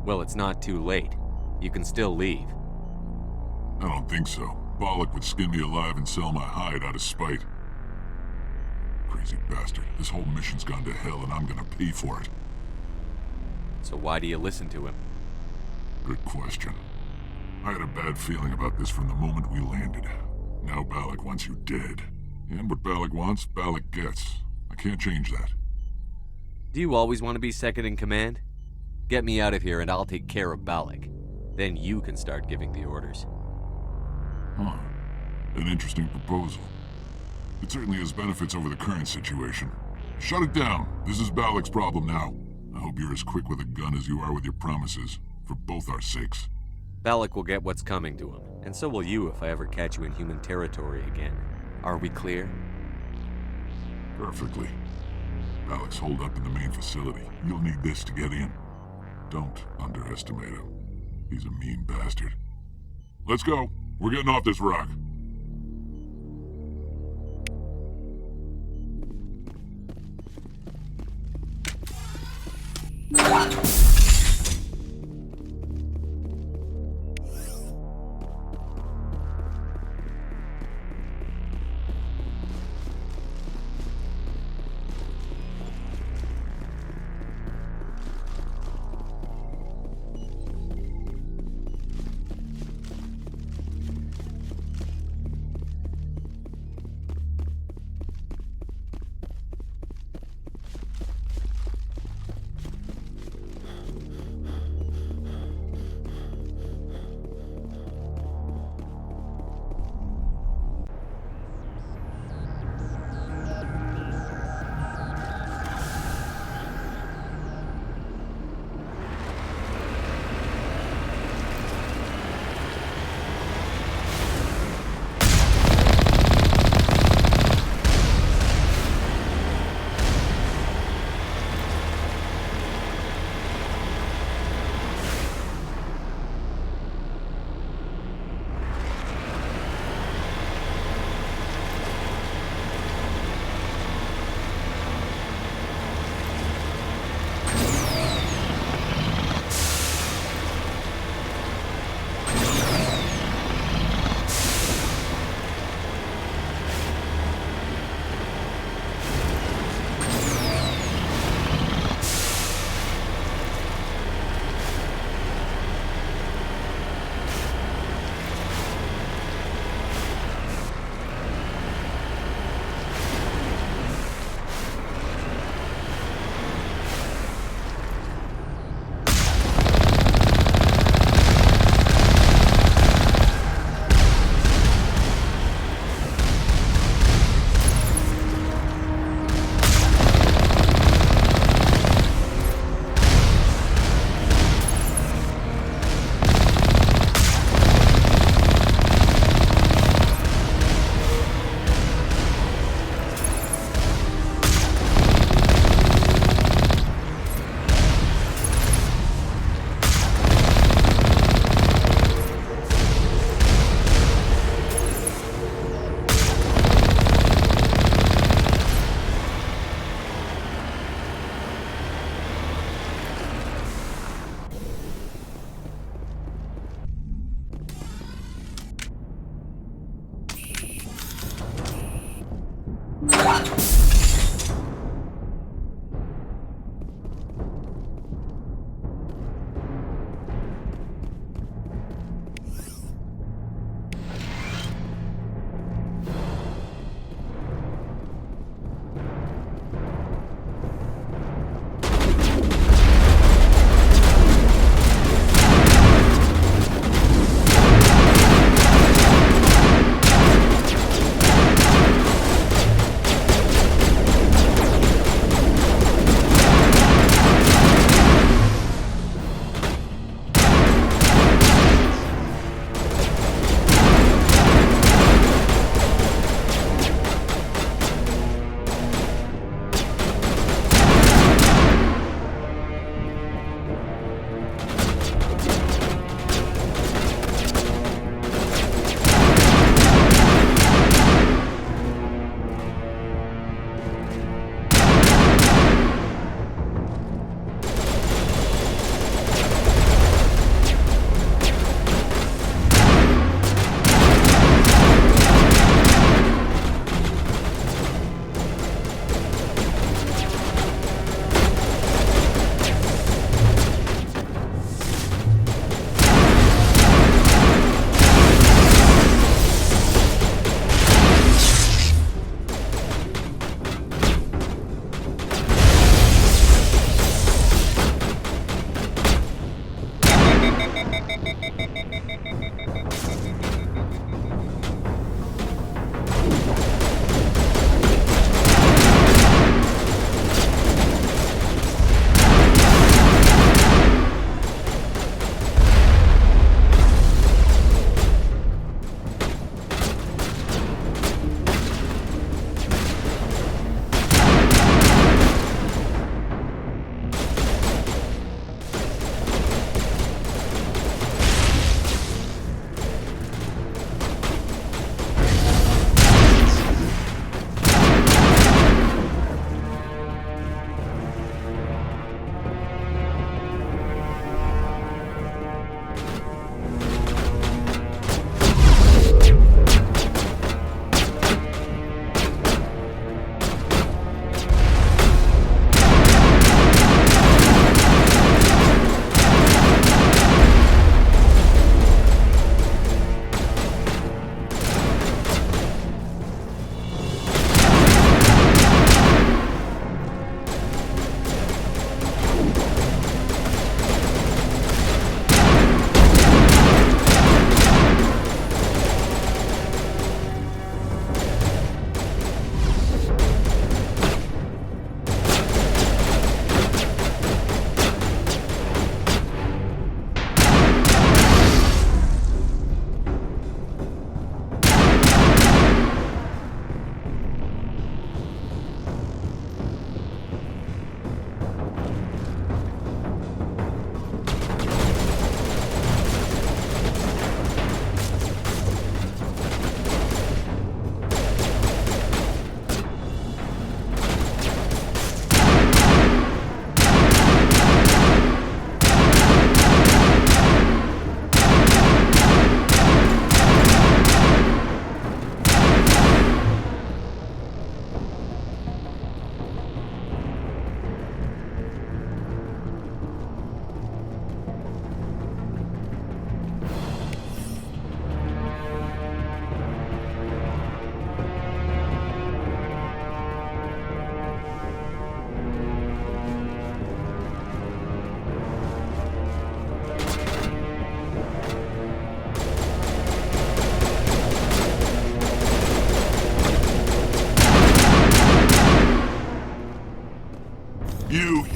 Well, it's not too late. You can still leave. I don't think so. Bollock would skin me alive and sell my hide out of spite. Crazy bastard. This whole mission's gone to hell and I'm gonna pay for it. So why do you listen to him? Good question. I had a bad feeling about this from the moment we landed. Now Bollock wants you dead. And what Bollock wants, Bollock gets. I can't change that. Do you always want to be second in command? Get me out of here and I'll take care of Bollock. Then you can start giving the orders. Huh. An interesting proposal. It certainly has benefits over the current situation. Shut it down. This is Bollock's problem now. I hope you're as quick with a gun as you are with your promises. For both our sakes. Bollock will get what's coming to him. And so will you if I ever catch you in human territory again. Are we clear? Perfectly. Bollock's holed up in the main facility. You'll need this to get in. Don't underestimate him. He's a mean bastard. Let's go. We're getting off this rock.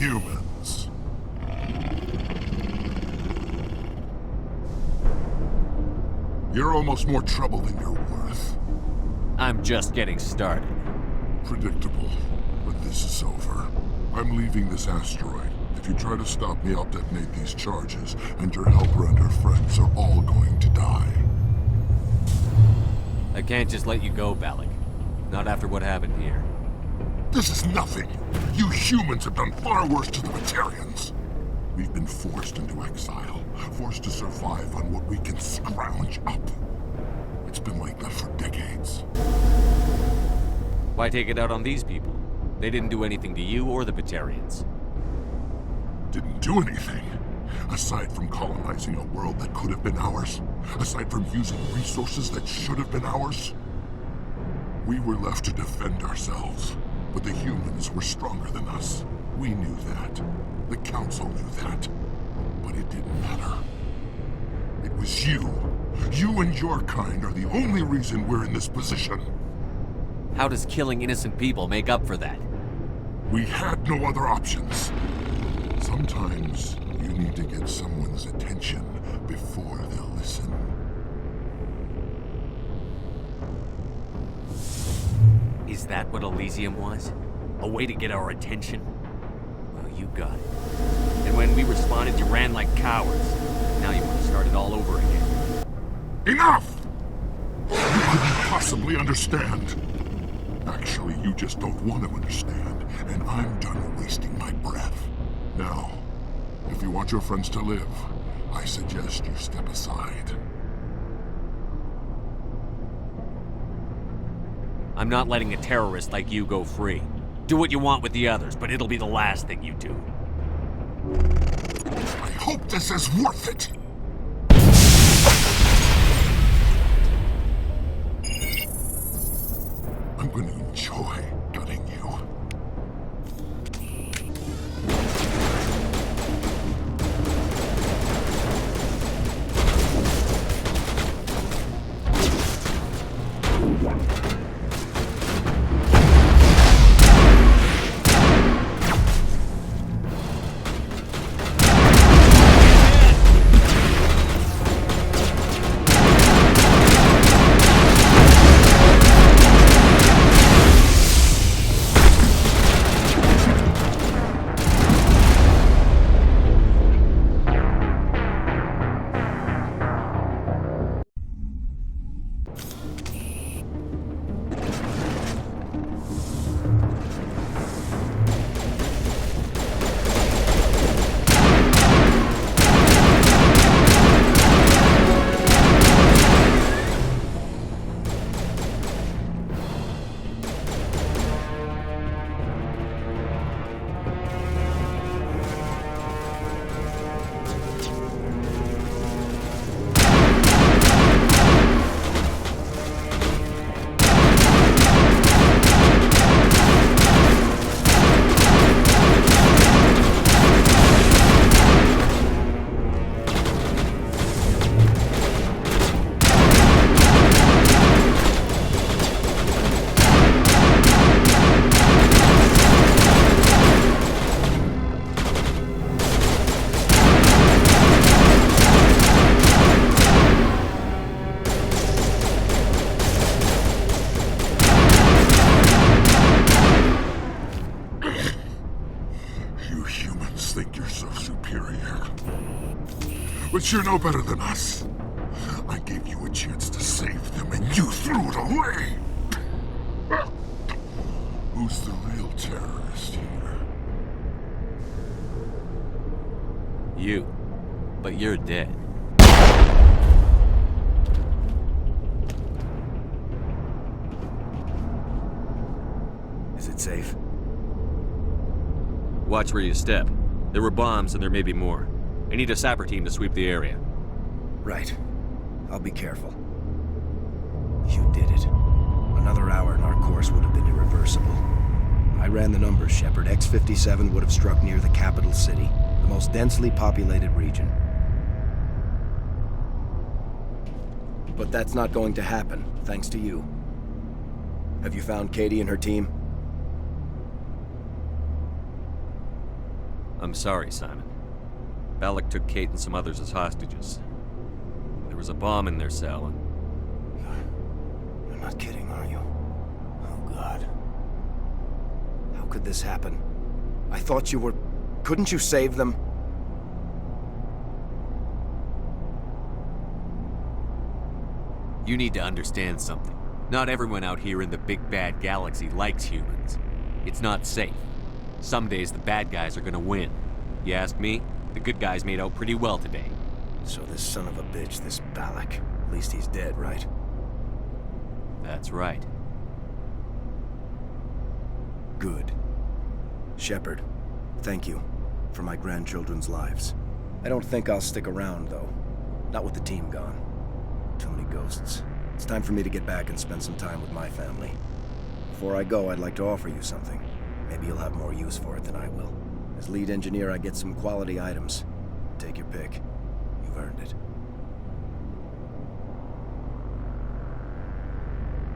humans. You're almost more trouble than you're worth. I'm just getting started. Predictable, but this is over. I'm leaving this asteroid. If you try to stop me, I'll detonate these charges, and your helper and her friends are all going to die. I can't just let you go, Balak. Not after what happened here. This is nothing. You humans have done far worse to the Batarians. We've been forced into exile, forced to survive on what we can scrounge up. It's been like that for decades. Why take it out on these people? They didn't do anything to you or the Batarians. Didn't do anything. Aside from colonizing a world that could have been ours. Aside from using resources that should have been ours. We were left to defend ourselves. But the humans were stronger than us. We knew that. The Council knew that. But it didn't matter. It was you. You and your kind are the only reason we're in this position. How does killing innocent people make up for that? We had no other options. Sometimes you need to get someone's attention before they'll listen. Is that what Elysium was? A way to get our attention? Well, you got it. And when we responded, you ran like cowards. Now you want to start it all over again. Enough! You couldn't possibly understand. Actually, you just don't want to understand, and I'm done wasting my breath. Now, if you want your friends to live, I suggest you step aside. I'm not letting a terrorist like you go free. Do what you want with the others, but it'll be the last thing you do. I hope this is worth it! I'm going to enjoy gutting you. But you're no better than us. I gave you a chance to save them, and you threw it away! Who's the real terrorist here? You. But you're dead. Is it safe? Watch where you step. There were bombs, and there may be more. I need a sapper team to sweep the area. Right. I'll be careful. You did it. Another hour and our course would have been irreversible. I ran the numbers, Shepard. X-57 would have struck near the capital city, the most densely populated region. But that's not going to happen, thanks to you. Have you found Katie and her team? I'm sorry, Simon. Balak took Kate and some others as hostages. There was a bomb in their cell, and... You're not kidding, are you? Oh, God. How could this happen? I thought you were... Couldn't you save them? You need to understand something. Not everyone out here in the big bad galaxy likes humans. It's not safe. Some days the bad guys are gonna win. You ask me, the good guys made out pretty well today. So this son of a bitch, this Balak, at least he's dead, right? That's right. Good. Shepard, thank you for my grandchildren's lives. I don't think I'll stick around, though. Not with the team gone. Too many ghosts. It's time for me to get back and spend some time with my family. Before I go, I'd like to offer you something. Maybe you'll have more use for it than I will. As lead engineer, I get some quality items. Take your pick. You've earned it.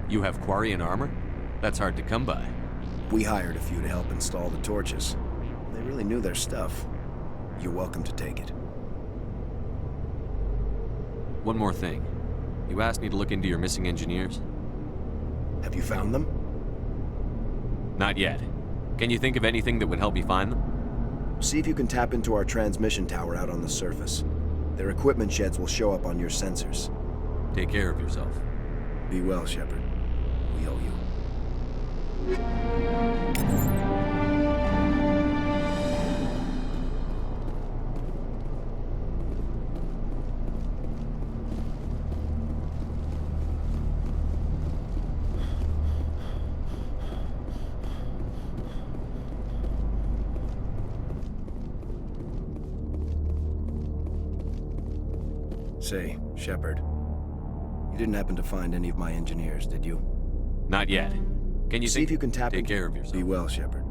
You have Quarian armor? That's hard to come by. We hired a few to help install the torches. They really knew their stuff. You're welcome to take it. One more thing. You asked me to look into your missing engineers? Have you found them? Not yet. Can you think of anything that would help me find them? See if you can tap into our transmission tower out on the surface. Their equipment sheds will show up on your sensors. Take care of yourself. Be well, Shepard. We owe you. Say, Shepard, you didn't happen to find any of my engineers, did you? Not yet. Can you see if you can tap Take care of yourself. Be well, Shepard.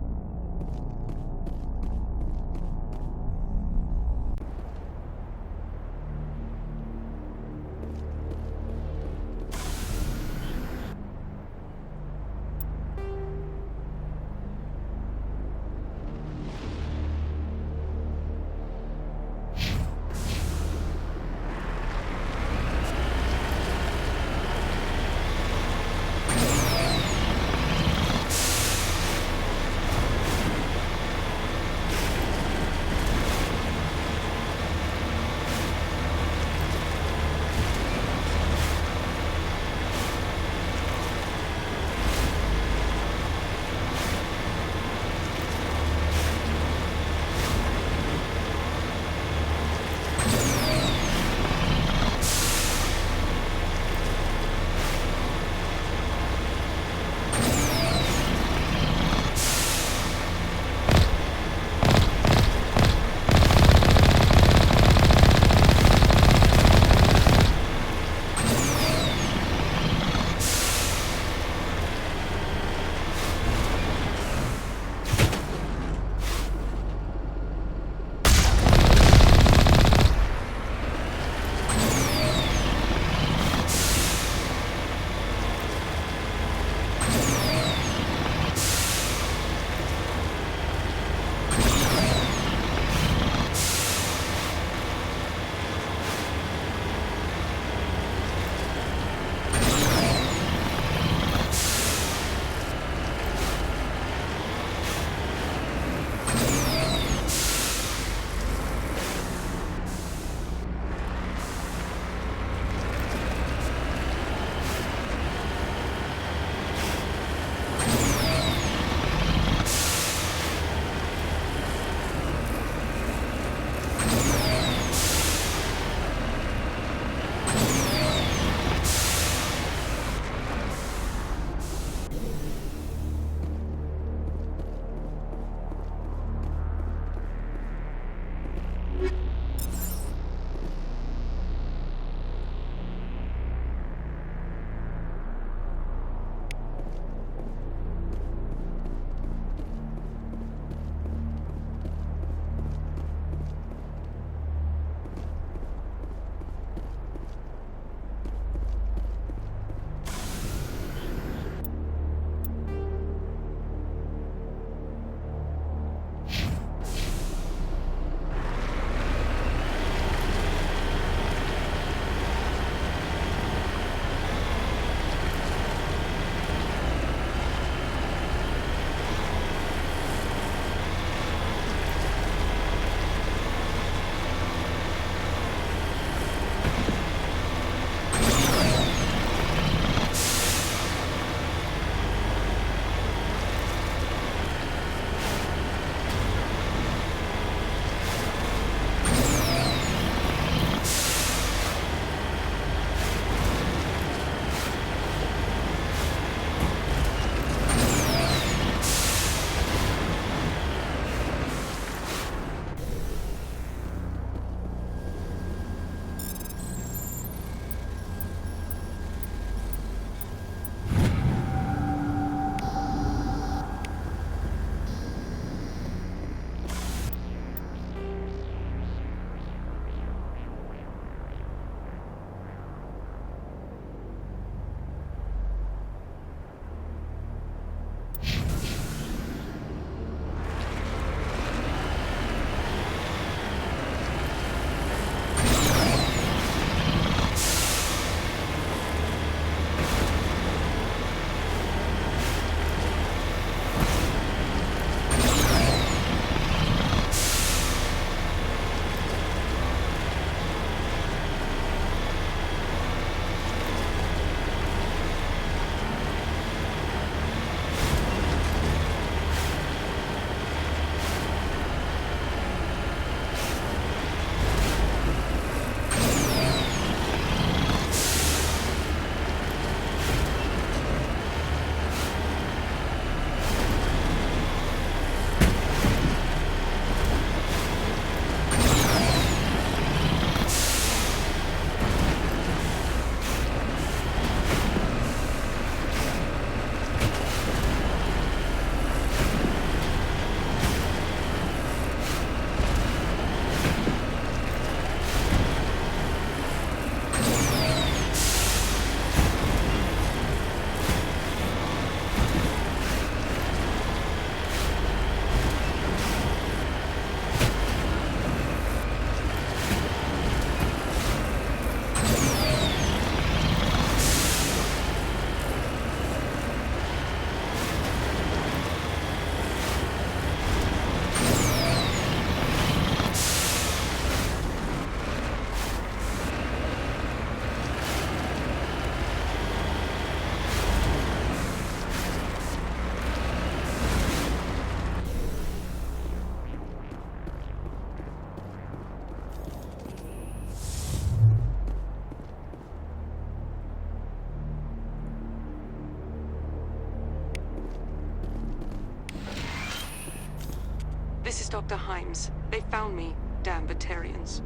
Dr. Himes. They found me, damn Batarians.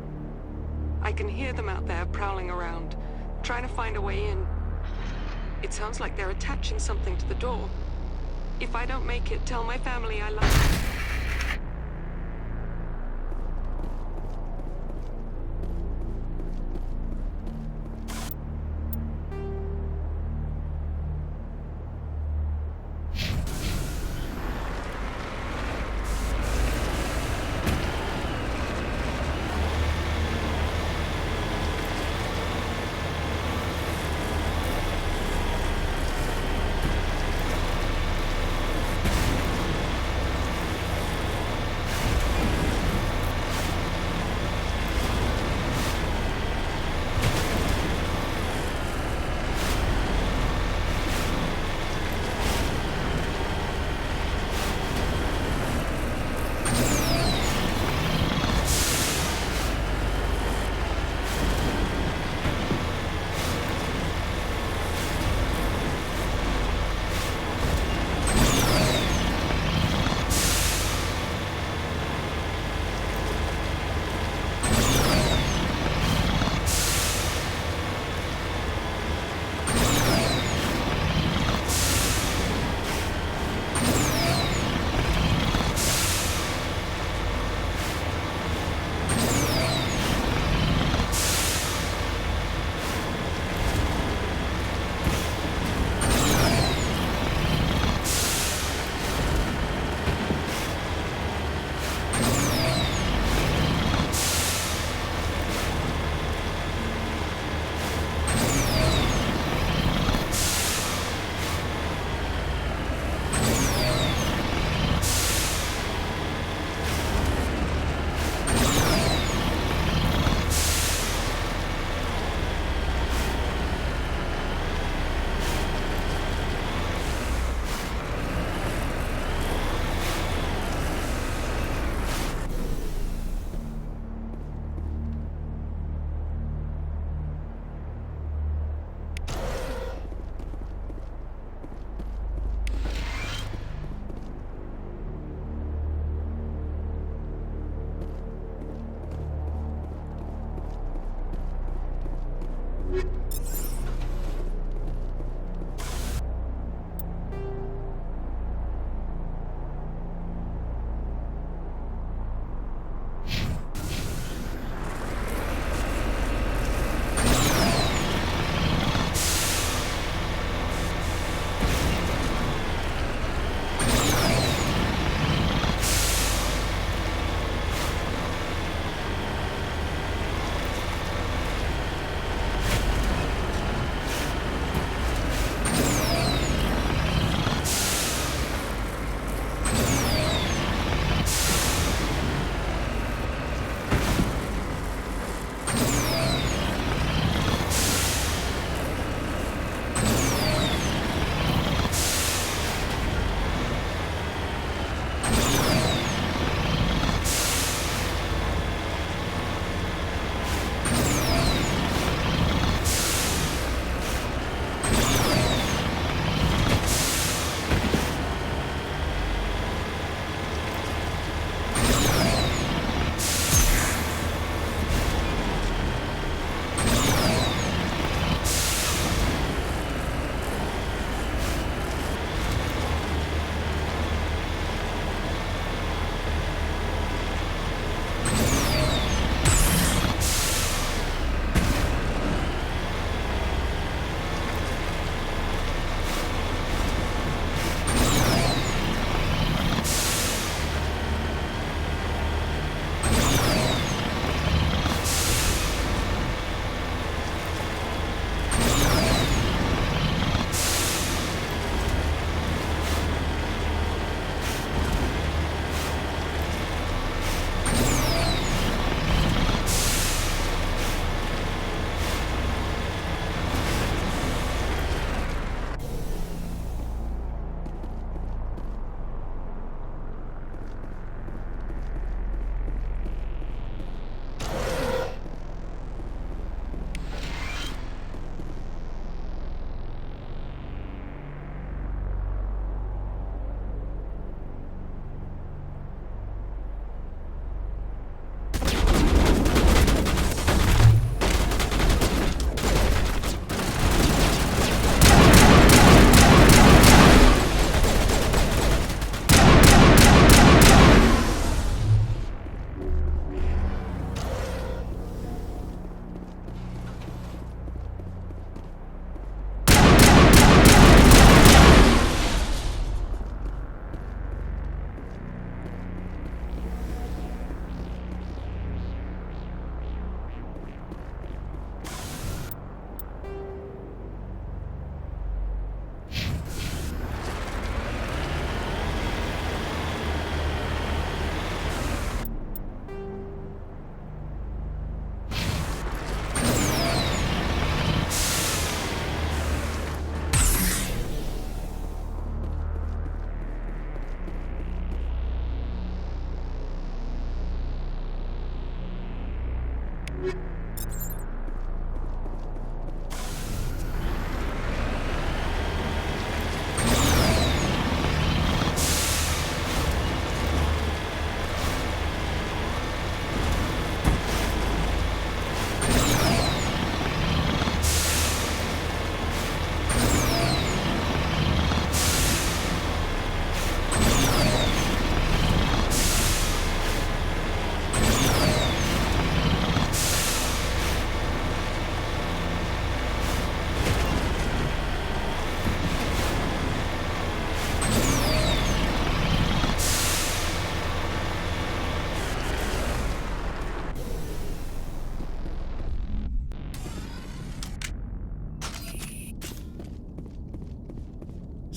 I can hear them out there prowling around, trying to find a way in. It sounds like they're attaching something to the door. If I don't make it, tell my family I love them.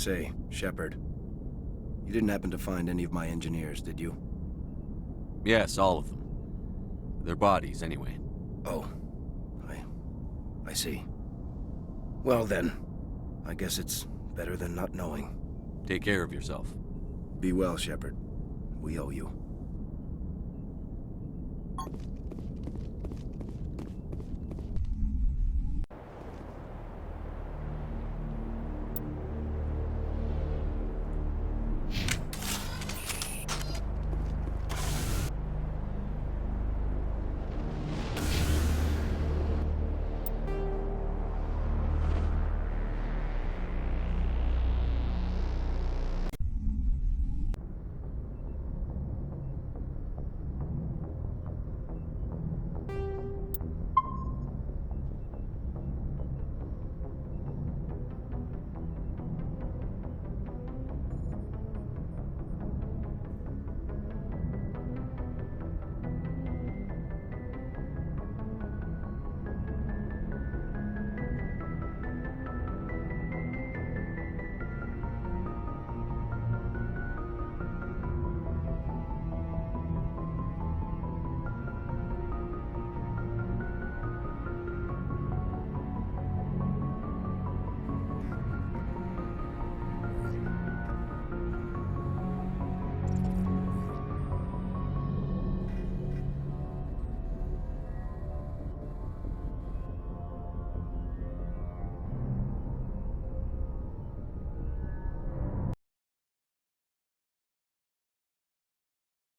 Say, Shepard, you didn't happen to find any of my engineers, did you? Yes, all of them. Their bodies, anyway. Oh. I see. Well then, I guess it's better than not knowing. Take care of yourself. Be well, Shepard. We owe you.